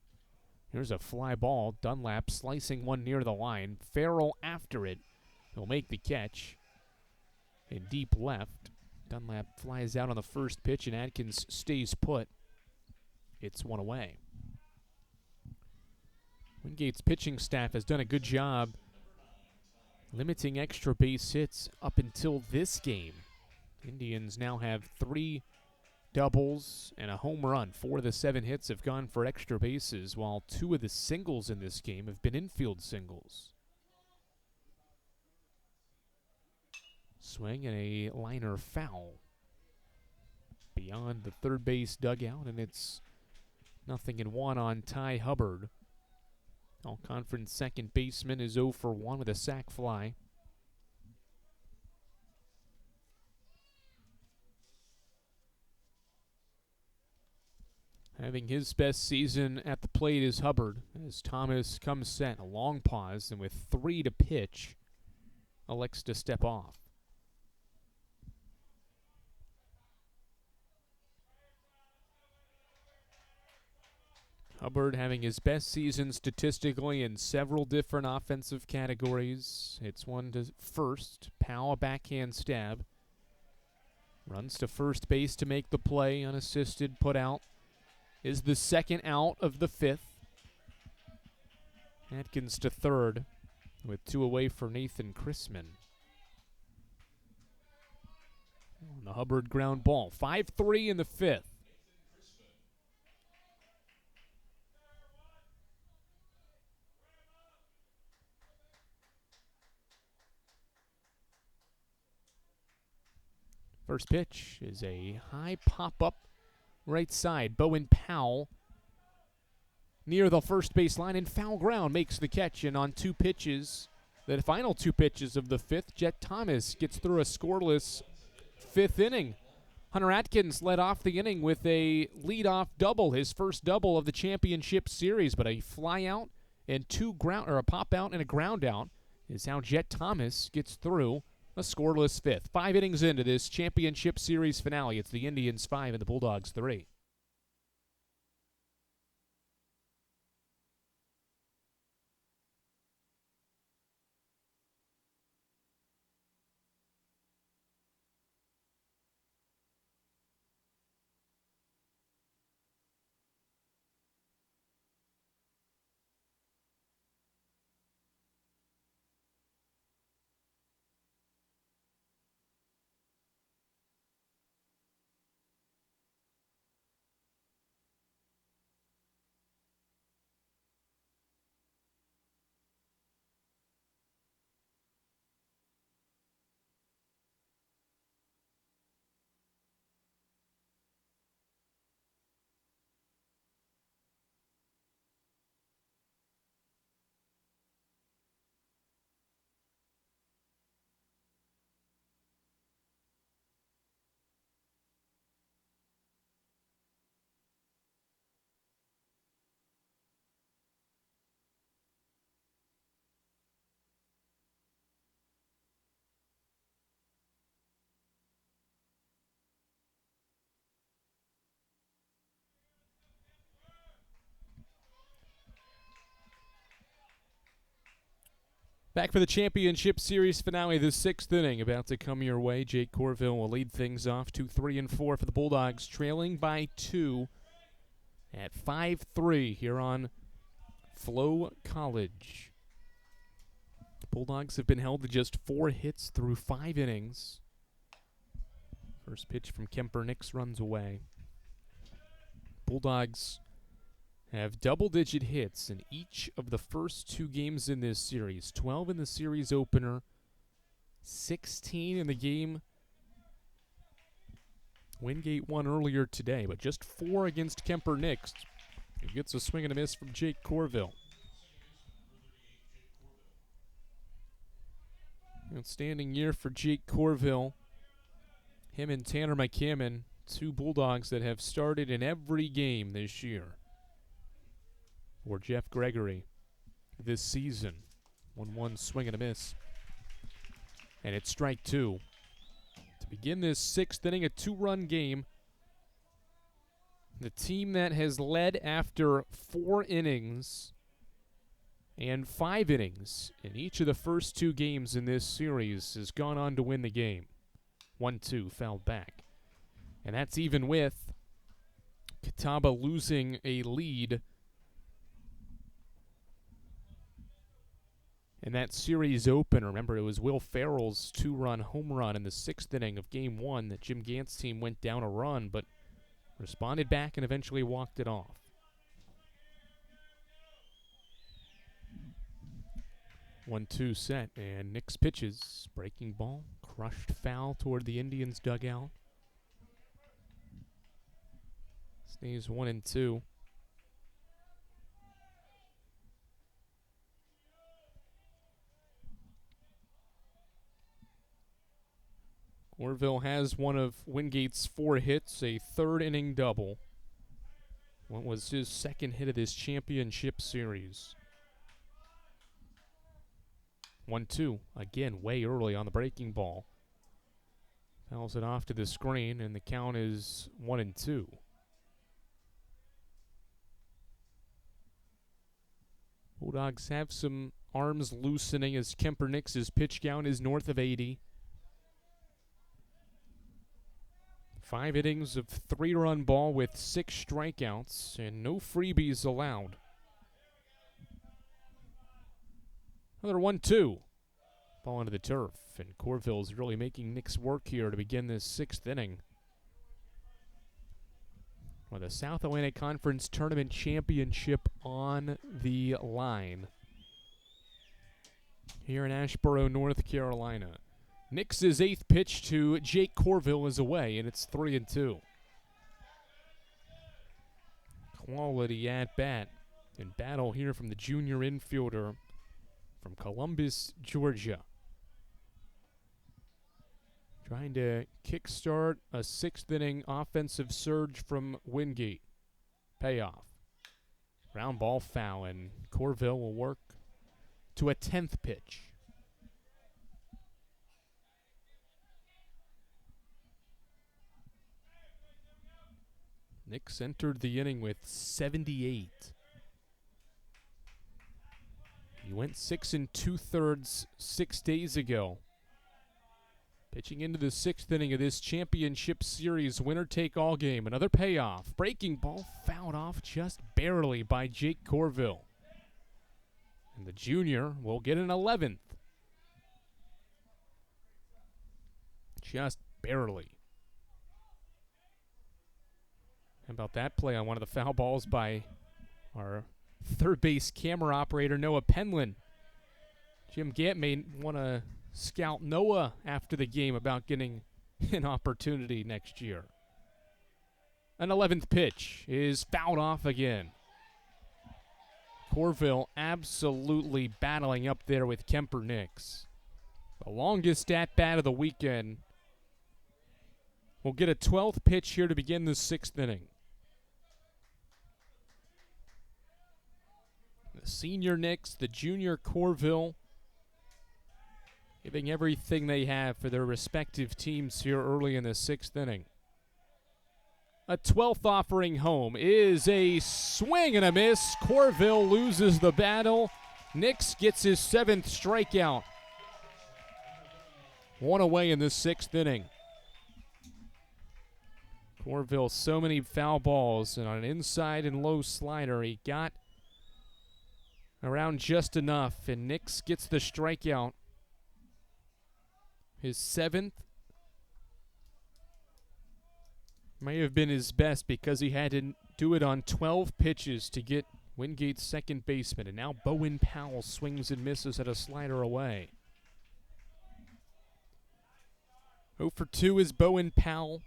Here's a fly ball. Dunlap slicing one near the line. Farrell after it. He'll make the catch. In deep left. Dunlap flies out on the first pitch, and Atkins stays put. It's one away. Wingate's pitching staff has done a good job limiting extra base hits up until this game. Indians now have 3 doubles and a home run. 4 of the 7 hits have gone for extra bases, while 2 of the singles in this game have been infield singles. Swing and a liner foul beyond the third base dugout, and it's 0-1 on Ty Hubbard. All-conference second baseman is 0 for 1 with a sac fly. Having his best season at the plate is Hubbard, as Thomas comes set. A long pause, and with 3 to pitch, elects to step off. Hubbard having his best season statistically in several different offensive categories. Hits one to first. Powell a backhand stab. Runs to first base to make the play. Unassisted, put out. Is the second out of the 5th. Atkins to third with 2 away for Nathan Chrisman. On the Hubbard ground ball. 5-3 in the 5th. First pitch is a high pop-up right side. Bowen Powell near the first base line, and foul ground makes the catch. And on 2 pitches, the final 2 pitches of the 5th, Jet Thomas gets through a scoreless 5th inning. Hunter Atkins led off the inning with a leadoff double, his first double of the championship series, but a fly out and a pop out and a ground out is how Jet Thomas gets through a scoreless 5th. 5 innings into this championship series finale. It's the Indians 5 and the Bulldogs 3. Back for the championship series finale, the 6th inning about to come your way. Jake Corville will lead things off. 2, 3, and 4 for the Bulldogs, trailing by 2 at 5-3 here on Flow College. The Bulldogs have been held to just 4 hits through 5 innings. First pitch from Kemper. Nix runs away. Bulldogs have double-digit hits in each of the first 2 games in this series. 12 in the series opener, 16 in the game Wingate won earlier today, but just 4 against Kemper Nix. He gets a swing and a miss from Jake Corville. Outstanding year for Jake Corville. Him and Tanner McCammon, 2 Bulldogs that have started in every game this year. Or Jeff Gregory this season. 1-1 swing and a miss. And it's strike 2. To begin this 6th inning, a 2-run game. The team that has led after 4 innings and 5 innings in each of the first 2 games in this series has gone on to win the game. 1-2, fouled back. And that's even with Catawba losing a lead in that series opener. Remember, it was Will Farrell's 2-run home run in the 6th inning of Game 1 that Jim Gant's team went down a run, but responded back and eventually walked it off. 1-2 set, and Nix pitches. Breaking ball, crushed foul toward the Indians' dugout. Stays 1-2. Corville has one of Wingate's 4 hits, a 3rd inning double. What was his 2nd hit of this championship series? 1-2, again way early on the breaking ball. Fouls it off to the screen, and the count is 1-2. Bulldogs have some arms loosening as Kemper Nix's pitch count is north of 80. 5 innings of 3-run ball with 6 strikeouts and no freebies allowed. Another 1-2. Ball into the turf, and Corville's really making Nix work here to begin this 6th inning. With the South Atlantic Conference Tournament Championship on the line here in Asheboro, North Carolina. Nix's 8th pitch to Jake Corville is away, and it's 3-2. Quality at bat and battle here from the junior infielder from Columbus, Georgia. Trying to kickstart a 6th inning offensive surge from Wingate. Payoff. Ground ball foul, and Corville will work to a 10th pitch. Nix entered the inning with 78. He went 6 2/3 6 days ago. Pitching into the 6th inning of this championship series winner-take-all game. Another payoff. Breaking ball fouled off just barely by Jake Corville. And the junior will get an 11th. Just barely. How about that play on one of the foul balls by our third base camera operator, Noah Penland? Jim Gant may want to scout Noah after the game about getting an opportunity next year. An 11th pitch is fouled off again. Corville absolutely battling up there with Kemper Nix. The longest at-bat of the weekend. We'll get a 12th pitch here to begin the 6th inning. The senior Nix, the junior Corville, giving everything they have for their respective teams here early in the 6th inning. A 12th offering home is a swing and a miss. Corville loses the battle. Nix gets his 7th strikeout. One away in the 6th inning. Corville, so many foul balls, and on an inside and low slider, he got around just enough, and Nix gets the strikeout. His 7th. May have been his best because he had to do it on 12 pitches to get Wingate's second baseman. And now Bowen Powell swings and misses at a slider away. 0 for 2 is Bowen Powell.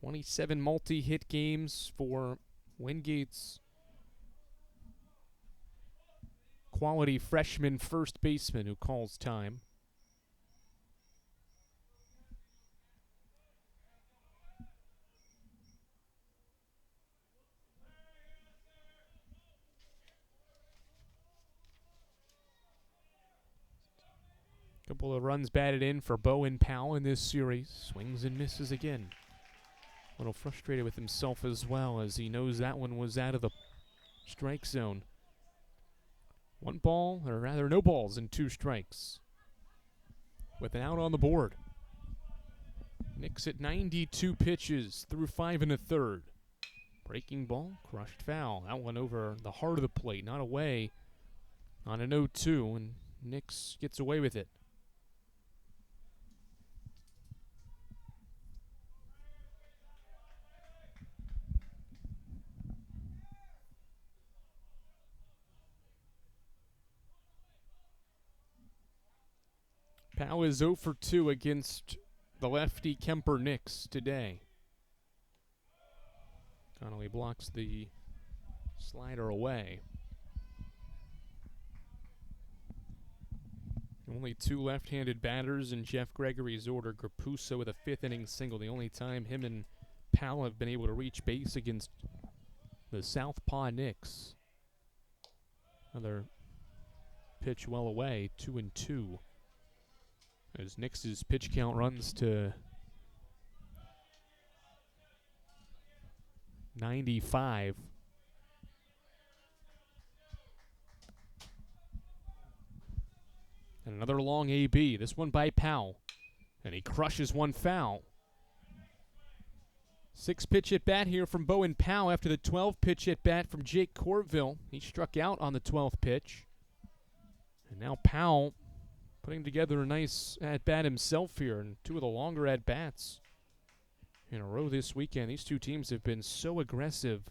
27 multi-hit games for Wingate's quality freshman first baseman who calls time. Couple of runs batted in for Bowen Powell in this series. Swings and misses again. A little frustrated with himself as well, as he knows that one was out of the strike zone. 1 ball, or rather no balls and 2 strikes, with an out on the board. Nix at 92 pitches through 5 1/3. Breaking ball, crushed foul. That one over the heart of the plate, not away, on an 0-2, and Nix gets away with it. Powell is 0 for 2 against the lefty Kemper Nix today. Connolly blocks the slider away. Only 2 left-handed batters in Jeff Gregory's order. Grapuso with a 5th inning single. The only time him and Powell have been able to reach base against the Southpaw Nix. Another pitch well away, 2-2. As Nix's pitch count runs to 95. And another long AB, this one by Powell. And he crushes one foul. 6-pitch at bat here from Bowen Powell after the 12-pitch at bat from Jake Corville. He struck out on the 12th pitch. And now Powell putting together a nice at-bat himself here, and 2 of the longer at-bats in a row this weekend. These 2 teams have been so aggressive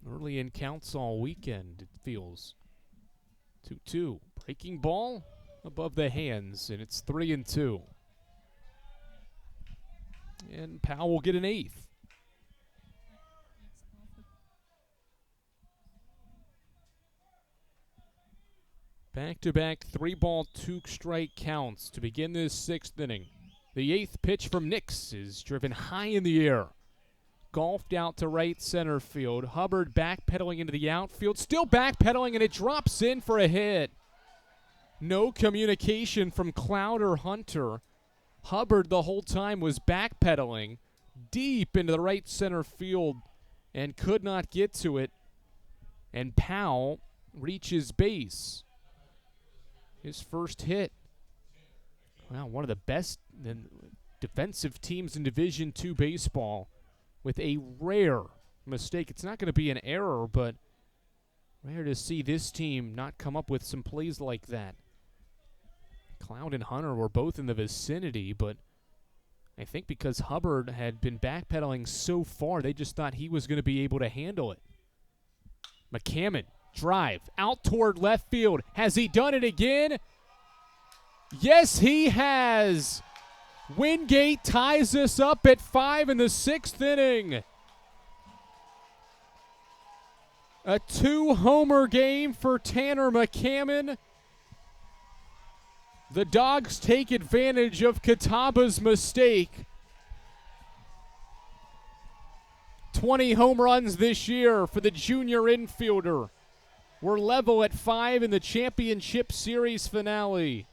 early in counts all weekend, it feels. 2-2. Breaking ball above the hands, and it's 3-2. And Powell will get an 8th. Back-to-back 3-ball, 2-strike counts to begin this 6th inning. The 8th pitch from Nix is driven high in the air. Golfed out to right center field. Hubbard backpedaling into the outfield. Still backpedaling, and it drops in for a hit. No communication from Cloud or Hunter. Hubbard the whole time was backpedaling deep into the right center field and could not get to it. And Powell reaches base. His first hit. Wow, one of the best defensive teams in Division II baseball with a rare mistake. It's not going to be an error, but rare to see this team not come up with some plays like that. Cloud and Hunter were both in the vicinity, but I think because Hubbard had been backpedaling so far, they just thought he was going to be able to handle it. McCammon, drive, out toward left field. Has he done it again? Yes, he has. Wingate ties this up at 5 in the 6th inning. A 2-homer game for Tanner McCammon. The Dogs take advantage of Catawba's mistake. 20 home runs this year for the junior infielder. We're level at 5 in the championship series finale.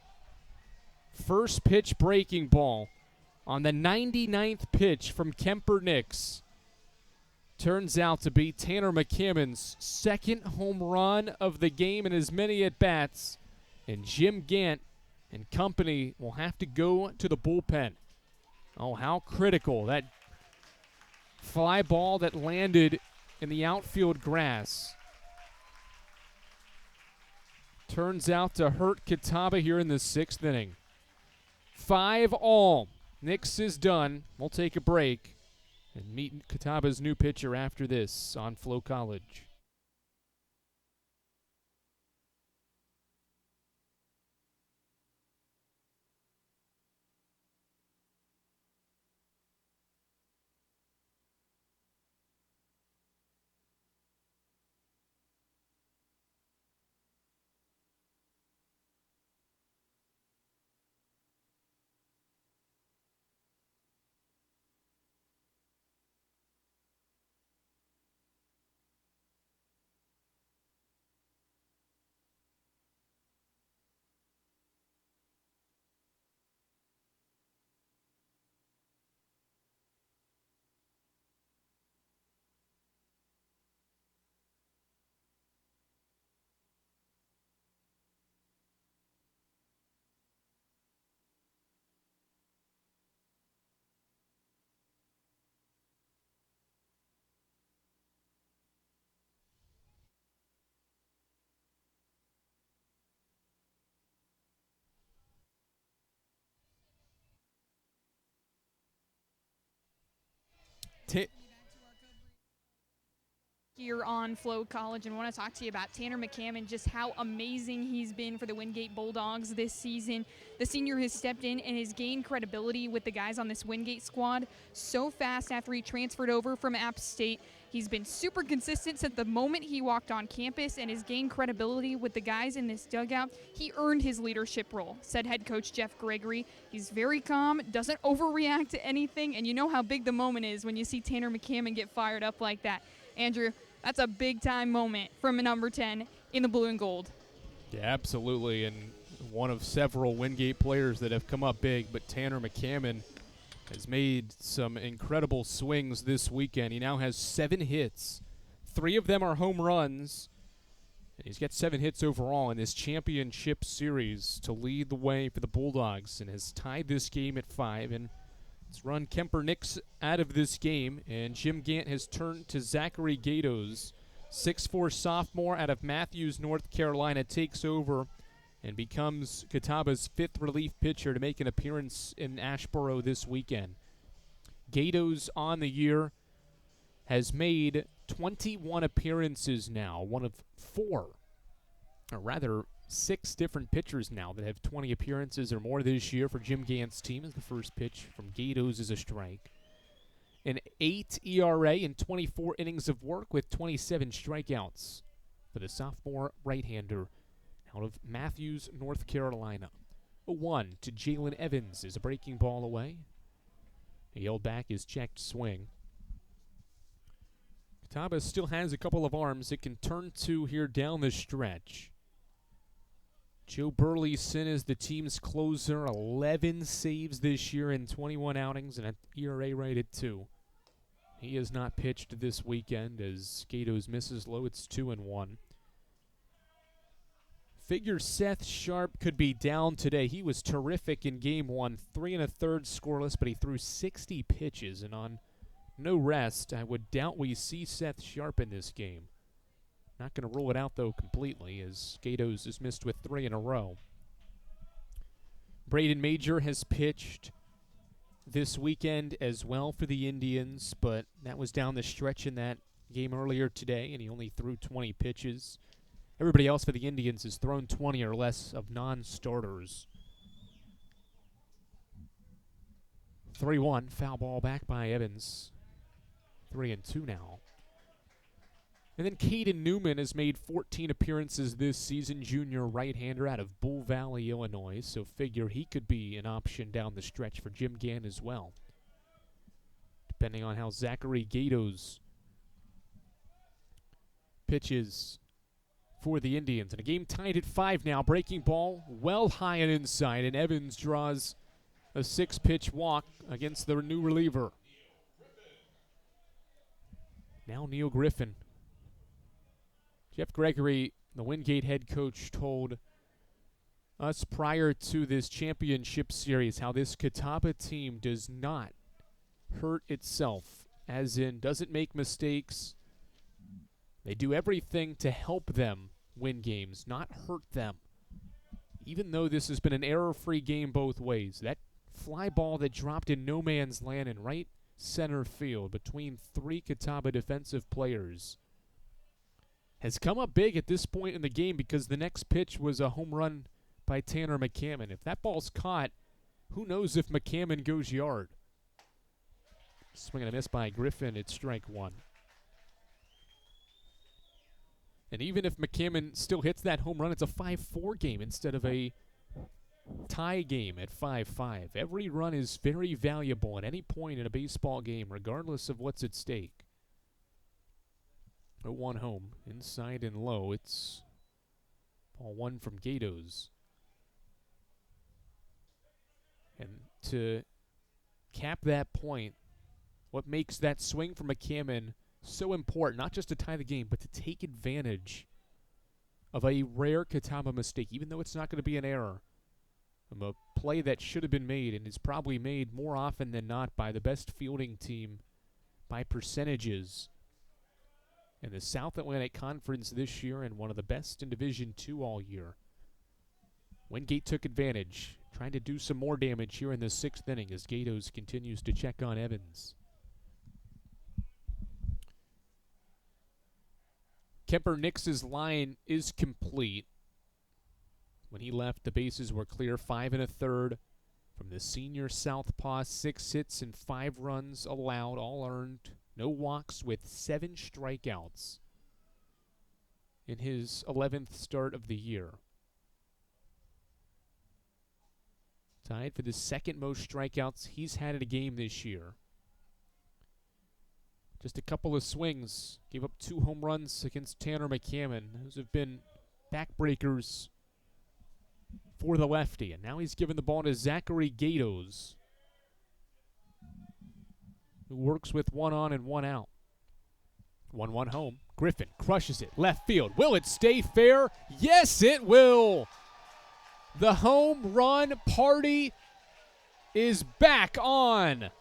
First pitch breaking ball on the 99th pitch from Kemper Nix. Turns out to be Tanner McCammon's 2nd home run of the game in as many at-bats. And Jim Gant and company will have to go to the bullpen. Oh, how critical. That fly ball that landed in the outfield grass turns out to hurt Catawba here in the 6th inning. 5 all Nix is done. We'll take a break and meet Catawba's new pitcher after this on Flow College. Here on Flow College, and want to talk to you about Tanner McCammon, just how amazing he's been for the Wingate Bulldogs this season. The senior has stepped in and has gained credibility with the guys on this Wingate squad so fast after he transferred over from App State. He's been super consistent since the moment he walked on campus and has gained credibility with the guys in this dugout. He earned his leadership role, said head coach Jeff Gregory. He's very calm, doesn't overreact to anything, and you know how big the moment is when you see Tanner McCammon get fired up like that. Andrew, that's a big-time moment from a number 10 in the blue and gold. Yeah, absolutely, and one of several Wingate players that have come up big, but Tanner McCammon has made some incredible swings this weekend. He now has 7 hits. 3 of them are home runs, and he's got 7 hits overall in this championship series to lead the way for the Bulldogs and has tied this game at 5. And it's run Kemper Nix out of this game, and Jim Gant has turned to Zachary Gatos. 6'4" sophomore out of Matthews, North Carolina, takes over and becomes Catawba's 5th relief pitcher to make an appearance in Asheboro this weekend. Gatos on the year has made 21 appearances now, one of 4, or rather 6 different pitchers now that have 20 appearances or more this year for Jim Gant's team. As the first pitch from Gatos is a strike. An 8 ERA in 24 innings of work with 27 strikeouts for the sophomore right-hander out of Matthews, North Carolina. A 1 to Jalen Evans is a breaking ball away. He held back his checked swing. Catawba still has a couple of arms it can turn to here down the stretch. Joe Burleson is the team's closer, 11 saves this year in 21 outings and an ERA right at 2. He has not pitched this weekend as Gatos misses low. It's 2-1. Figure Seth Sharp could be down today. He was terrific in game 1, 3 1/3 scoreless, but he threw 60 pitches, and on no rest, I would doubt we see Seth Sharp in this game. Not going to rule it out, though, completely, as Gatos is missed with 3 in a row. Braden Major has pitched this weekend as well for the Indians, but that was down the stretch in that game earlier today, and he only threw 20 pitches. Everybody else for the Indians has thrown 20 or less of non-starters. 3-1, foul ball back by Evans. 3-2 now. And then Carson-Newman has made 14 appearances this season, junior right-hander out of Bull Valley, Illinois, so figure he could be an option down the stretch for Jim Gant as well, depending on how Zachary Gatos pitches for the Indians. And a game tied at 5 now. Breaking ball well high and inside, and Evans draws a 6-pitch walk against the new reliever. Now Neil Griffin. Jeff Gregory, the Wingate head coach, told us prior to this championship series how this Catawba team does not hurt itself, as in doesn't make mistakes. They do everything to help them win games, not hurt them. Even though this has been an error-free game both ways, that fly ball that dropped in no man's land in right center field between 3 Catawba defensive players has come up big at this point in the game because the next pitch was a home run by Tanner McCammon. If that ball's caught, who knows if McCammon goes yard. Swing and a miss by Griffin. It's strike 1. And even if McCammon still hits that home run, it's a 5-4 game instead of a tie game at 5-5. Every run is very valuable at any point in a baseball game, regardless of what's at stake. 0-1 home, inside and low. It's ball 1 from Gatos. And to cap that point, what makes that swing from McCammon so important, not just to tie the game, but to take advantage of a rare Catawba mistake, even though it's not going to be an error, of a play that should have been made and is probably made more often than not by the best fielding team by percentages in the South Atlantic Conference this year and one of the best in Division II all year. Wingate took advantage, trying to do some more damage here in the 6th inning as Gatos continues to check on Evans. Kemper Nix's line is complete. When he left, the bases were clear. 5 1/3 from the senior southpaw. 6 hits and 5 runs allowed, all earned. No walks with 7 strikeouts in his 11th start of the year. Tied for the 2nd most strikeouts he's had in a game this year. Just a couple of swings. Gave up 2 home runs against Tanner McCammon. Those have been backbreakers for the lefty. And now he's given the ball to Zachary Gatos, who works with 1 on and 1 out. 1-1 home. Griffin crushes it. Left field. Will it stay fair? Yes, it will. The home run party is back on.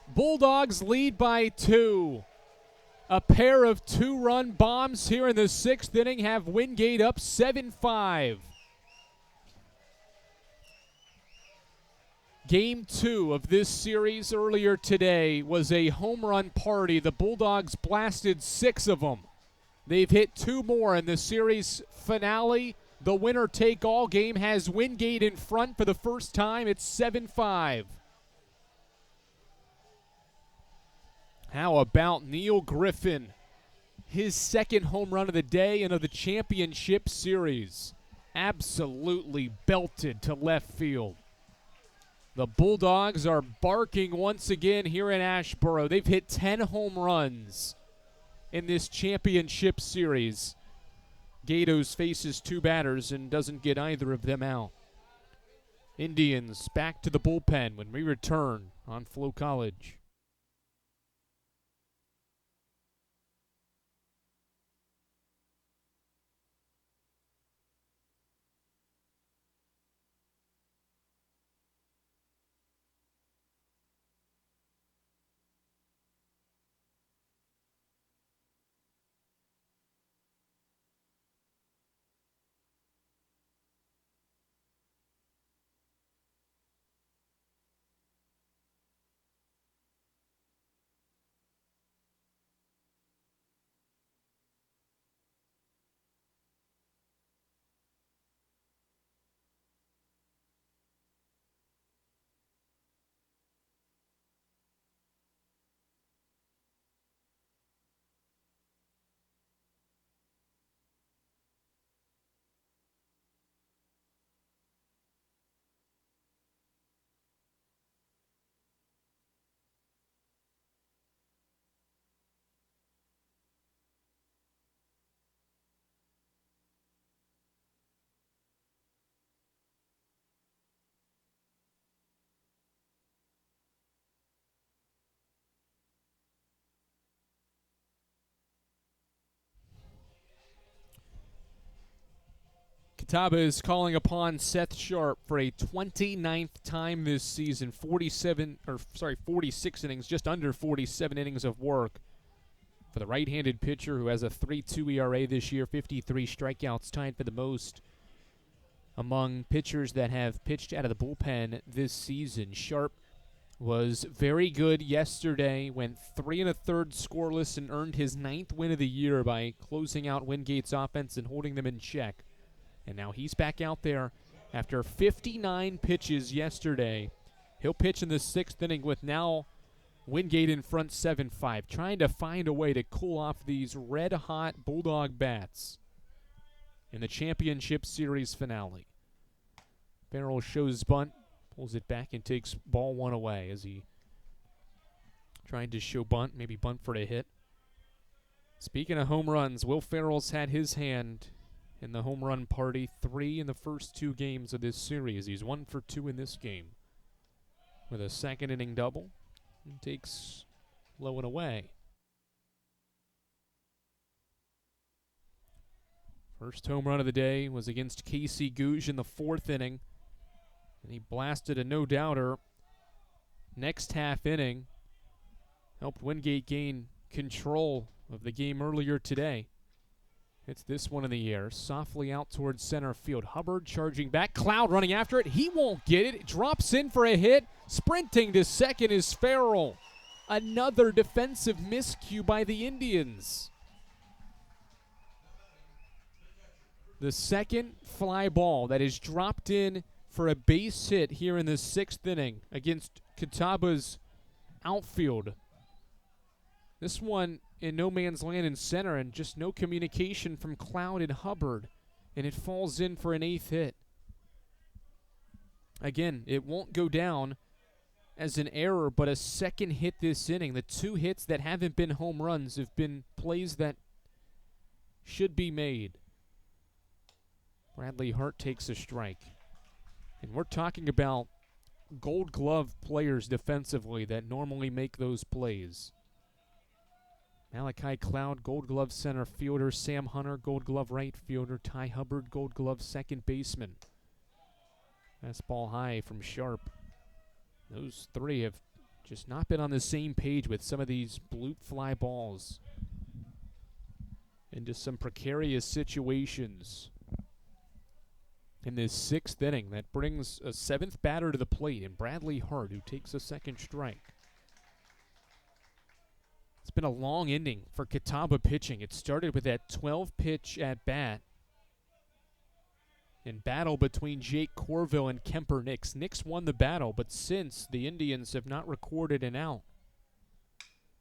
Bulldogs lead by 2. A pair of 2-run bombs here in the 6th inning have Wingate up 7-5. Game 2 of this series earlier today was a home run party. The Bulldogs blasted 6 of them. They've hit 2 more in the series finale. The winner-take-all game has Wingate in front for the first time. It's 7-5. How about Neil Griffin? His 2nd home run of the day and of the championship series. Absolutely belted to left field. The Bulldogs are barking once again here in Asheboro. They've hit 10 home runs in this championship series. Gatos faces 2 batters and doesn't get either of them out. Indians back to the bullpen when we return on Flow College. Catawba is calling upon Seth Sharp for a 29th time this season. 46 innings, just under 47 innings of work for the right-handed pitcher who has a 3.2 ERA this year, 53 strikeouts, tied for the most among pitchers that have pitched out of the bullpen this season. Sharp was very good yesterday, went 3 1/3 scoreless, and earned his 9th win of the year by closing out Wingate's offense and holding them in check. And now he's back out there after 59 pitches yesterday. He'll pitch in the 6th inning with now Wingate in front 7-5, trying to find a way to cool off these red-hot Bulldog bats in the championship series finale. Farrell shows bunt, pulls it back, and takes ball 1 away as he tried to show bunt, maybe bunt for a hit. Speaking of home runs, Will Farrell's had his hand in the home run party, 3 in the first 2 games of this series. He's 1 for 2 in this game with a 2nd inning double, and takes low and away. First home run of the day was against Casey Gouge in the 4th inning, and he blasted a no-doubter. Next half inning helped Wingate gain control of the game earlier today. It's this one in the air, softly out towards center field. Hubbard charging back, Cloud running after it. He won't get it. It drops in for a hit. Sprinting to second is Farrell. Another defensive miscue by the Indians. The second fly ball that is dropped in for a base hit here in the 6th inning against Catawba's outfield. This one in no man's land in center, and just no communication from Cloud and Hubbard, and it falls in for an 8th hit. Again, it won't go down as an error, but a second hit this inning. The 2 hits that haven't been home runs have been plays that should be made. Bradley Hart takes a strike. And we're talking about Gold Glove players defensively that normally make those plays. Malachi Cloud, Gold Glove center fielder. Sam Hunter, Gold Glove right fielder. Ty Hubbard, Gold Glove second baseman. Fastball high from Sharp. Those 3 have just not been on the same page with some of these bloop fly balls into some precarious situations in this 6th inning. That brings a 7th batter to the plate, and Bradley Hart, who takes a second strike. It's been a long inning for Catawba pitching. It started with that 12-pitch at bat in battle between Jake Corville and Kemper Nix. Nix won the battle, but since, the Indians have not recorded an out.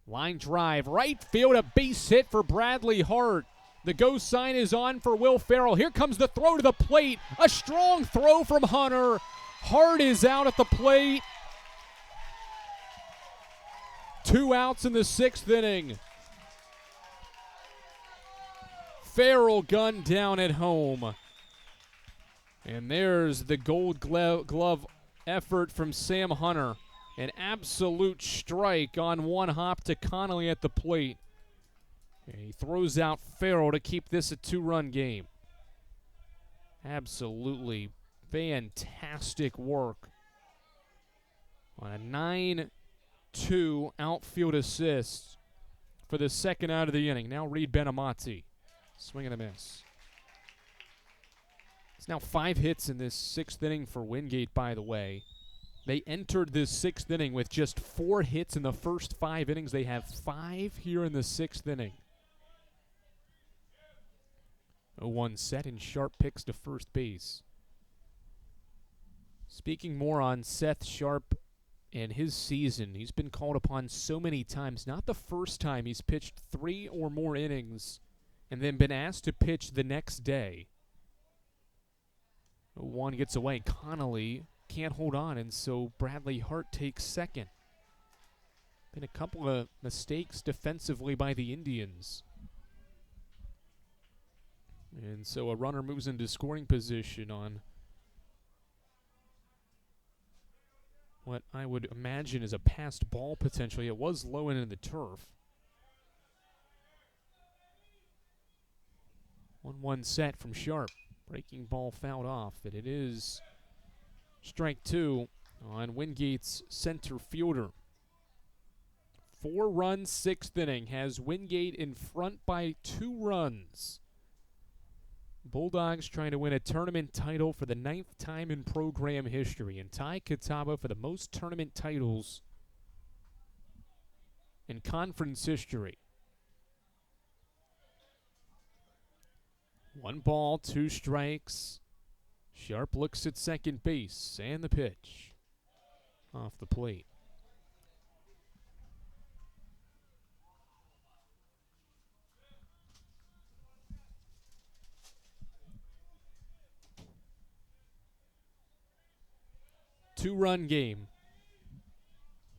Line drive, right field, a base hit for Bradley Hart. The go sign is on for Will Farrell. Here comes the throw to the plate. A strong throw from Hunter. Hart is out at the plate. 2 outs in the 6th inning. Farrell gunned down at home. And there's the Gold Glove effort from Sam Hunter. An absolute strike on one hop to Connolly at the plate. And he throws out Farrell to keep this a 2-run game. Absolutely fantastic work on a 9-2 outfield assist for the 2nd out of the inning. Now Reed Benamati. Swing and a miss. It's now 5 hits in this 6th inning for Wingate, by the way. They entered this 6th inning with just 4 hits in the first 5 innings. They have 5 here in the 6th inning. 0-1 set, and Sharp picks to first base. Speaking more on Seth Sharp and his season, he's been called upon so many times. Not the first time he's pitched 3 or more innings and then been asked to pitch the next day. 0-1 gets away. Connolly can't hold on, and so Bradley Hart takes second. Been a couple of mistakes defensively by the Indians. And so a runner moves into scoring position on what I would imagine is a passed ball potentially. It was low into the turf. 1-1 set from Sharp. Breaking ball fouled off, and it is strike 2 on Wingate's center fielder. 4-run 6th inning has Wingate in front by 2 runs. Bulldogs trying to win a tournament title for the 9th time in program history and tie Catawba for the most tournament titles in conference history. 1 ball, 2 strikes. Sharp looks at second base, and the pitch off the plate. Two-run game.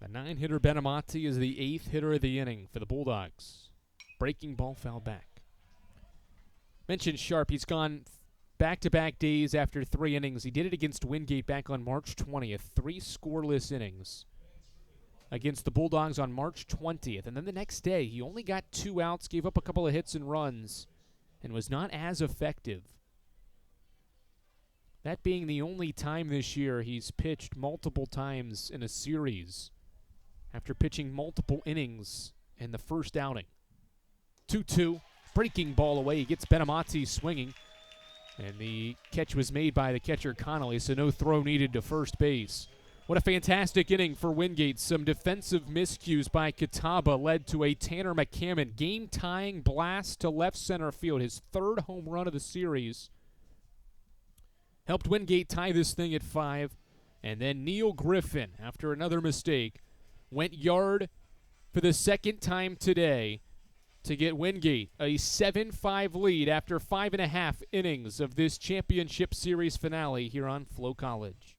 The 9-hitter Benamati is the 8th hitter of the inning for the Bulldogs. Breaking ball foul back. Mentioned Sharp, he's gone back-to-back days after 3 innings. He did it against Wingate back on March 20th. 3 scoreless innings against the Bulldogs on March 20th. And then the next day, he only got 2 outs, gave up a couple of hits and runs, and was not as effective. That being the only time this year he's pitched multiple times in a series after pitching multiple innings in the first outing. 2-2. Breaking ball away. He gets Benamati swinging. And the catch was made by the catcher Connolly, so no throw needed to first base. What a fantastic inning for Wingate. Some defensive miscues by Catawba led to a Tanner McCammon game-tying blast to left center field, his 3rd home run of the series. Helped Wingate tie this thing at 5. And then Neil Griffin, after another mistake, went yard for the 2nd time today to get Wingate a 7-5 lead after 5.5 innings of this championship series finale here on Flow College.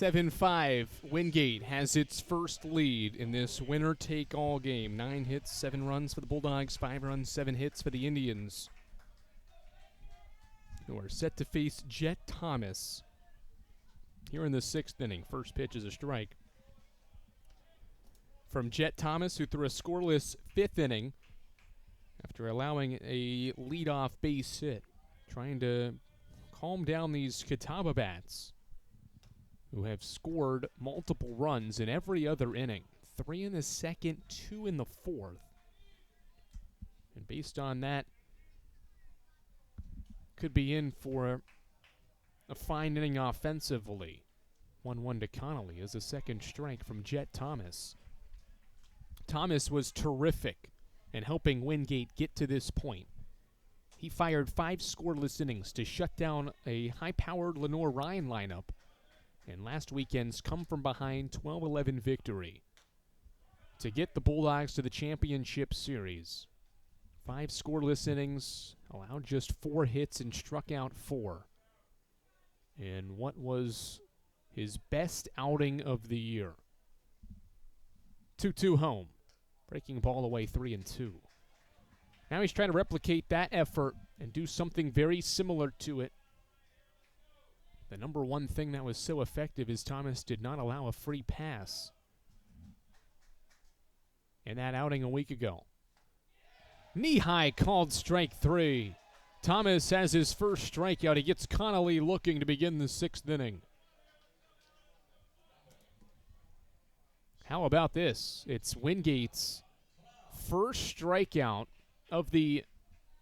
Wingate has its first lead in this winner-take-all game. 9 hits, 7 runs for the Bulldogs, 5 runs, 7 hits for the Indians, who are set to face Jet Thomas here in the 6th inning. First pitch is a strike from Jet Thomas, who threw a scoreless 5th inning after allowing a leadoff base hit, trying to calm down these Catawba bats, who have scored multiple runs in every other inning. 3 in the 2nd, 2 in the 4th. And based on that, could be in for a fine inning offensively. 1-1 to Connolly as a 2nd strike from Jet Thomas. Thomas was terrific in helping Wingate get to this point. He fired 5 scoreless innings to shut down a high-powered Lenore Ryan lineup, and last weekend's come-from-behind 12-11 victory to get the Bulldogs to the championship series. 5 scoreless innings, allowed just 4 hits and struck out 4. In what was his best outing of the year. 2-2 home. Breaking ball away 3-2. Now he's trying to replicate that effort and do something very similar to it. The number one thing that was so effective is Thomas did not allow a free pass in that outing a week ago. Knee-high called strike 3. Thomas has his first strikeout. He gets Connolly looking to begin the 6th inning. How about this? It's Wingate's first strikeout of the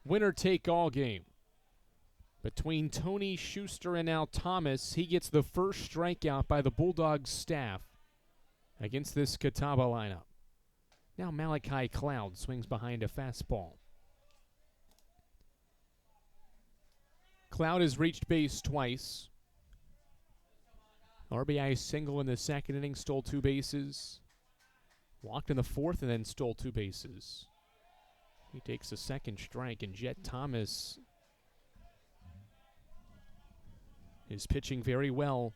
winner-take-all game. Between Tony Schuster and Al Thomas, he gets the first strikeout by the Bulldogs staff against this Catawba lineup. Now Malachi Cloud swings behind a fastball. Cloud has reached base twice. RBI single in the second inning, stole 2 bases. Walked in the fourth and then stole 2 bases. He takes a second strike, and Jet Thomas is pitching very well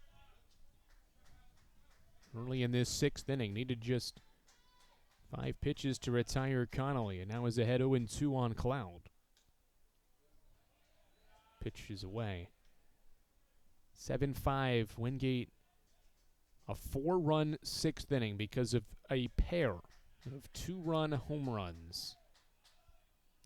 early in this 6th inning. Needed just 5 pitches to retire Connolly, and now is ahead 0-2 on Cloud. Pitch is away. 7-5, Wingate. A 4-run 6th inning because of a pair of 2-run home runs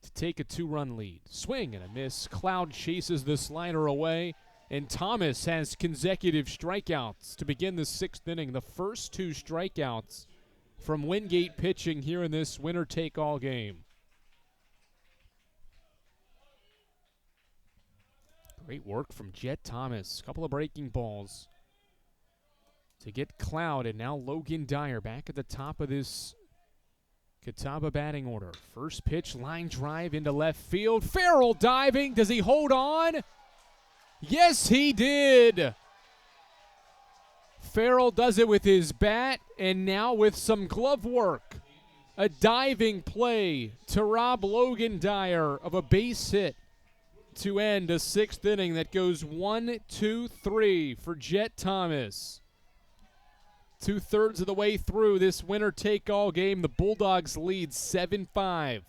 to take a 2-run lead. Swing and a miss. Cloud chases the slider away, and Thomas has consecutive strikeouts to begin the 6th inning. The first 2 strikeouts from Wingate pitching here in this winner-take-all game. Great work from Jet Thomas. A couple of breaking balls to get Cloud, and now Logan Dyer back at the top of this Catawba batting order. First pitch, line drive into left field. Farrell diving. Does he hold on? Yes, he did. Farrell does it with his bat, and now with some glove work. A diving play to rob Logan Dyer of a base hit to end a 6th inning that goes 1-2-3 for Jet Thomas. 2/3 of the way through this winner-take-all game, the Bulldogs lead 7-5.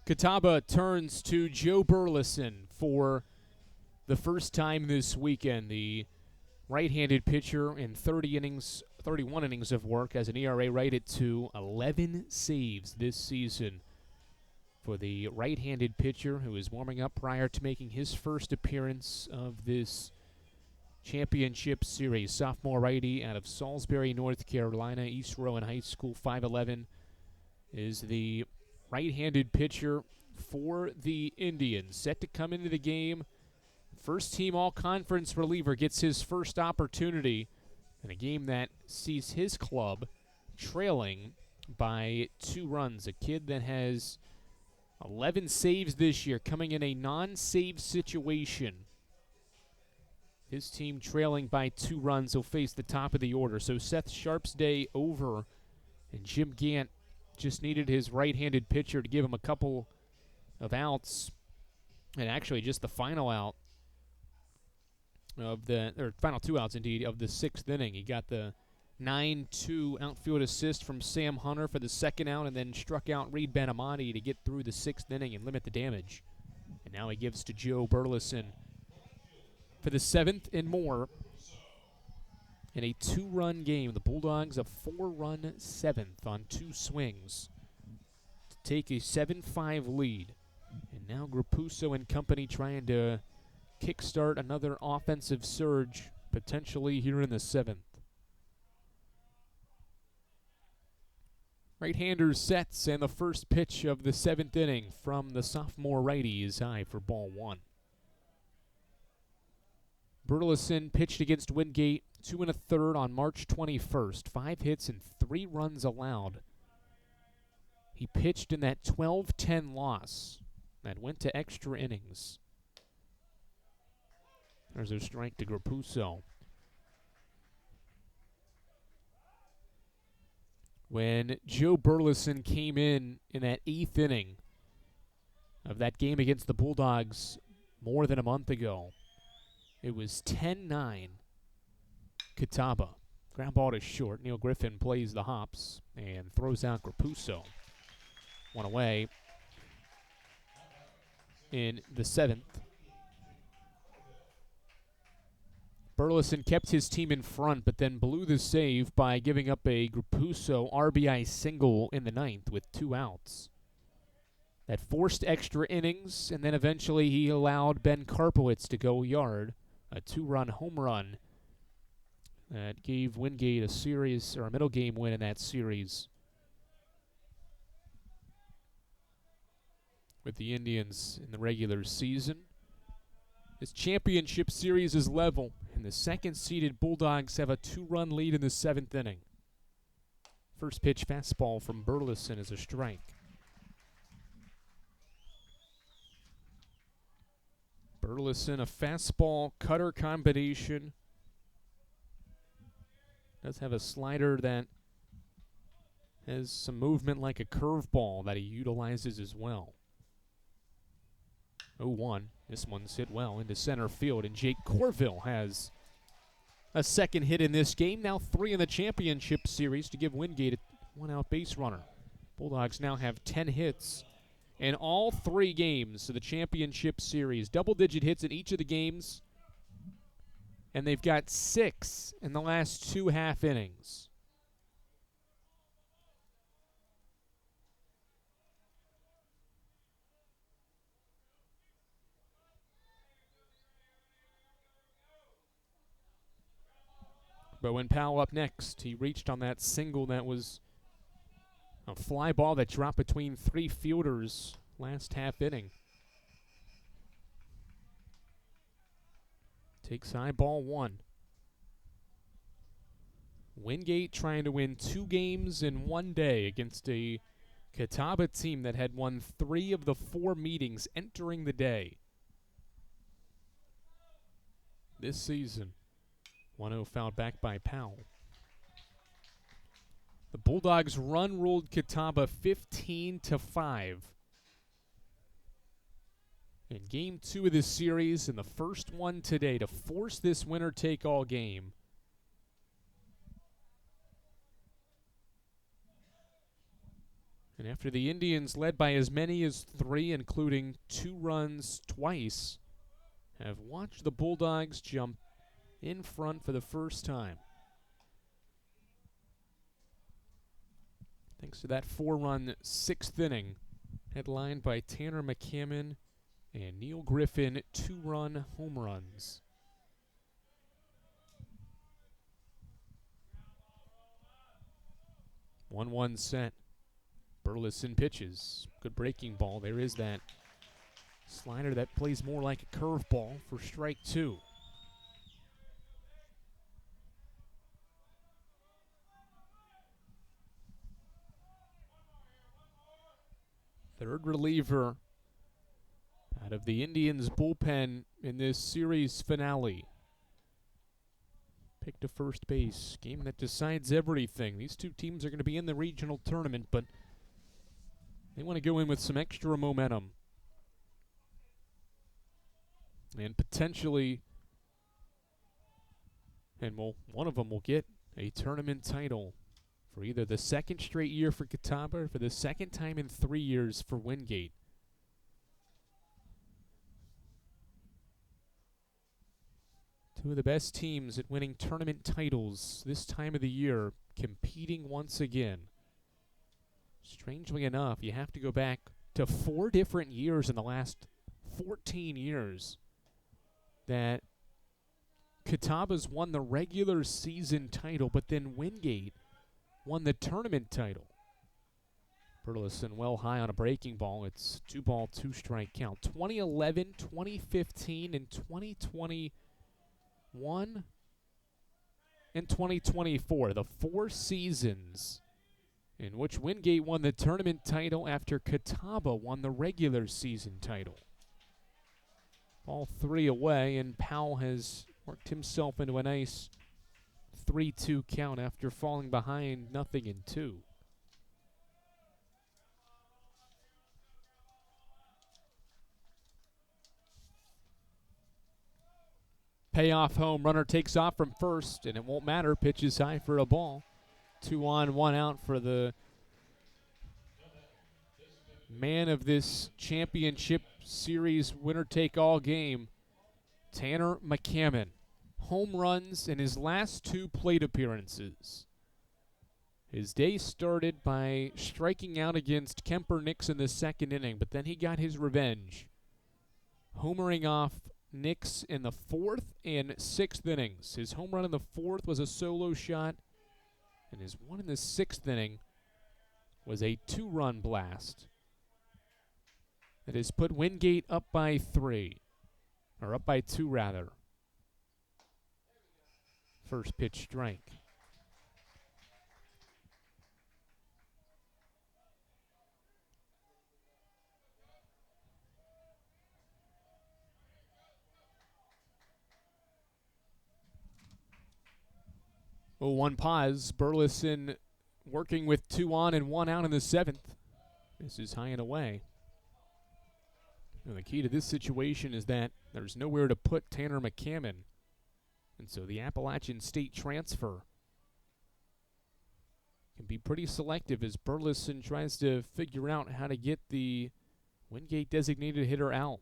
Catawba turns to Joe Burleson for the first time this weekend. The right-handed pitcher in 31 innings of work has an ERA right at 2, 11 saves this season for the right-handed pitcher who is warming up prior to making his first appearance of this championship series. Sophomore righty out of Salisbury, North Carolina, East Rowan High School, 5'11", is the right-handed pitcher for the Indians. Set to come into the game. First team all-conference reliever gets his first opportunity in a game that sees his club trailing by 2 runs. A kid that has 11 saves this year, coming in a non-save situation. His team trailing by 2 runs will face the top of the order. So Seth Sharp's day over, and Jim Gant just needed his right-handed pitcher to give him a couple of outs, and actually just the final out of final 2 outs indeed of the 6th inning. He got the 9-2 outfield assist from Sam Hunter for the 2nd out, and then struck out Reed Benamati to get through the 6th inning and limit the damage. And now he gives to Joe Burleson for the 7th and more. In a 2-run game, the Bulldogs a 4-run 7th on 2 swings to take a 7-5 lead. And now Grapuso and company trying to kickstart another offensive surge, potentially here in the 7th. Right-hander sets, and the first pitch of the 7th inning from the sophomore righty is high for ball 1. Burleson pitched against Wingate 2 1/3 on March 21st. 5 hits and 3 runs allowed. He pitched in that 12-10 loss that went to extra innings. There's a strike to Grapuso. When Joe Burleson came in that 8th inning of that game against the Bulldogs more than a month ago, it was 10-9 Catawba. Ground ball to short. Neil Griffin plays the hops and throws out Grapuso. 1 away in the 7th. Burleson kept his team in front, but then blew the save by giving up a Grapuso RBI single in the 9th with 2 outs. That forced extra innings, and then eventually he allowed Ben Karpowitz to go yard. A 2-run home run that gave Wingate a middle game win in that series. With the Indians in the regular season. This championship series is level, and the second-seeded Bulldogs have a 2-run lead in the 7th inning. First pitch fastball from Burleson is a strike. Burleson, a fastball cutter combination. Does have a slider that has some movement like a curveball that he utilizes as well. 0-1. This one's hit well into center field, and Jake Corville has a second hit in this game. Now 3 in the championship series to give Wingate a 1-out base runner. Bulldogs now have 10 hits in all 3 games of the championship series. Double-digit hits in each of the games, and they've got 6 in the last 2 half innings. But when Powell up next, he reached on that single that was a fly ball that dropped between 3 fielders last half inning. Takes high ball 1. Wingate trying to win 2 games in 1 day against a Catawba team that had won 3 of the 4 meetings entering the day this season. 1-0 fouled back by Powell. The Bulldogs run-ruled Catawba 15-5. In Game 2 of this series, and the first one today to force this winner-take-all game. And after the Indians led by as many as 3, including 2 runs twice, have watched the Bulldogs jump in front for the first time. Thanks to that 4-run 6th inning, headlined by Tanner McCammon and Neil Griffin, 2-run home runs. One set. Burleson pitches. Good breaking ball. There is that slider that plays more like a curveball for strike 2. Third reliever out of the Indians' bullpen in this series finale. Picked to first base. Game that decides everything. These 2 teams are going to be in the regional tournament, but they want to go in with some extra momentum. And potentially, one of them will get a tournament title for either the 2nd straight year for Catawba or for the 2nd time in 3 years for Wingate. Two of the best teams at winning tournament titles this time of the year competing once again. Strangely enough, you have to go back to 4 different years in the last 14 years that Catawba's won the regular season title, but then Wingate won the tournament title. Burleson well high on a breaking ball. It's 2-ball, 2-strike count. 2011, 2015, and 2021 and 2024. The 4 seasons in which Wingate won the tournament title after Catawba won the regular season title. All 3 away, and Powell has worked himself into a nice 3-2 count after falling behind 0-2. Payoff home runner takes off from first, and it won't matter. Pitch is high for a ball. 2 on, 1 out for the man of this championship series winner-take-all game, Tanner McCammon. Home runs in his last 2 plate appearances. His day started by striking out against Kemper Nix in the 2nd inning, but then he got his revenge, homering off Nix in the 4th and 6th innings. His home run in the 4th was a solo shot, and his one in the 6th inning was a 2-run blast that has put Wingate up by 3, or up by 2 rather. First pitch strike. Oh, 1 pause. Burleson working with 2 on and 1 out in the 7th. This is high and away. And the key to this situation is that there's nowhere to put Tanner McCammon. And so the Appalachian State transfer can be pretty selective as Burleson tries to figure out how to get the Wingate designated hitter out.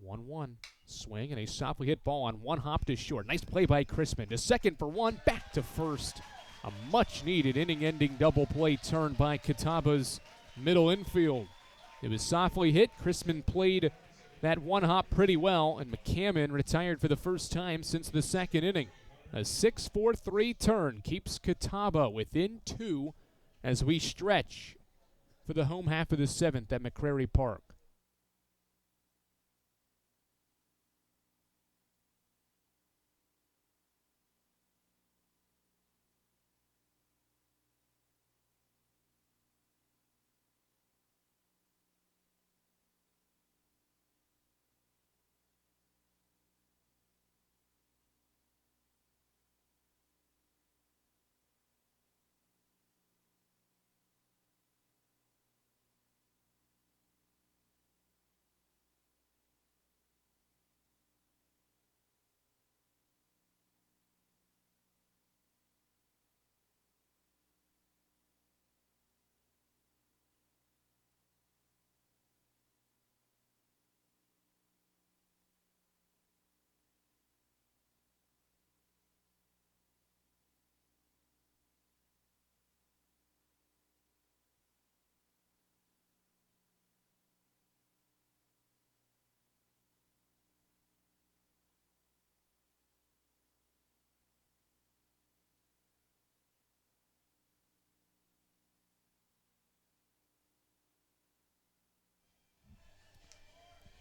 1-1. Swing and a softly hit ball on 1 hop to short. Nice play by Chrisman. To second for 1, back to first. A much-needed inning-ending double play turn by Catawba's middle infield. It was softly hit. Chrisman played that 1 hop pretty well, and McCammon retired for the first time since the 2nd inning. A 6-4-3 turn keeps Catawba within 2 as we stretch for the home half of the 7th at McCrary Park.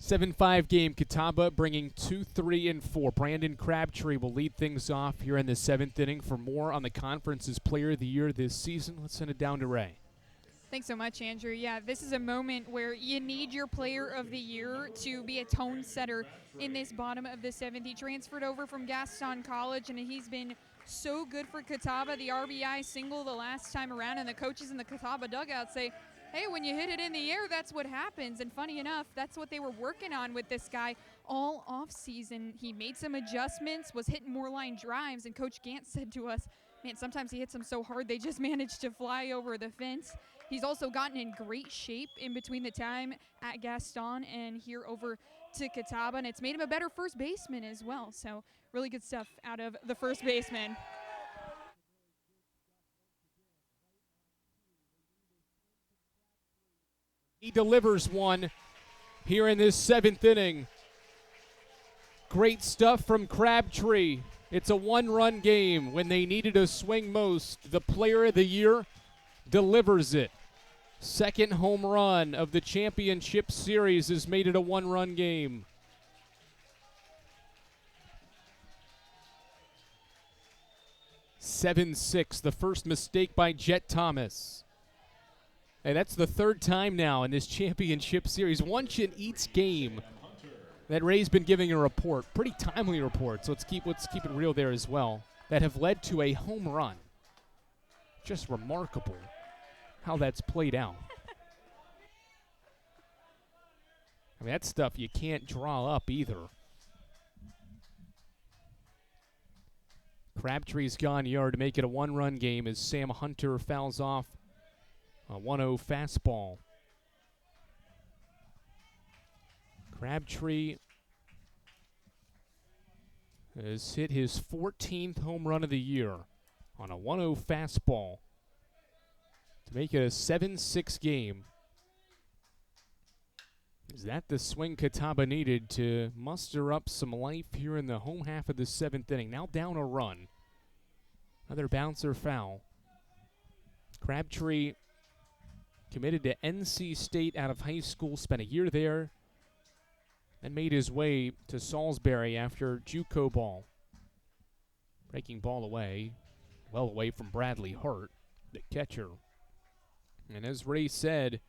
Seven-5 game, Catawba bringing 2, 3, and 4. Brandon Crabtree will lead things off here in the 7th inning. For more on the conference's Player of the Year this season, let's send it down to Ray. Thanks so much, Andrew. Yeah, this is a moment where you need your Player of the Year to be a tone setter in this bottom of the 7th. He transferred over from Gaston College, and he's been so good for Catawba. The RBI single the last time around, and the coaches in the Catawba dugout say, hey, when you hit it in the air, that's what happens. And funny enough, that's what they were working on with this guy all offseason. He made some adjustments, was hitting more line drives, and Coach Gant said to us, man, sometimes he hits them so hard they just manage to fly over the fence. He's also gotten in great shape in between the time at Gaston and here over to Catawba, and it's made him a better first baseman as well. So really good stuff out of the first baseman. He delivers one here in this 7th inning. Great stuff from Crabtree. It's a 1-run game when they needed a swing most. The Player of the Year delivers it. Second home run of the championship series has made it a one-run game. (7-6), the first mistake by Jet Thomas. And that's the third time now in this championship series. Once in each game that Ray's been giving a report, pretty timely report, so let's keep it real there as well, that have led to a home run. Just remarkable how that's played out. I mean, that's stuff you can't draw up either. Crabtree's gone yard to make it a one-run game as Sam Hunter fouls off a 1-0 fastball. Crabtree has hit his 14th home run of the year on a 1-0 fastball to make it a 7-6 game. Is that the swing Catawba needed to muster up some life here in the home half of the seventh inning? Now down a run. Another bouncer foul. Crabtree committed to NC State out of high school, spent a year there, and made his way to Salisbury after JUCO ball. Breaking ball away, well away from Bradley Hart, the catcher. And as Ray said,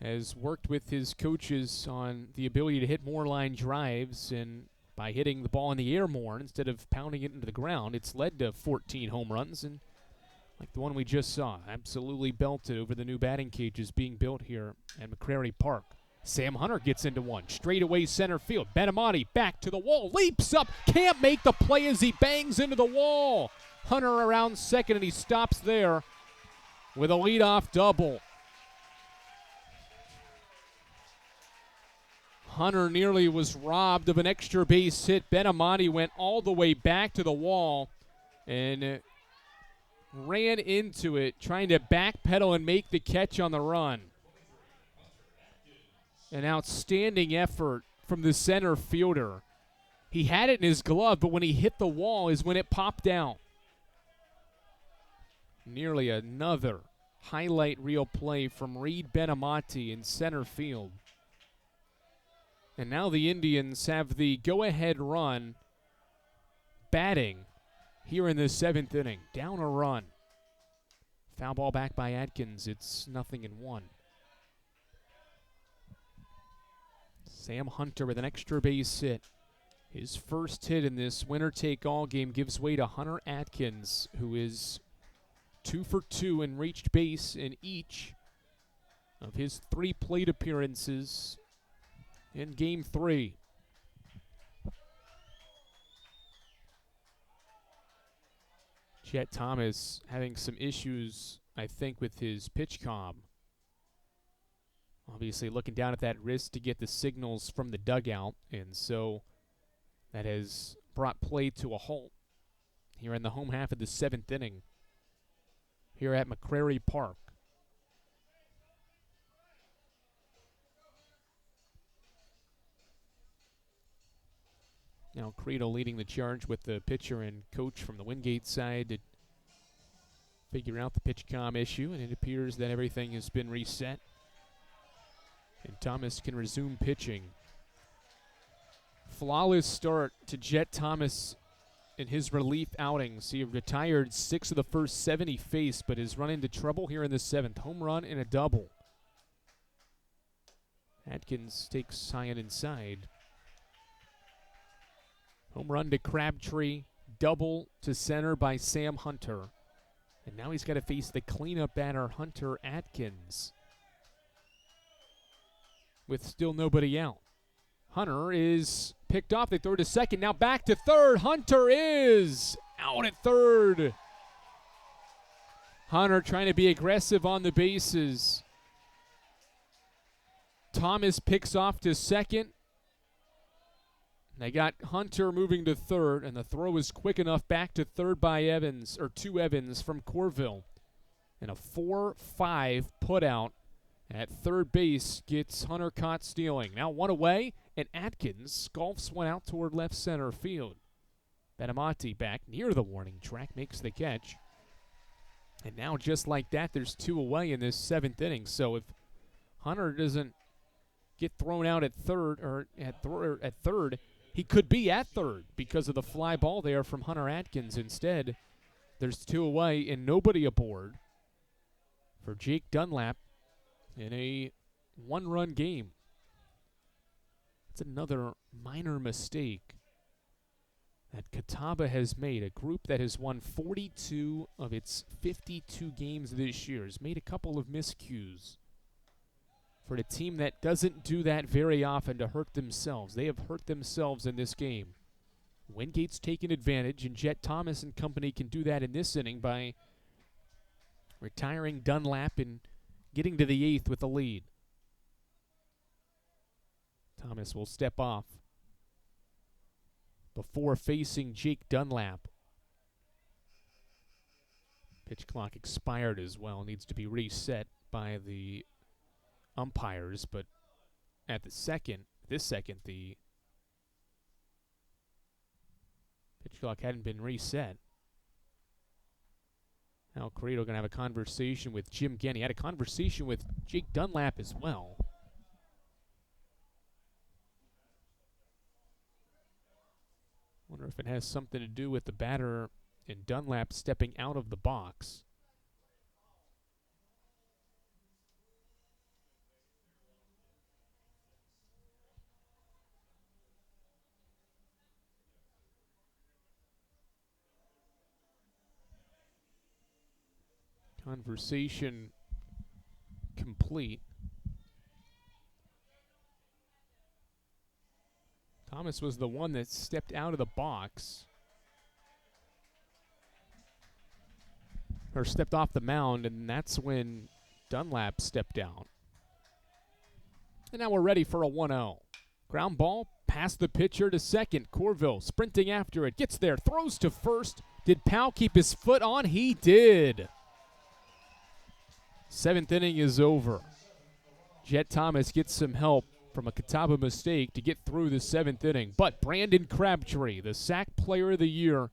has worked with his coaches on the ability to hit more line drives, and by hitting the ball in the air more instead of pounding it into the ground, it's led to 14 home runs, and like the one we just saw, absolutely belted over the new batting cages being built here at McCrary Park. Sam Hunter gets into one, straightaway center field. Benamati back to the wall, leaps up, can't make the play as he bangs into the wall. Hunter around second, and he stops there with a leadoff double. Hunter nearly was robbed of an extra base hit. Benamati went all the way back to the wall and ran into it, trying to backpedal and make the catch on the run. An outstanding effort from the center fielder. He had it in his glove, but when he hit the wall is when it popped out. Nearly another highlight reel play from Reed Benamati in center field. And now the Indians have the go-ahead run batting here in the seventh inning. Down a run. Foul ball back by Atkins. It's 0-1. Sam Hunter with an extra base hit. His first hit in this winner-take-all game gives way to Hunter Atkins, who is 2 for 2 and reached base in each of his 3 plate appearances in Game 3. Jet Thomas having some issues, I think, with his pitch comm. Obviously looking down at that wrist to get the signals from the dugout, and so that has brought play to a halt here in the home half of the seventh inning here at McCrary Park. Now Credo leading the charge with the pitcher and coach from the Wingate side to figure out the pitch comm issue, and it appears that everything has been reset, and Thomas can resume pitching. Flawless start to Jet Thomas in his relief outings. He retired 6 of the first 7 he faced, but has run into trouble here in the 7th. Home run and a double. Atkins takes high and inside. Home run to Crabtree, double to center by Sam Hunter. And now he's got to face the cleanup batter, Hunter Atkins, with still nobody out. Hunter is picked off. They throw to second. Now back to third. Hunter is out at third. Hunter trying to be aggressive on the bases. Thomas picks off to second. They got Hunter moving to third, and the throw is quick enough back to third by Evans, or to Evans from Corville. And a 4-5 put out at third base gets Hunter caught stealing. Now one away, and Atkins golfs one out toward left center field. Benamati back near the warning track makes the catch. And now just like that, there's 2 away in this 7th inning. So if Hunter doesn't get thrown out at third, he could be at third because of the fly ball there from Hunter Atkins. Instead, there's 2 away and nobody aboard for Jake Dunlap in a 1-run game. It's another minor mistake that Catawba has made. A group that has won 42 of its 52 games this year has made a couple of miscues. For the team that doesn't do that very often to hurt themselves. They have hurt themselves in this game. Wingate's taken advantage, and Jet Thomas and company can do that in this inning by retiring Dunlap and getting to the 8th with the lead. Thomas will step off before facing Jake Dunlap. Pitch clock expired as well. Needs to be reset by the umpires, but at this second, the pitch clock hadn't been reset. Now Corrado going to have a conversation with Jim Genny. Had a conversation with Jake Dunlap as well. Wonder if it has something to do with the batter and Dunlap stepping out of the box. Conversation complete. Thomas was the one that stepped out of the box. Or stepped off the mound, and that's when Dunlap stepped down. And now we're ready for a 1-0. Ground ball past the pitcher to second. Corville sprinting after it. Gets there, throws to first. Did Powell keep his foot on? He did. 7th inning is over. Jet Thomas gets some help from a Catawba mistake to get through the 7th inning. But Brandon Crabtree, the SAC Player of the Year,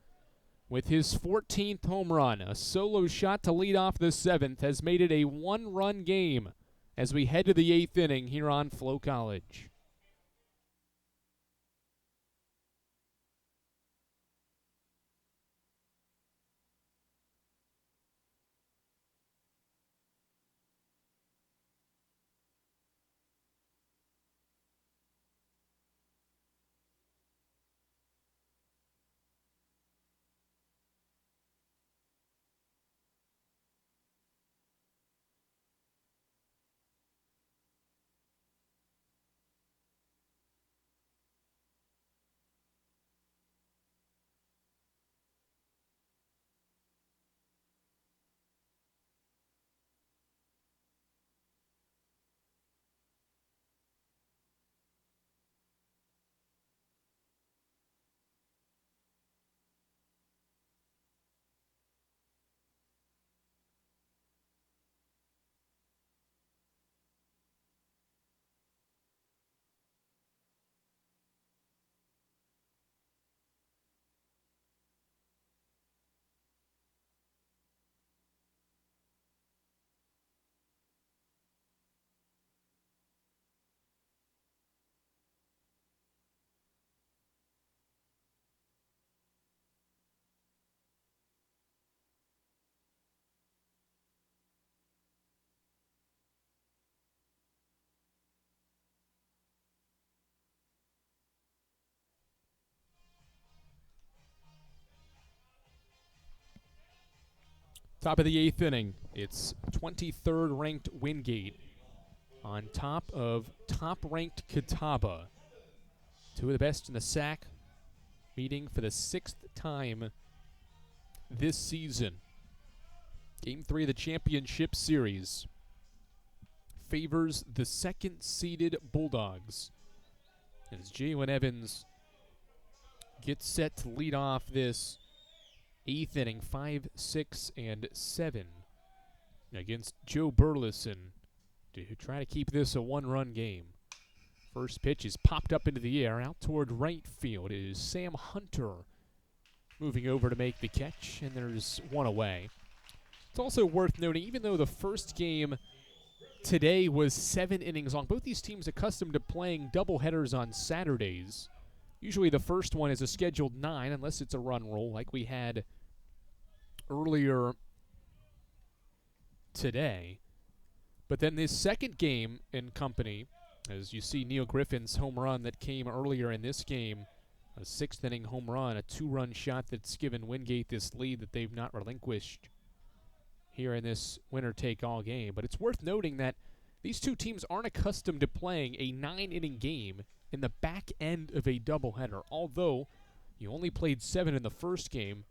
with his 14th home run, a solo shot to lead off the 7th, has made it a 1-run game as we head to the 8th inning here on Flow College. Top of the 8th inning. It's 23rd ranked Wingate on top of top-ranked Catawba. 2 of the best in the SAC, meeting for the 6th time this season. Game 3 of the championship series favors the 2nd-seeded Bulldogs as Jalen Evans gets set to lead off this 8th inning, 5, 6, and 7 against Joe Burleson to try to keep this a 1-run game. First pitch is popped up into the air out toward right field. It is Sam Hunter moving over to make the catch, and there's 1 away. It's also worth noting, even though the first game today was 7 innings long, both these teams accustomed to playing doubleheaders on Saturdays. Usually the first one is a scheduled 9, unless it's a run rule like we had earlier today. But then this second game in company, as you see Neil Griffin's home run that came earlier in this game, a 6th inning home run, a 2-run shot that's given Wingate this lead that they've not relinquished here in this winner-take-all game. But it's worth noting that these two teams aren't accustomed to playing a 9-inning game in the back end of a doubleheader. Although you only played 7 in the first game,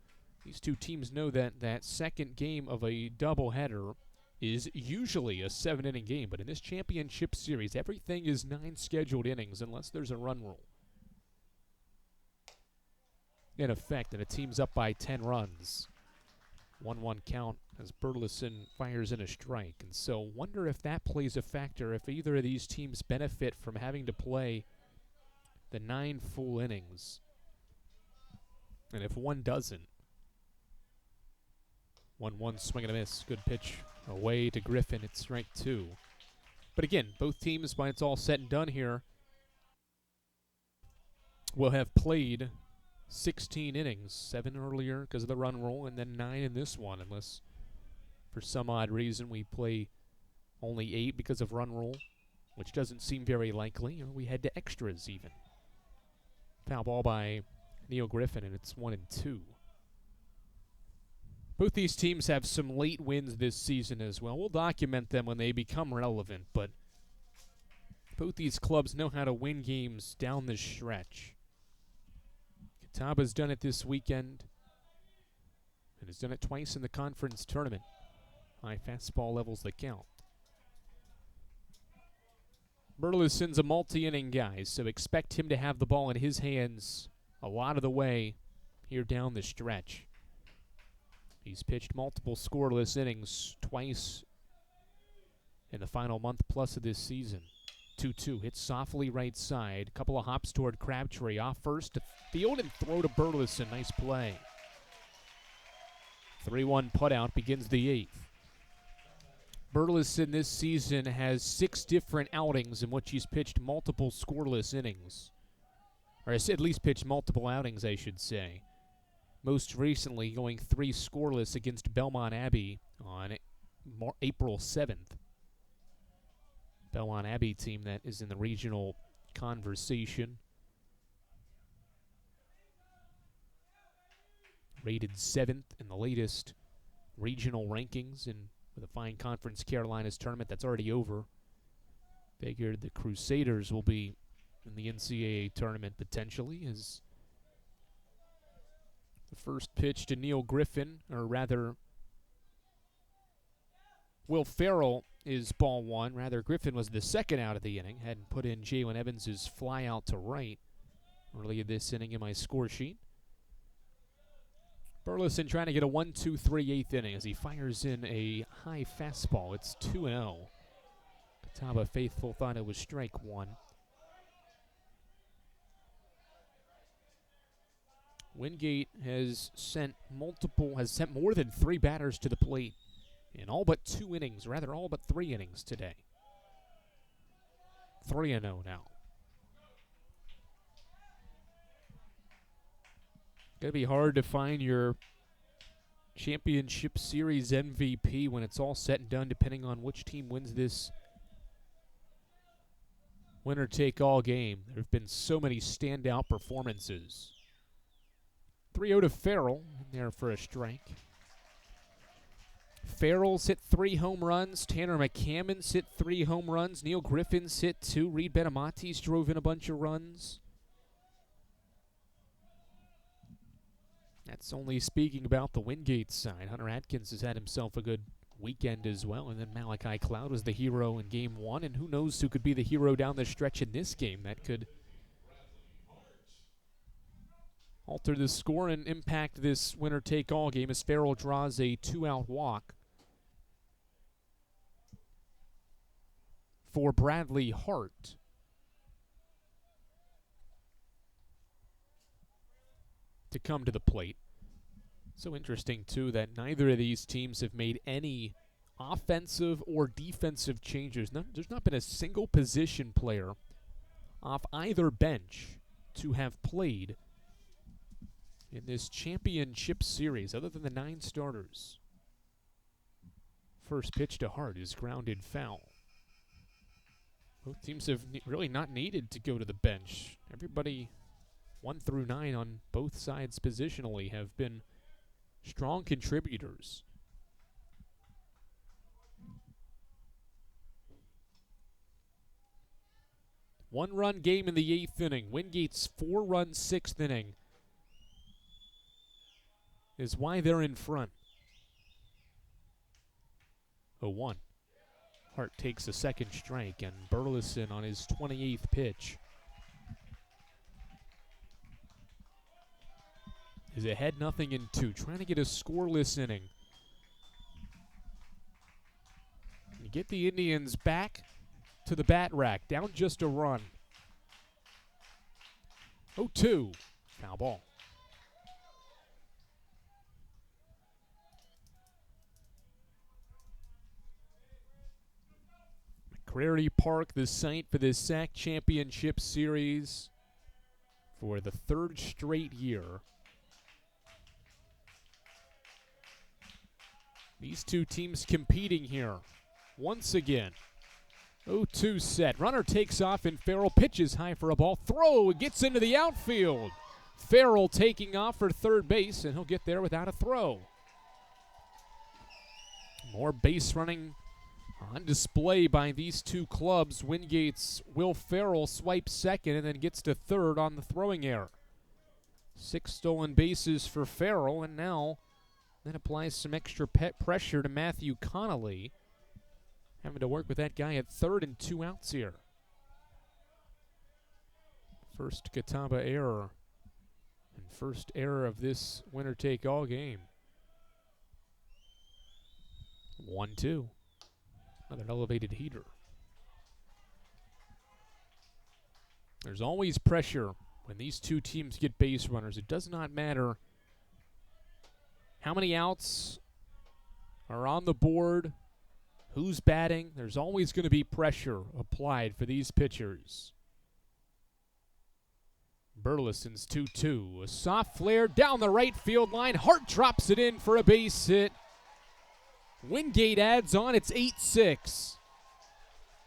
these two teams know that that second game of a doubleheader is usually a 7-inning game. But in this championship series, everything is 9 scheduled innings unless there's a run rule in effect, and a team's up by 10 runs. 1-1 count as Burleson fires in a strike. And so wonder if that plays a factor, if either of these teams benefit from having to play the 9 full innings. And if one doesn't, 1-1 swing and a miss. Good pitch away to Griffin. It's strike 2. But again, both teams, when it's all said and done here, will have played 16 innings, 7 earlier because of the run rule, and then 9 in this one, unless for some odd reason we play only 8 because of run rule, which doesn't seem very likely, or we head to extras even. Foul ball by Neil Griffin, and it's 1-2. Both these teams have some late wins this season as well. We'll document them when they become relevant, but both these clubs know how to win games down the stretch. Catawba's done it this weekend and has done it twice in the conference tournament. High fastball levels that count. Burleson's a multi-inning guy, so expect him to have the ball in his hands a lot of the way here down the stretch. He's pitched multiple scoreless innings twice in the final month plus of this season. 2-2, hits softly right side. Couple of hops toward Crabtree. Off first to field and throw to Burleson. Nice play. 3-1 putout begins the 8th. Burleson this season has 6 different outings in which he's pitched multiple scoreless innings. Or at least pitched multiple outings, I should say. Most recently going 3 scoreless against Belmont Abbey on April 7th. Belmont Abbey team that is in the regional conversation. Rated 7th in the latest regional rankings, and with a fine Conference Carolinas tournament that's already over. Figured the Crusaders will be in the NCAA tournament potentially, as the first pitch to Neil Griffin, or rather Will Farrell, is ball 1. Rather, Griffin was the second out of the inning. Hadn't put in Jalen Evans' fly out to right earlier this inning in my score sheet. Burleson trying to get a 1-2-3 8th inning as he fires in a high fastball. It's 2-0. Catawba faithful thought it was strike 1. Wingate has sent more than 3 batters to the plate in all but 2 innings, rather all but 3 innings today. 3-0 now. Gonna be hard to find your championship series MVP when it's all said and done, depending on which team wins this winner-take-all game. There have been so many standout performances. 3-0 to Farrell, in there for a strike. Farrell's hit 3 home runs. Tanner McCammon's hit 3 home runs. Neil Griffin's hit 2. Reed Benamontes drove in a bunch of runs. That's only speaking about the Wingate side. Hunter Atkins has had himself a good weekend as well. And then Malachi Cloud was the hero in Game 1. And who knows who could be the hero down the stretch in this game that could alter the score and impact this winner-take-all game as Farrell draws a 2-out walk for Bradley Hart. To come to the plate. So interesting, too, that neither of these teams have made any offensive or defensive changes. There's not been a single position player off either bench to have played in this championship series, other than the 9 starters. First pitch to Hart is grounded foul. Both teams have really not needed to go to the bench. Everybody 1 through 9 on both sides positionally have been strong contributors. One-run game in the 8th inning. Wingate's 4-run 6th inning is why they're in front. 0-1. Hart takes a second strike, and Burleson on his 28th pitch is ahead 0-2, trying to get a scoreless inning. You get the Indians back to the bat rack, down just a run. 0-2, foul ball. McCrary Park, the site for this SAC Championship Series for the 3rd straight year. These two teams competing here once again. 0-2 set. Runner takes off and Farrell pitches high for a ball. Throw, gets into the outfield. Farrell taking off for third base, and he'll get there without a throw. More base running on display by these two clubs. Wingate's Will Farrell swipes second and then gets to third on the throwing error. 6 stolen bases for Farrell, and now that applies some extra pressure to Matthew Connolly, having to work with that guy at third and 2 outs here. First Catawba error, and first error of this winner-take-all game. 1-2. Another elevated heater. There's always pressure when these two teams get base runners. It does not matter how many outs are on the board, who's batting. There's always going to be pressure applied for these pitchers. Burleson's 2-2. A soft flare down the right field line. Hart drops it in for a base hit. Wingate adds on. It's 8-6.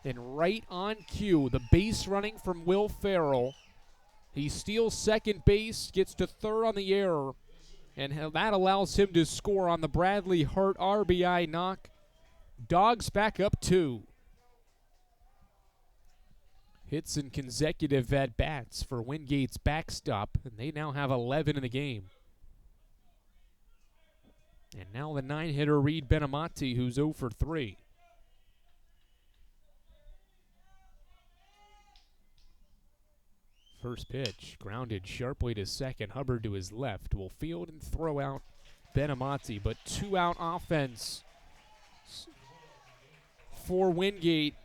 And right on cue, the base running from Will Farrell. He steals second base, gets to third on the error, and that allows him to score on the Bradley Hart RBI knock. Dogs back up 2. Hits in consecutive at-bats for Wingate's backstop, and they now have 11 in the game. And now the 9-hitter Reed Benamonte, who's 0 for 3. First pitch, grounded sharply to second. Hubbard to his left will field and throw out Benamonte, but 2-out offense for Wingate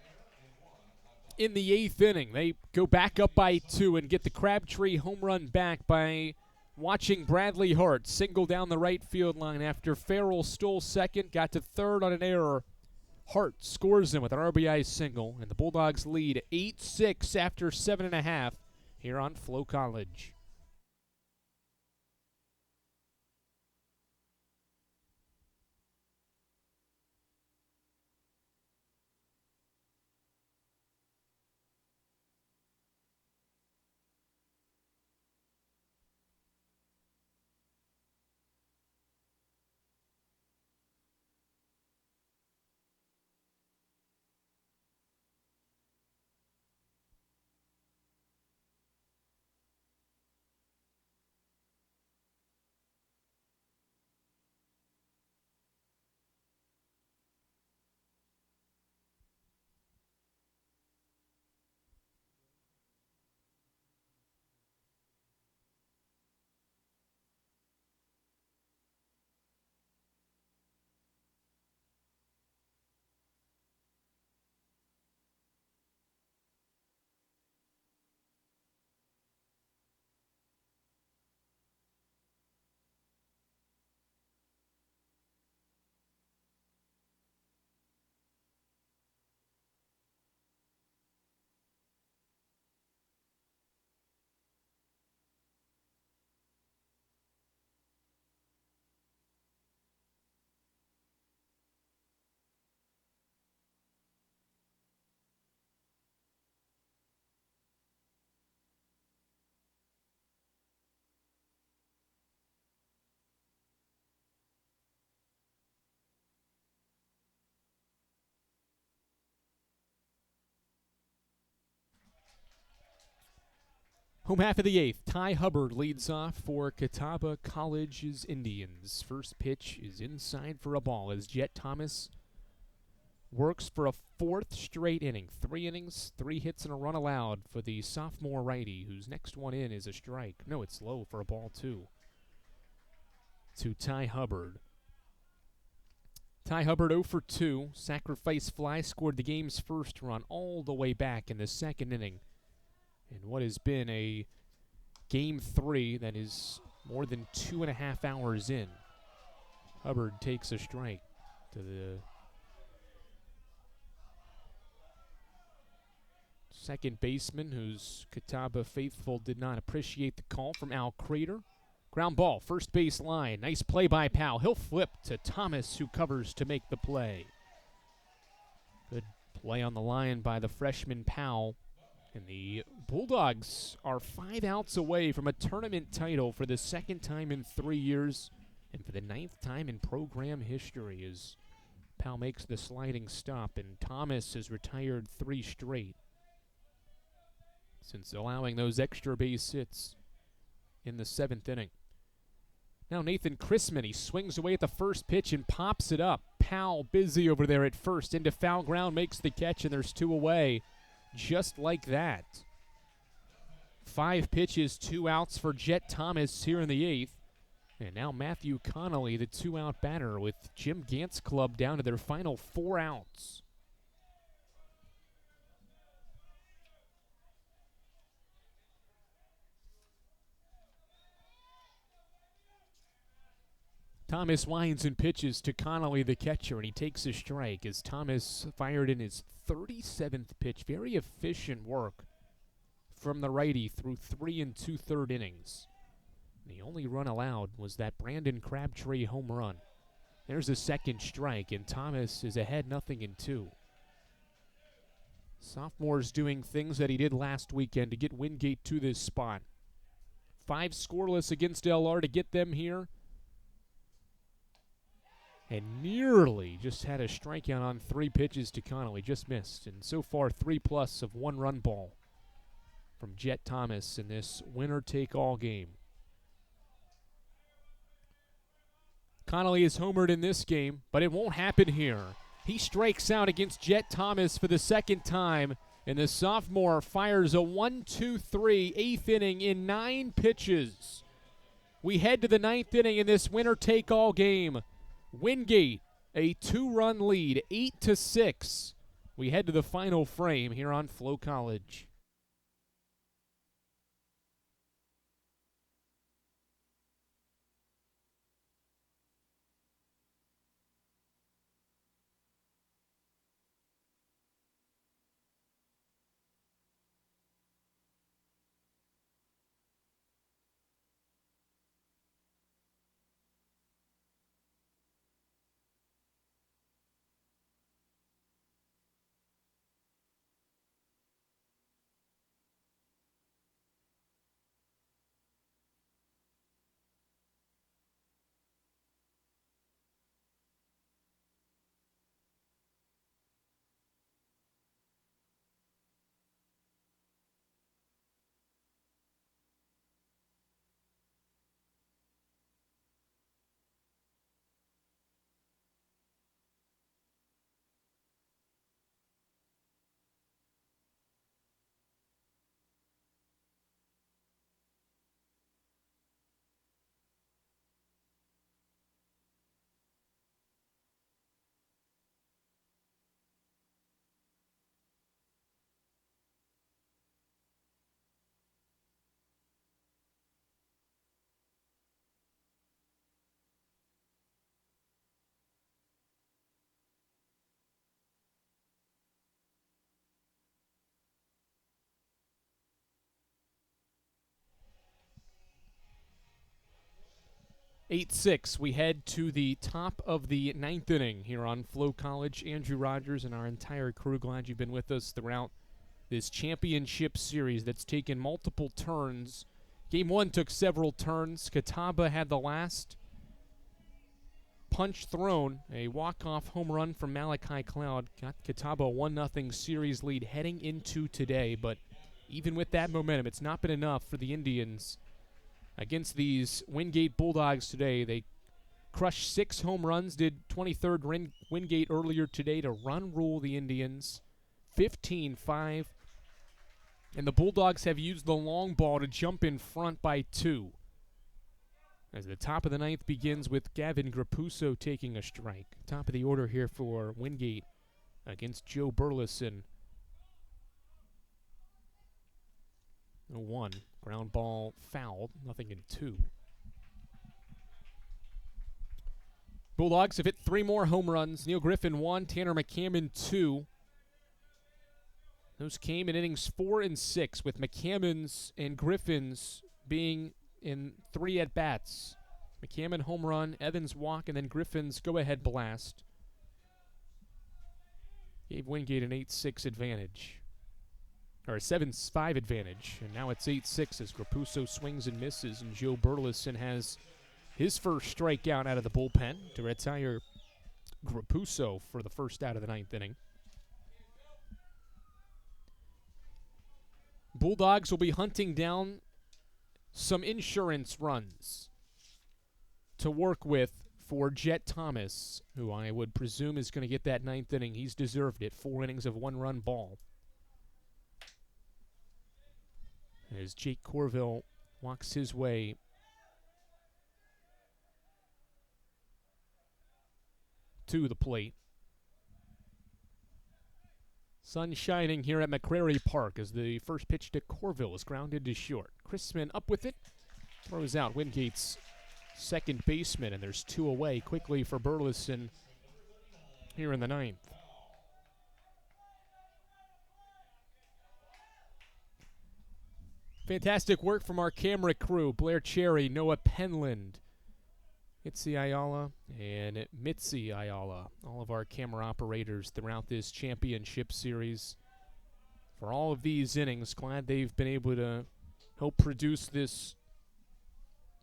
in the 8th inning. They go back up by 2 and get the Crabtree home run back by watching Bradley Hart single down the right field line after Farrell stole second, got to third on an error. Hart scores him with an RBI single, and the Bulldogs lead 8-6 after 7.5 here on Flow College. Home half of the eighth. Ty Hubbard leads off for Catawba College's Indians. First pitch is inside for a ball as Jet Thomas works for a fourth straight inning. 3 innings, 3 hits, and a run allowed for the sophomore righty, whose next one in is a strike. No, it's low for a ball, too. To Ty Hubbard. Ty Hubbard 0 for 2. Sacrifice fly scored the game's first run all the way back in the second inning. In what has been a Game 3 that is more than 2.5 hours in. Hubbard takes a strike to the second baseman, whose Catawba faithful did not appreciate the call from Al Crater. Ground ball, first base line. Nice play by Powell. He'll flip to Thomas, who covers to make the play. Good play on the line by the freshman Powell. And the Bulldogs are 5 outs away from a tournament title for the second time in 3 years and for the 9th time in program history as Powell makes the sliding stop, and Thomas has retired 3 straight since allowing those extra base hits in the 7th inning. Now Nathan Chrisman, he swings away at the first pitch and pops it up. Powell busy over there at first, into foul ground, makes the catch, and there's 2 away. Just like that. 5 pitches, 2 outs for Jet Thomas here in the 8th. And now Matthew Connolly, the 2-out batter, with Jim Gant's club down to their final 4 outs. Thomas winds and pitches to Connolly, the catcher, and he takes a strike as Thomas fired in his 37th pitch. Very efficient work from the righty through 3 2/3 innings. The only run allowed was that Brandon Crabtree home run. There's a second strike, and Thomas is ahead 0-2. Sophomore's doing things that he did last weekend to get Wingate to this spot. 5 scoreless against LR to get them here. And nearly just had a strikeout on 3 pitches to Connolly. Just missed. And so far, 3+ of 1-run ball from Jet Thomas in this winner-take-all game. Connolly is homered in this game, but it won't happen here. He strikes out against Jet Thomas for the second time, and the sophomore fires a 1-2-3 8th inning in 9 pitches. We head to the 9th inning in this winner-take-all game. Wingate, a 2-run lead, 8-6. We head to the final frame here on Flow College. Eight 6, we head to the top of the 9th inning here on Flow College. Andrew Rogers and our entire crew, glad you've been with us throughout this championship series that's taken multiple turns. Game 1 took several turns. Catawba had the last punch thrown, a walk-off home run from Malachi Cloud. Got Catawba a 1-0 series lead heading into today, but even with that momentum, it's not been enough for the Indians against these Wingate Bulldogs today. They crushed 6 home runs, did 23rd Wingate earlier today to run rule the Indians 15-5. And the Bulldogs have used the long ball to jump in front by 2. As the top of the ninth begins with Gavin Grapuso taking a strike. Top of the order here for Wingate against Joe Burleson. 1. Ground ball fouled. Nothing in 2. Bulldogs have hit 3 more home runs. Neil Griffin 1, Tanner McCammon 2. Those came in innings 4 and 6, with McCammon's and Griffin's being in 3 at-bats. McCammon home run, Evans walk, and then Griffin's go-ahead blast. Gave Wingate an 8-6 advantage. Or a 7-5 advantage. And now it's 8-6 as Grapuso swings and misses, and Joe Burleson has his first strikeout out of the bullpen to retire Grapuso for the first out of the 9th inning. Bulldogs will be hunting down some insurance runs to work with for Jet Thomas, who I would presume is going to get that 9th inning. He's deserved it. 4 innings of 1-run ball. As Jake Corville walks his way to the plate. Sun shining here at McCrary Park as the first pitch to Corville is grounded to short. Chrisman up with it, throws out Wingate's second baseman, and there's 2 away quickly for Burleson here in the 9th. Fantastic work from our camera crew, Blair Cherry, Noah Penland, Itzi Ayala, and Mitzi Ayala, all of our camera operators throughout this championship series. For all of these innings, glad they've been able to help produce this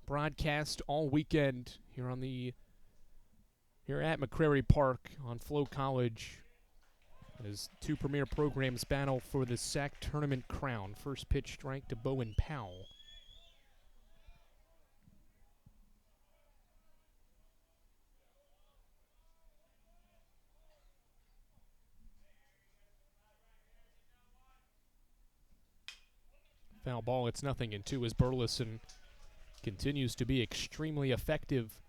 broadcast all weekend here at McCrary Park on Flow College as 2 premier programs battle for the SAC tournament crown. First pitch strike to Bowen Powell. Foul ball, it's nothing in 2 as Burleson continues to be extremely effective.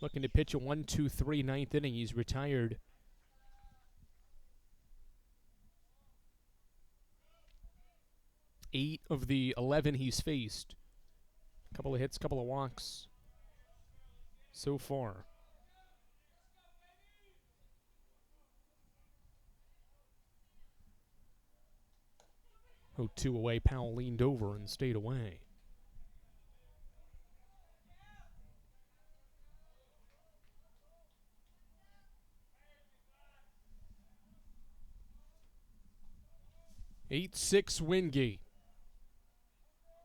Looking to pitch a 1-2-3 9th inning. He's retired 8 of the 11 he's faced. Couple of hits, couple of walks so far. Oh, 2 away. Powell leaned over and stayed away. (8-6) Wingate.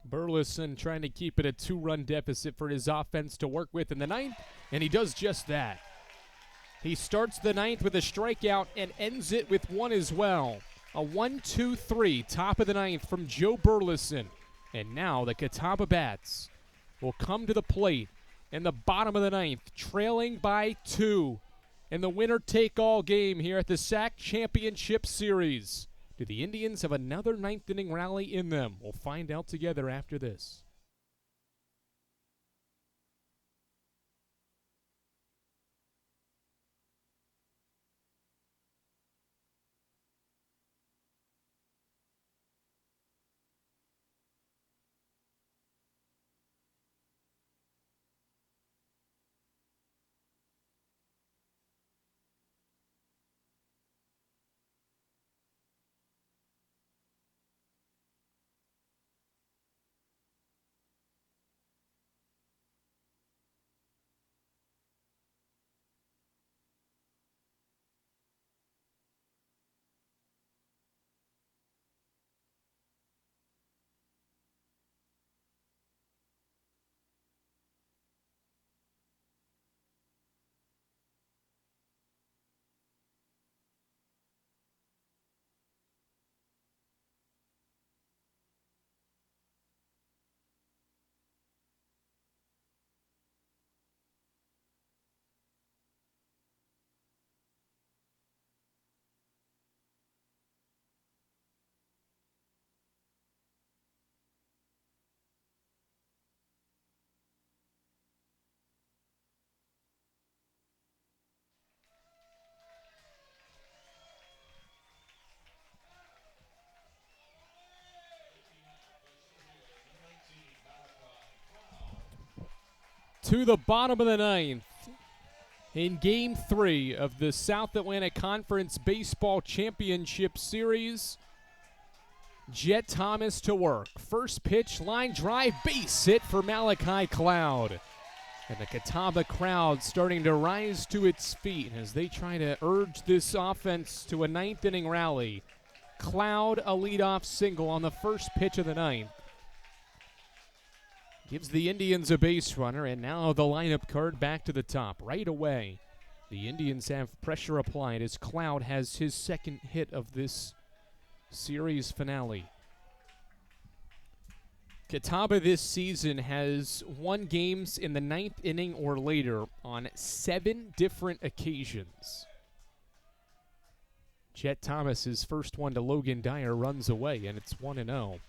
Burleson trying to keep it a 2-run deficit for his offense to work with in the 9th, and he does just that. He starts the 9th with a strikeout and ends it with 1 as well. A 1-2-3, top of the 9th from Joe Burleson. And now the Catawba Bats will come to the plate in the bottom of the 9th, trailing by 2 in the winner-take-all game here at the SAC Championship Series. Do the Indians have another 9th inning rally in them? We'll find out together after this. to the bottom of the ninth in Game 3 of the South Atlantic Conference Baseball Championship Series. Jet Thomas to work. First pitch, line drive, base hit for Malachi Cloud. And the Catawba crowd starting to rise to its feet as they try to urge this offense to a ninth inning rally. Cloud, a leadoff single on the first pitch of the ninth. Gives the Indians a base runner, and now the lineup card back to the top. Right away, the Indians have pressure applied as Cloud has his second hit of this series finale. Catawba this season has won games in the ninth inning or later on 7 different occasions. Jet Thomas's first one to Logan Dyer runs away, and it's 1-0.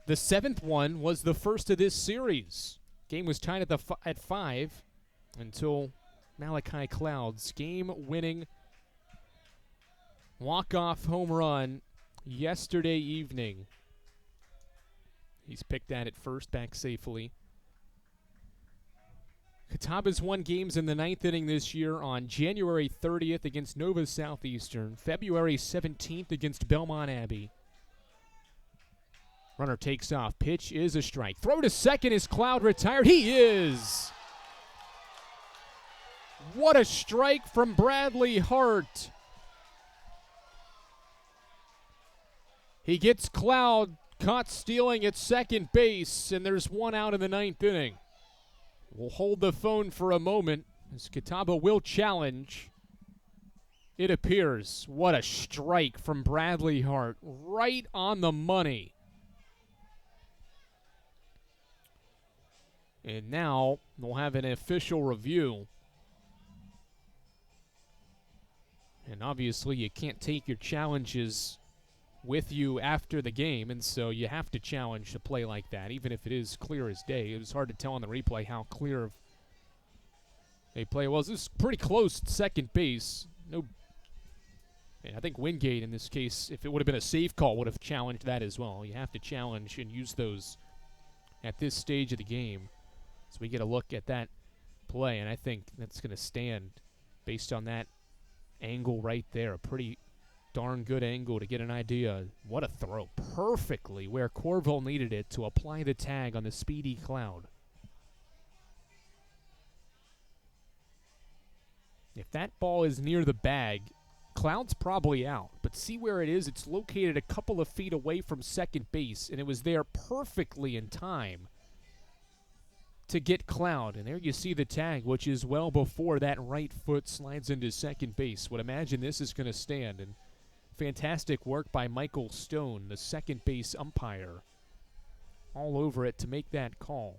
The 7th one was the first of this series. Game was tied at 5 until Malachi Cloud's game-winning walk-off home run yesterday evening. He's picked that at first, back safely. Catawba's won games in the ninth inning this year on January 30th against Nova Southeastern, February 17th against Belmont Abbey. Runner takes off. Pitch is a strike. Throw to second. Is Cloud retired? He is. What a strike from Bradley Hart. He gets Cloud caught stealing at second base, and there's one out in the ninth inning. We'll hold the phone for a moment as Catawba will challenge. It appears. What a strike from Bradley Hart. Right on the money. And now we'll have an official review. And obviously you can't take your challenges with you after the game, and so you have to challenge a play like that, even if it is clear as day. It was hard to tell on the replay how clear of a play was. This is pretty close to second base. I think Wingate in this case, if it would have been a safe call, would have challenged that as well. You have to challenge and use those at this stage of the game. So we get a look at that play, and I think that's going to stand based on that angle right there. A pretty darn good angle to get an idea. What a throw. Perfectly where Corville needed it to apply the tag on the speedy Cloud. If that ball is near the bag, Cloud's probably out. But see where it is? It's located a couple of feet away from second base, and it was there perfectly in time to get Cloud. And there you see the tag, which is well before that right foot slides into second base. Would imagine this is going to stand. And fantastic work by Michael Stone, the second base umpire, all over it to make that call.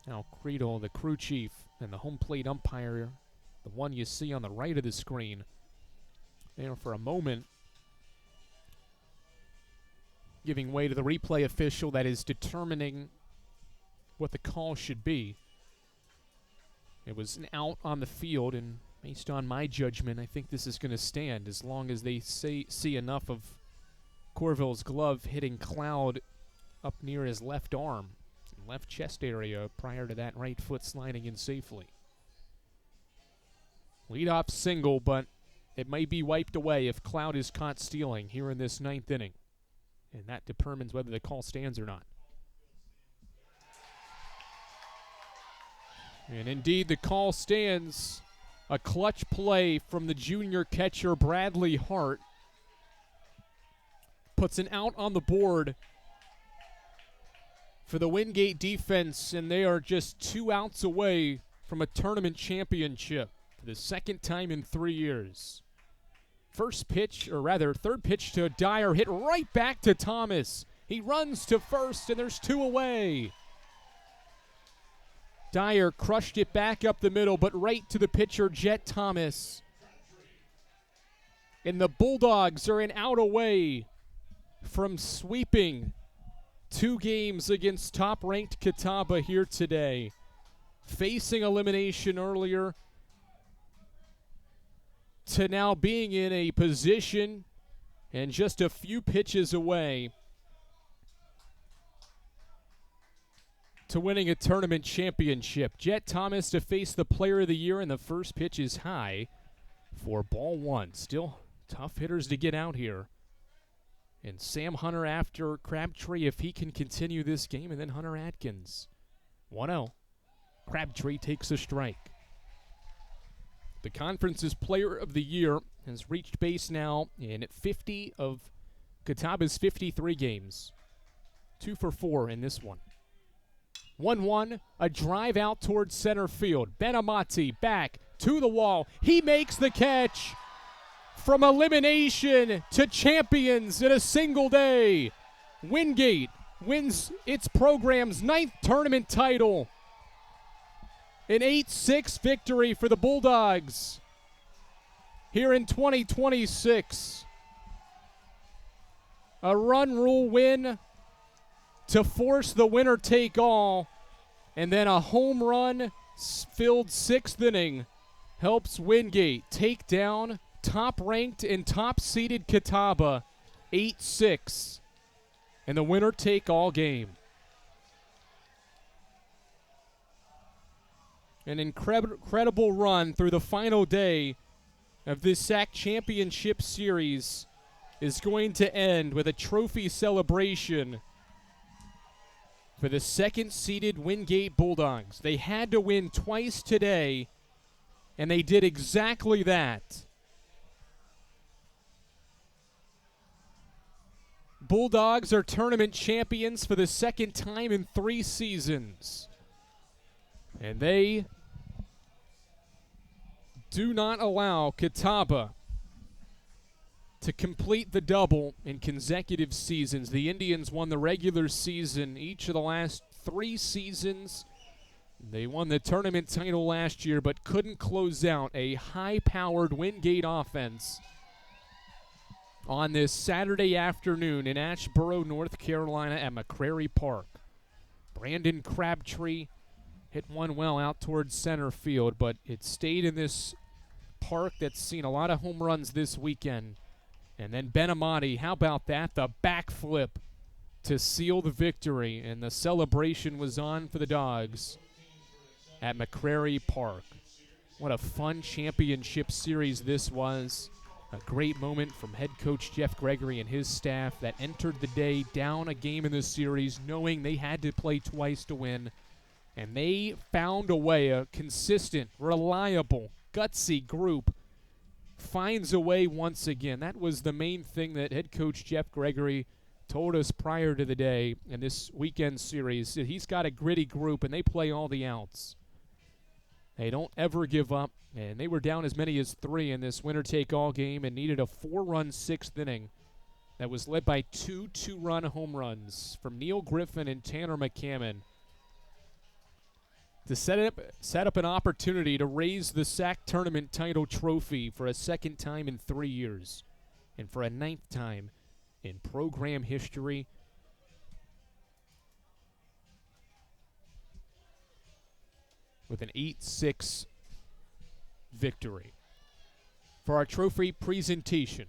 Now Creedle, the crew chief, and the home plate umpire, the one you see on the right of the screen, there for a moment, giving way to the replay official that is determining what the call should be. It was an out on the field, and based on my judgment, I think this is going to stand as long as they see enough of Corville's glove hitting Cloud up near his left arm, left chest area prior to that right foot sliding in safely. Leadoff single, but it may be wiped away if Cloud is caught stealing here in this ninth inning. And that determines whether the call stands or not. And indeed, the call stands. A clutch play from the junior catcher, Bradley Hart, puts an out on the board for the Wingate defense, and they are just 2 outs away from a tournament championship for the second time in 3 years. Third pitch to Dyer, hit right back to Thomas. He runs to first, and there's 2 away. Dyer crushed it back up the middle, but right to the pitcher, Jet Thomas. And the Bulldogs are an out away from sweeping 2 games against top-ranked Catawba here today. Facing elimination earlier to now being in a position and just a few pitches away to winning a tournament championship. Jet Thomas to face the player of the year, and the first pitch is high for ball one. Still tough hitters to get out here. And Sam Hunter after Crabtree if he can continue this game, and then Hunter Atkins. 1-0. Crabtree takes a strike. The conference's player of the year has reached base now in 50 of Catawba's 53 games. 2 for 4 in this one. 1-1, a drive out towards center field. Benamati back to the wall. He makes the catch. From elimination to champions in a single day, Wingate wins its program's 9th tournament title. An 8-6 victory for the Bulldogs here in 2026. A run rule win to force the winner-take-all, and then a home run-filled 6th inning helps Wingate take down top-ranked and top-seeded Catawba 8-6 in the winner-take-all game. An incredible run through the final day of this SAC Championship Series is going to end with a trophy celebration for the 2nd-seeded Wingate Bulldogs. They had to win twice today, and they did exactly that. Bulldogs are tournament champions for the 2nd time in 3 seasons. And they do not allow Catawba to complete the double in consecutive seasons. The Indians won the regular season each of the last 3 seasons. They won the tournament title last year, but couldn't close out a high-powered Wingate offense on this Saturday afternoon in Asheboro, North Carolina at McCrary Park. Brandon Crabtree hit one well out towards center field, but it stayed in this park that's seen a lot of home runs this weekend. And then Benamati, how about that? The backflip to seal the victory, and the celebration was on for the Dogs at McCrary Park. What a fun championship series this was. A great moment from head coach Jeff Gregory and his staff that entered the day down a game in the series knowing they had to play twice to win. And they found a way, a consistent, reliable, gutsy group finds a way once again. That was the main thing that head coach Jeff Gregory told us prior to the day in this weekend series. He's got a gritty group, and they play all the outs. They don't ever give up, and they were down as many as 3 in this winner-take-all game and needed a 4-run 6th inning that was led by 2 2-run home runs from Neil Griffin and Tanner McCammon to set up an opportunity to raise the SAC tournament title trophy for a 2nd time in 3 years and for a 9th time in program history. With an 8-6 victory. For our trophy presentation,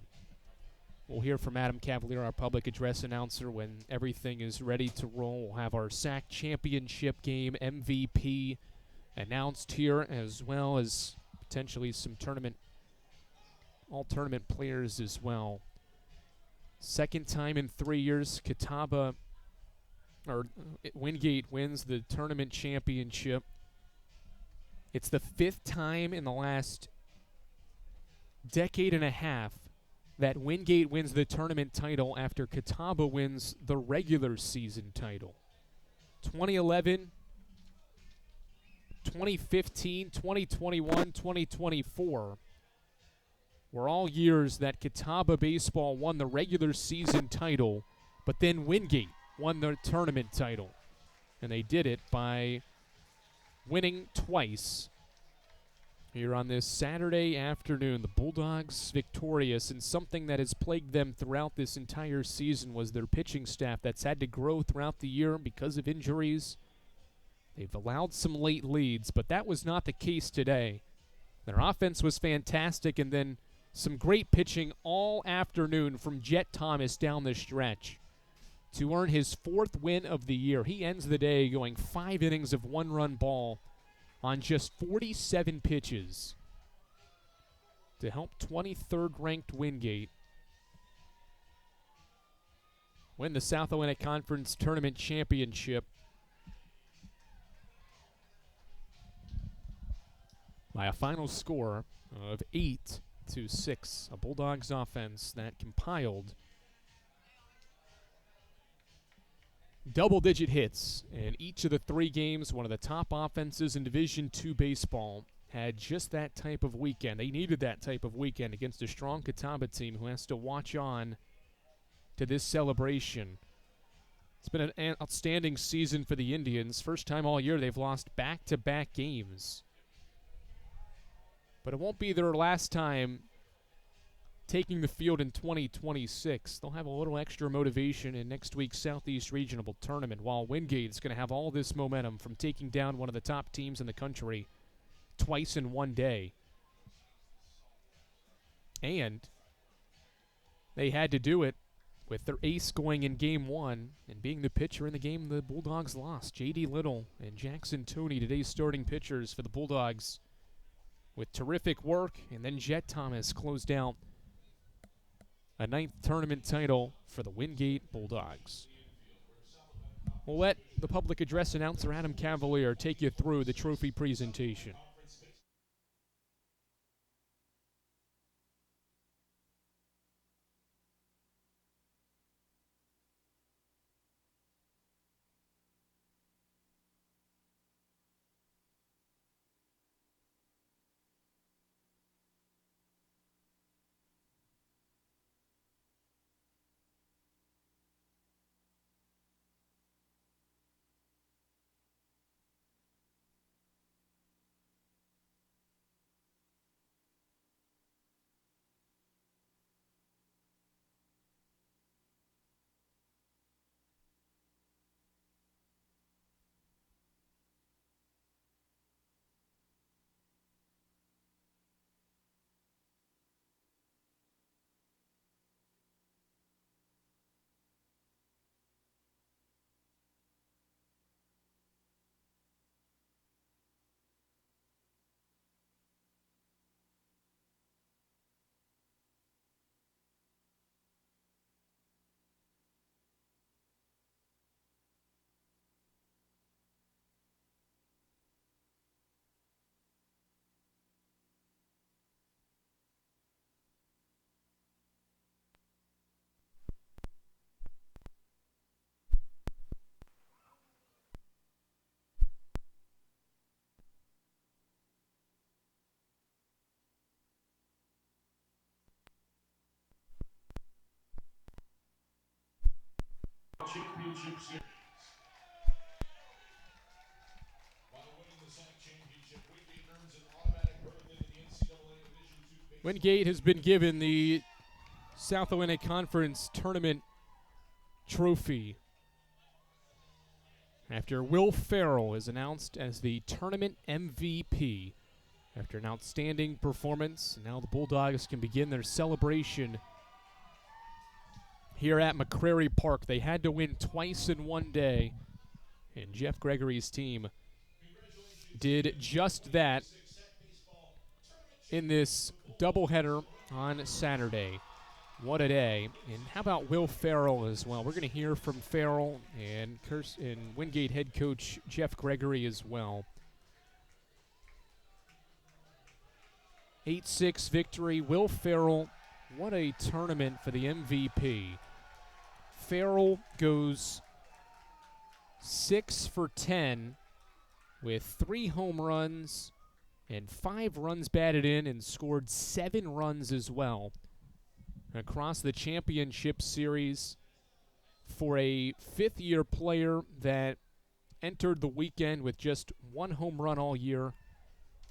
we'll hear from Adam Cavalier, our public address announcer, when everything is ready to roll. We'll have our SAC championship game MVP announced here, as well as potentially some all-tournament players as well. 2nd time in 3 years, Wingate wins the tournament championship. It's the 5th time in the last decade and a half that Wingate wins the tournament title after Catawba wins the regular season title. 2011, 2015, 2021, 2024 were all years that Catawba baseball won the regular season title, but then Wingate won the tournament title. And they did it by winning twice here on this Saturday afternoon. The Bulldogs victorious, and something that has plagued them throughout this entire season was their pitching staff that's had to grow throughout the year because of injuries. They've allowed some late leads, but that was not the case today. Their offense was fantastic, and then some great pitching all afternoon from Jet Thomas down the stretch. to earn his 4th win of the year. He ends the day going 5 innings of 1-run ball on just 47 pitches to help 23rd ranked Wingate win the South Atlantic Conference Tournament Championship by a final score of 8-6. A Bulldogs offense that compiled double-digit hits in each of the 3 games. One of the top offenses in Division II baseball had just that type of weekend. They needed that type of weekend against a strong Catawba team who has to watch on to this celebration. It's been an outstanding season for the Indians. First time all year they've lost back-to-back games. But it won't be their last time taking the field in 2026. They'll have a little extra motivation in next week's Southeast Regional Tournament, while Wingate's going to have all this momentum from taking down one of the top teams in the country twice in one day. And they had to do it with their ace going in Game 1 and being the pitcher in the game the Bulldogs lost. J.D. Little and Jackson Toney, today's starting pitchers for the Bulldogs, with terrific work, and then Jet Thomas closed out a 9th tournament title for the Wingate Bulldogs. We'll let the public address announcer Adam Cavalier take you through the trophy presentation. Championship Series. Wingate has been given the South Atlantic Conference Tournament trophy after Will Farrell is announced as the tournament MVP after an outstanding performance. Now the Bulldogs can begin their celebration here at McCrary Park. They had to win twice in one day, and Jeff Gregory's team did just that in this doubleheader on Saturday. What a day. And how about Will Farrell as well? We're going to hear from Farrell and Wingate head coach Jeff Gregory as well. 8-6 victory. Will Farrell, what a tournament for the MVP. Farrell goes 6 for 10 with 3 home runs and 5 runs batted in, and scored 7 runs as well across the championship series for a fifth-year player that entered the weekend with just 1 home run all year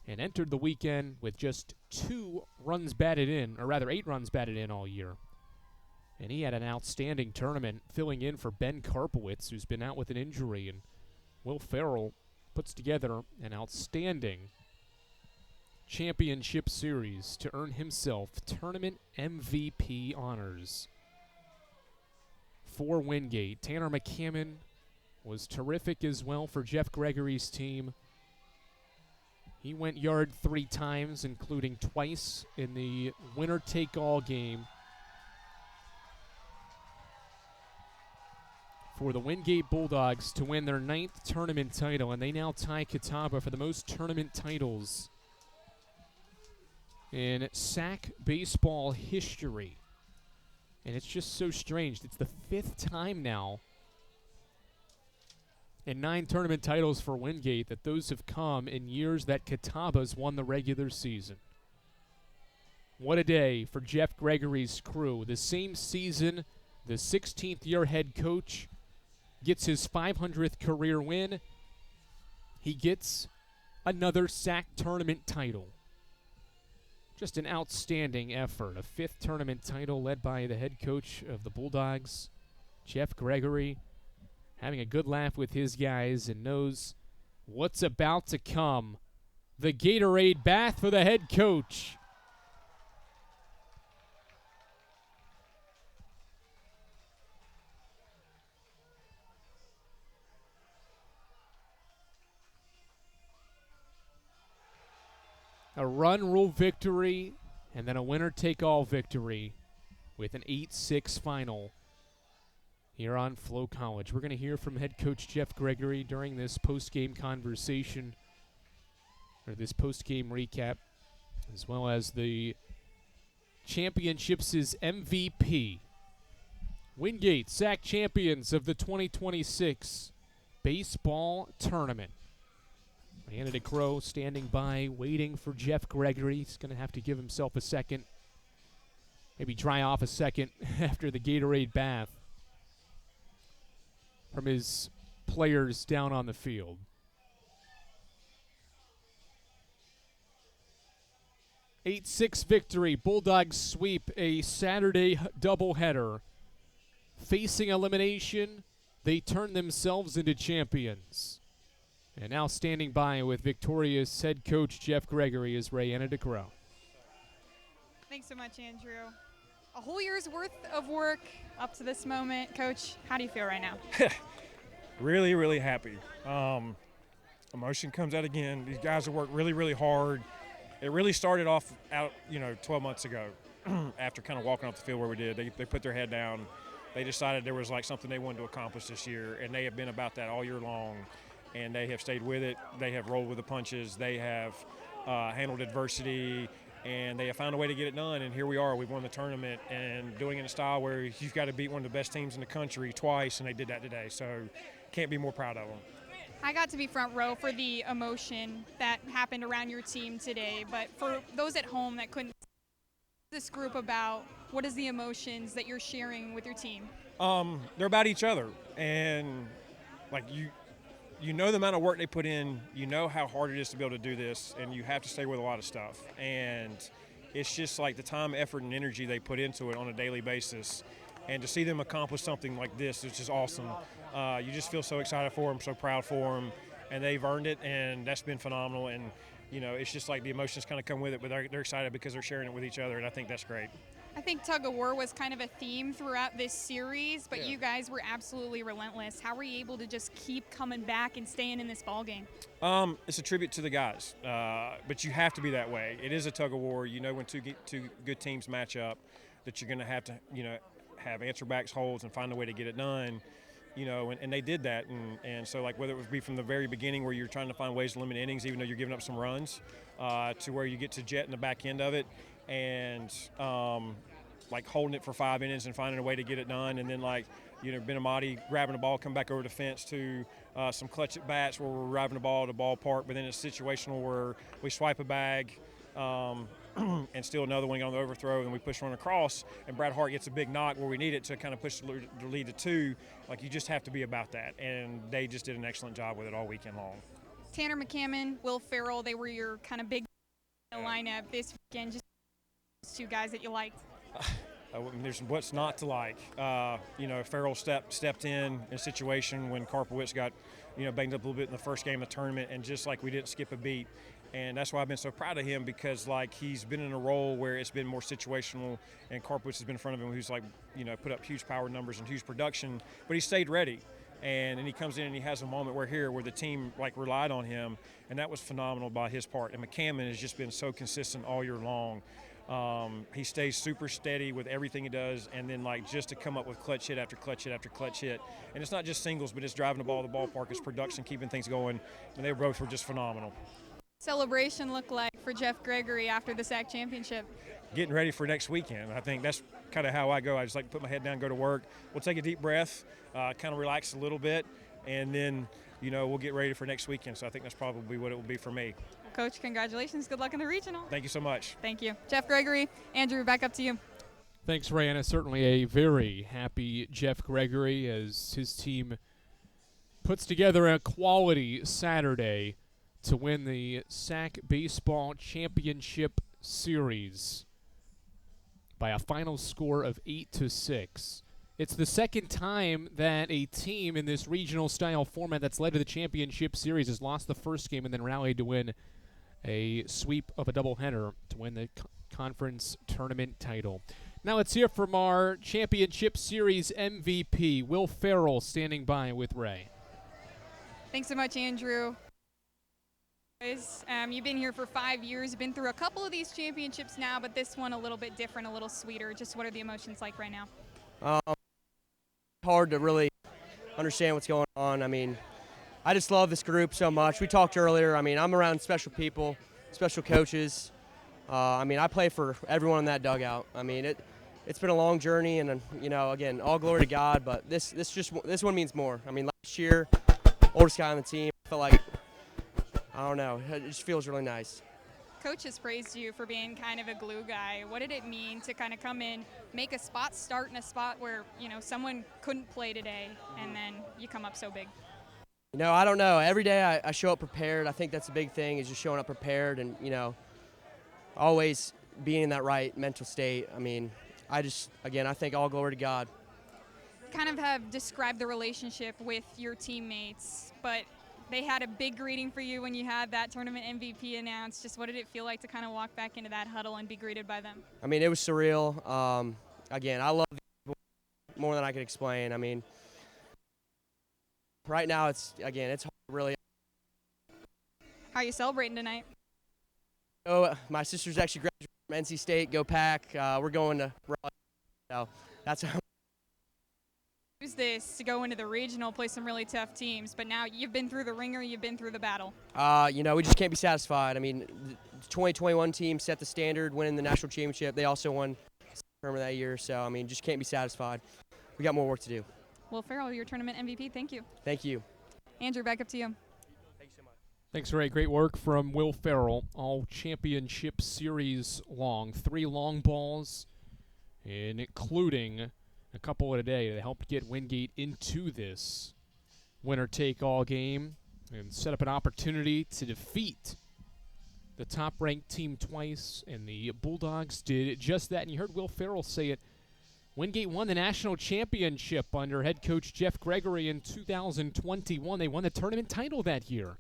and entered the weekend with just 2 runs batted in, or rather 8 runs batted in all year. And he had an outstanding tournament filling in for Ben Karpowitz, who's been out with an injury, and Will Farrell puts together an outstanding championship series to earn himself tournament MVP honors. for Wingate. Tanner McCammon was terrific as well for Jeff Gregory's team. He went yard 3 times, including twice in the winner-take-all game for the Wingate Bulldogs to win their 9th tournament title, and they now tie Catawba for the most tournament titles in SAC baseball history. And it's just so strange. It's the 5th time now in 9 tournament titles for Wingate that those have come in years that Catawba's won the regular season. What a day for Jeff Gregory's crew. The same season, the 16th year head coach gets his 500th career win. He gets another SAC tournament title. Just an outstanding effort. A 5th tournament title led by the head coach of the Bulldogs, Jeff Gregory, having a good laugh with his guys and knows what's about to come. The Gatorade bath for the head coach. A run rule victory and then a winner-take-all victory with an 8-6 final here on Flow College. We're going to hear from head coach Jeff Gregory during this post-game conversation, or this post-game recap, as well as the championship's MVP. Wingate, SAC champions of the 2026 baseball tournament. Anna DeCrow standing by, waiting for Jeff Gregory. He's going to have to give himself a second, maybe dry off a second after the Gatorade bath from his players down on the field. An 8-6 victory. Bulldogs sweep a Saturday doubleheader. Facing elimination, they turn themselves into champions. And now standing by with victorious head coach Jeff Gregory is Rayanna DeCrow. Thanks so much, Andrew. A whole year's worth of work up to this moment. Coach, how do you feel right now? Really, really happy. Emotion comes out again. These guys have worked really, really hard. It really started off 12 months ago after kind of walking off the field where we did. They put their head down. They decided there was like something they wanted to accomplish this year, and they have been about that all year long. And they have stayed with it. They have rolled with the punches. They have handled adversity, and they have found a way to get it done. And here we are. We've won the tournament and doing it in a style where you've got to beat one of the best teams in the country twice, and they did that today. So can't be more proud of them. I got to be front row for the emotion that happened around your team today. But for those at home that couldn't, this group about what is the emotions that you're sharing with your team? They're about each other, and like you know the amount of work they put in, you know how hard it is to be able to do this, and you have to stay with a lot of stuff. And it's just like the time, effort, and energy they put into it on a daily basis. And to see them accomplish something like this is just awesome. You just feel so excited for them, so proud for them, and they've earned it, and that's been phenomenal. And, it's just like the emotions kind of come with it, but they're excited because they're sharing it with each other, and I think that's great. I think tug of war was kind of a theme throughout this series, but you guys were absolutely relentless. How were you able to just keep coming back and staying in this ball game? It's a tribute to the guys, but you have to be that way. It is a tug of war. When two good teams match up, that you're going to have to, have answer backs, holds, and find a way to get it done. And they did that. And so, like, whether it would be from the very beginning where you're trying to find ways to limit innings, even though you're giving up some runs, to where you get to jet in the back end of it, and like holding it for 5 innings and finding a way to get it done. And then, like, Ben Amati grabbing the ball, come back over the fence to some clutch at bats where we're driving the ball to the ballpark, but then it's situational where we swipe a bag and steal another one on the overthrow, and we push one across, and Brad Hart gets a big knock where we need it to kind of push the lead to 2. Like, you just have to be about that, and they just did an excellent job with it all weekend long. Tanner McCammon, Will Farrell, they were your kind of big lineup this weekend. Just those two guys that you liked. There's what's not to like. Farrell stepped in a situation when Karpowicz got, banged up a little bit in the first game of the tournament, and just like we didn't skip a beat. And that's why I've been so proud of him, because like he's been in a role where it's been more situational, and Karpwitz has been in front of him, who's like, put up huge power numbers and huge production, but he stayed ready. And then he comes in and he has a moment where the team like relied on him, and that was phenomenal by his part. And McCammon has just been so consistent all year long. He stays super steady with everything he does, and then like just to come up with clutch hit after clutch hit after clutch hit. And it's not just singles, but it's driving the ball to the ballpark, it's production, keeping things going, and they both were just phenomenal. Celebration look like for Jeff Gregory after the SAC championship? Getting ready for next weekend. I think that's kind of how I go. I just like to put my head down, go to work. We'll take a deep breath, kind of relax a little bit, and then we'll get ready for next weekend. So I think that's probably what it will be for me. Coach, congratulations. Good luck in the regional. Thank you so much. Thank you. Jeff Gregory, Andrew, back up to you. Thanks, Rayanna. Certainly a very happy Jeff Gregory as his team puts together a quality Saturday to win the SAC Baseball Championship Series by a final score of 8-6. It's the second time that a team in this regional style format that's led to the championship series has lost the first game and then rallied to win a sweep of a doubleheader to win the conference tournament title. Now let's hear from our championship series MVP, Will Farrell, standing by with Ray. Thanks so much, Andrew. You've been here for 5 years, been through a couple of these championships now, but this one a little bit different, a little sweeter. Just what are the emotions like right now? Hard to really understand what's going on. I mean, I just love this group so much. We talked earlier. I mean, I'm around special people, special coaches. I play for everyone in that dugout. I mean, it's been a long journey, and again, all glory to God. But this one means more. I mean, last year, oldest guy on the team, I felt like, I don't know, it just feels really nice. Coach has praised you for being kind of a glue guy. What did it mean to kind of come in, make a spot start in a spot where, someone couldn't play today, and then you come up so big? I don't know. Every day I show up prepared. I think that's a big thing, is just showing up prepared and, always being in that right mental state. I mean, I think all glory to God. Kind of have described the relationship with your teammates, but they had a big greeting for you when you had that tournament MVP announced. Just what did it feel like to kind of walk back into that huddle and be greeted by them? I mean, it was surreal. Again, I love these people more than I can explain. I mean, right now it's hard really. How are you celebrating tonight? Oh, my sister's actually graduated from NC State. Go Pack. We're going to Raleigh. So that's how. Use this to go into the regional, play some really tough teams, but now you've been through the ringer, you've been through the battle. We just can't be satisfied. I mean, the 2021 team set the standard, winning the national championship. They also won tournament that year, so I mean, just can't be satisfied. We got more work to do. Will Farrell, your tournament MVP. Thank you. Thank you. Andrew, back up to you. Thanks so much. Thanks, Ray. Great work from Will Farrell, all championship series long. 3 long balls, including a couple a day that helped get Wingate into this winner-take-all game and set up an opportunity to defeat the top-ranked team twice, and the Bulldogs did just that. And you heard Will Farrell say it. Wingate won the national championship under head coach Jeff Gregory in 2021. They won the tournament title that year.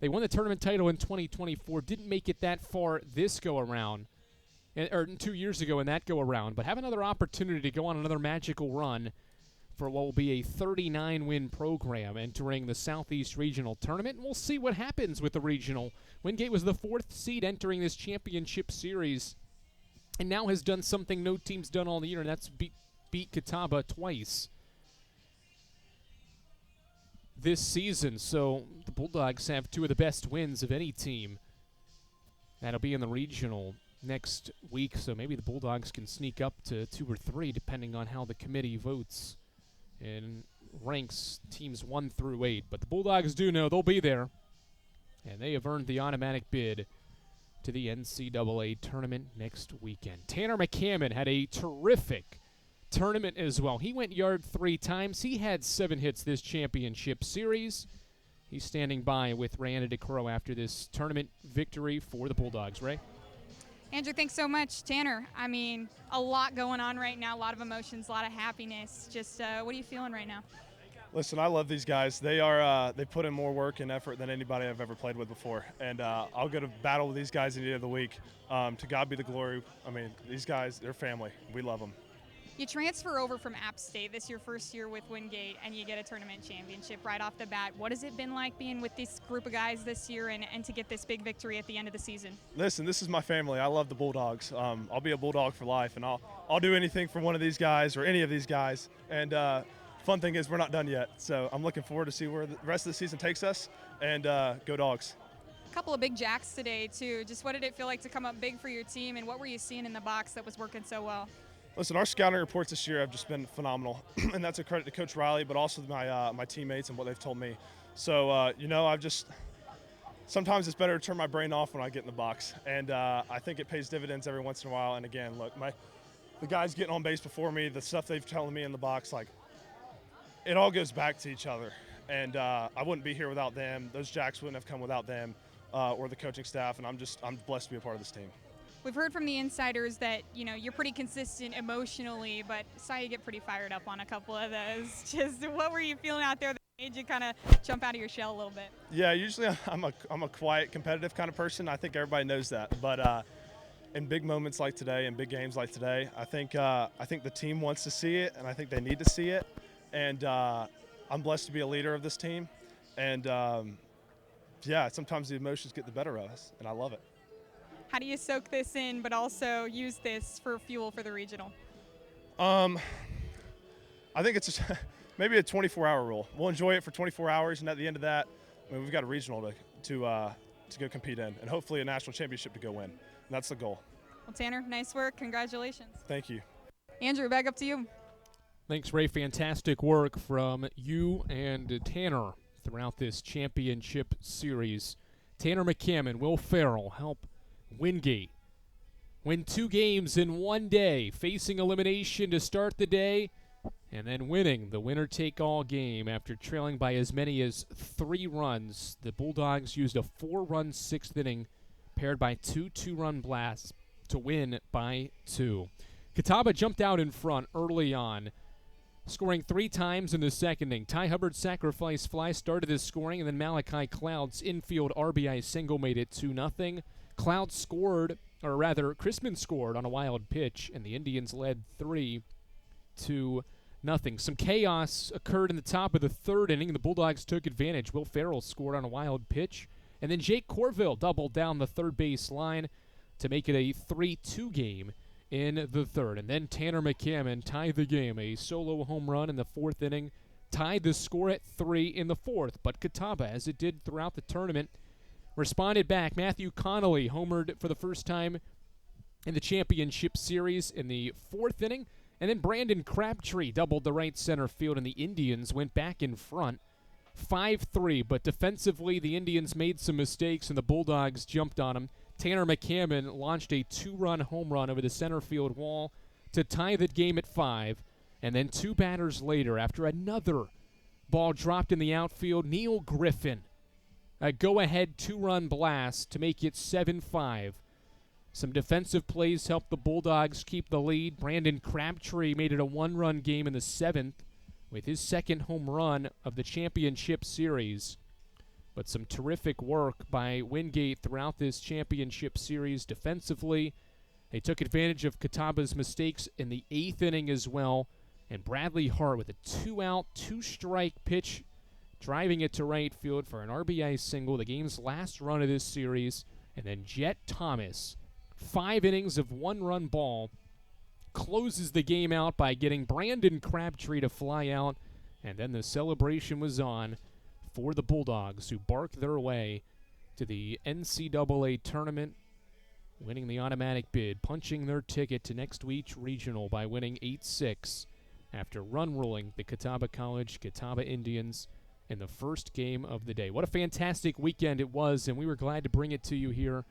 They won the tournament title in 2024, didn't make it that far this go-around. Or 2 years ago in that go-around, but have another opportunity to go on another magical run for what will be a 39-win program entering the Southeast Regional Tournament. And we'll see what happens with the regional. Wingate was the 4th seed entering this championship series and now has done something no team's done all year, and that's beat Catawba twice this season. So the Bulldogs have 2 of the best wins of any team. That'll be in the regional next week, so maybe the Bulldogs can sneak up to 2 or 3 depending on how the committee votes and ranks teams 1 through 8. But the Bulldogs do know they'll be there, and they have earned the automatic bid to the NCAA tournament next weekend. Tanner McCammon had a terrific tournament as well. He went yard 3 times. He had 7 hits this championship series. He's standing by with Rayanna DeCrow after this tournament victory for the Bulldogs. Ray? Andrew, thanks so much. Tanner, I mean, a lot going on right now, a lot of emotions, a lot of happiness. Just what are you feeling right now? Listen, I love these guys. They put in more work and effort than anybody I've ever played with before, and I'll go to battle with these guys any day of the week. To God be the glory. I mean, these guys, they're family. We love them. You transfer over from App State. This is your first year with Wingate, and you get a tournament championship right off the bat. What has it been like being with this group of guys this year and to get this big victory at the end of the season? Listen, this is my family. I love the Bulldogs. I'll be a Bulldog for life, and I'll do anything for one of these guys or any of these guys. And fun thing is we're not done yet, so I'm looking forward to see where the rest of the season takes us, and go Dogs. A couple of big jacks today, too. Just what did it feel like to come up big for your team, and what were you seeing in the box that was working so well? Listen, our scouting reports this year have just been phenomenal, and that's a credit to Coach Riley, but also my teammates and what they've told me. So, sometimes it's better to turn my brain off when I get in the box, and I think it pays dividends every once in a while. And again, look, the guys getting on base before me, the stuff they've telling me in the box, like, it all goes back to each other. And I wouldn't be here without them. Those jacks wouldn't have come without them or the coaching staff, and I'm blessed to be a part of this team. We've heard from the insiders that, you're pretty consistent emotionally, but saw you get pretty fired up on a couple of those. Just what were you feeling out there that made you kind of jump out of your shell a little bit? Yeah, usually I'm a quiet, competitive kind of person. I think everybody knows that. But in big moments like today, in big games like today, I think the team wants to see it, and I think they need to see it. And I'm blessed to be a leader of this team. And, sometimes the emotions get the better of us, and I love it. How do you soak this in, but also use this for fuel for the regional? I think it's just maybe a 24-hour rule. We'll enjoy it for 24 hours, and at the end of that, we've got a regional to go compete in, and hopefully a national championship to go win. And that's the goal. Well, Tanner, nice work. Congratulations. Thank you. Andrew, back up to you. Thanks, Ray. Fantastic work from you and Tanner throughout this championship series. Tanner McCammon, Will Farrell help Wingate win 2 games in one day, facing elimination to start the day, and then winning the winner-take-all game after trailing by as many as 3 runs. The Bulldogs used a 4-run 6th inning paired by 2 2-run blasts to win by 2. Catawba jumped out in front early on, scoring 3 times in the second inning. Ty Hubbard's sacrifice fly started this scoring, and then Malachi Cloud's infield RBI single made it 2-0. Cloud scored, or rather, Chrisman scored on a wild pitch, and the Indians led 3-0. Some chaos occurred in the top of the 3rd inning. The Bulldogs took advantage. Will Farrell scored on a wild pitch, and then Jake Corville doubled down the third base line to make it a 3-2 game in the 3rd. And then Tanner McCammon tied the game. A solo home run in the 4th inning tied the score at 3 in the 4th. But Catawba, as it did throughout the tournament, responded back. Matthew Connolly homered for the first time in the championship series in the 4th inning. And then Brandon Crabtree doubled the right center field, and the Indians went back in front 5-3. But defensively, the Indians made some mistakes, and the Bulldogs jumped on them. Tanner McCammon launched a 2-run home run over the center field wall to tie the game at 5. And then 2 batters later, after another ball dropped in the outfield, Neil Griffin, a go-ahead 2-run blast to make it 7-5. Some defensive plays helped the Bulldogs keep the lead. Brandon Crabtree made it a 1-run game in the 7th with his 2nd home run of the championship series. But some terrific work by Wingate throughout this championship series defensively. They took advantage of Catawba's mistakes in the 8th inning as well. And Bradley Hart with a 2-out, 2-strike pitch, driving it to right field for an RBI single, the game's last run of this series. And then Jet Thomas, 5 innings of 1-run ball, closes the game out by getting Brandon Crabtree to fly out. And then the celebration was on for the Bulldogs, who barked their way to the NCAA tournament, winning the automatic bid, punching their ticket to next week's regional by winning 8-6 after run-rolling the Catawba Indians in the first game of the day. What a fantastic weekend it was, and we were glad to bring it to you here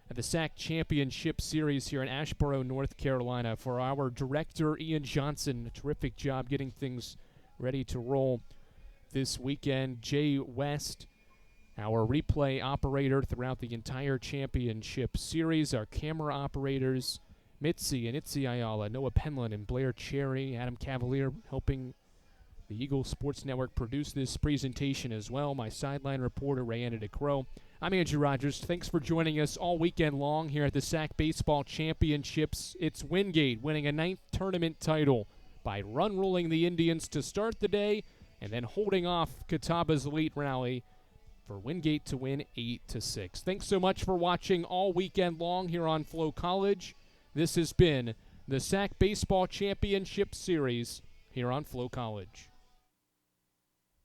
at the SAC Championship Series here in Asheboro, North Carolina. For our director, Ian Johnson, a terrific job getting things ready to roll this weekend. Jay West, our replay operator throughout the entire championship series. Our camera operators, Mitzi and Itzi Ayala, Noah Penland and Blair Cherry, Adam Cavalier helping The Eagle Sports Network produced this presentation as well. My sideline reporter, Rayanna DeCrow. I'm Andrew Rogers. Thanks for joining us all weekend long here at the SAC Baseball Championships. It's Wingate winning a 9th tournament title by run-rolling the Indians to start the day and then holding off Catawba's late rally for Wingate to win 8-6. Thanks so much for watching all weekend long here on Flow College. This has been the SAC Baseball Championship Series here on Flow College.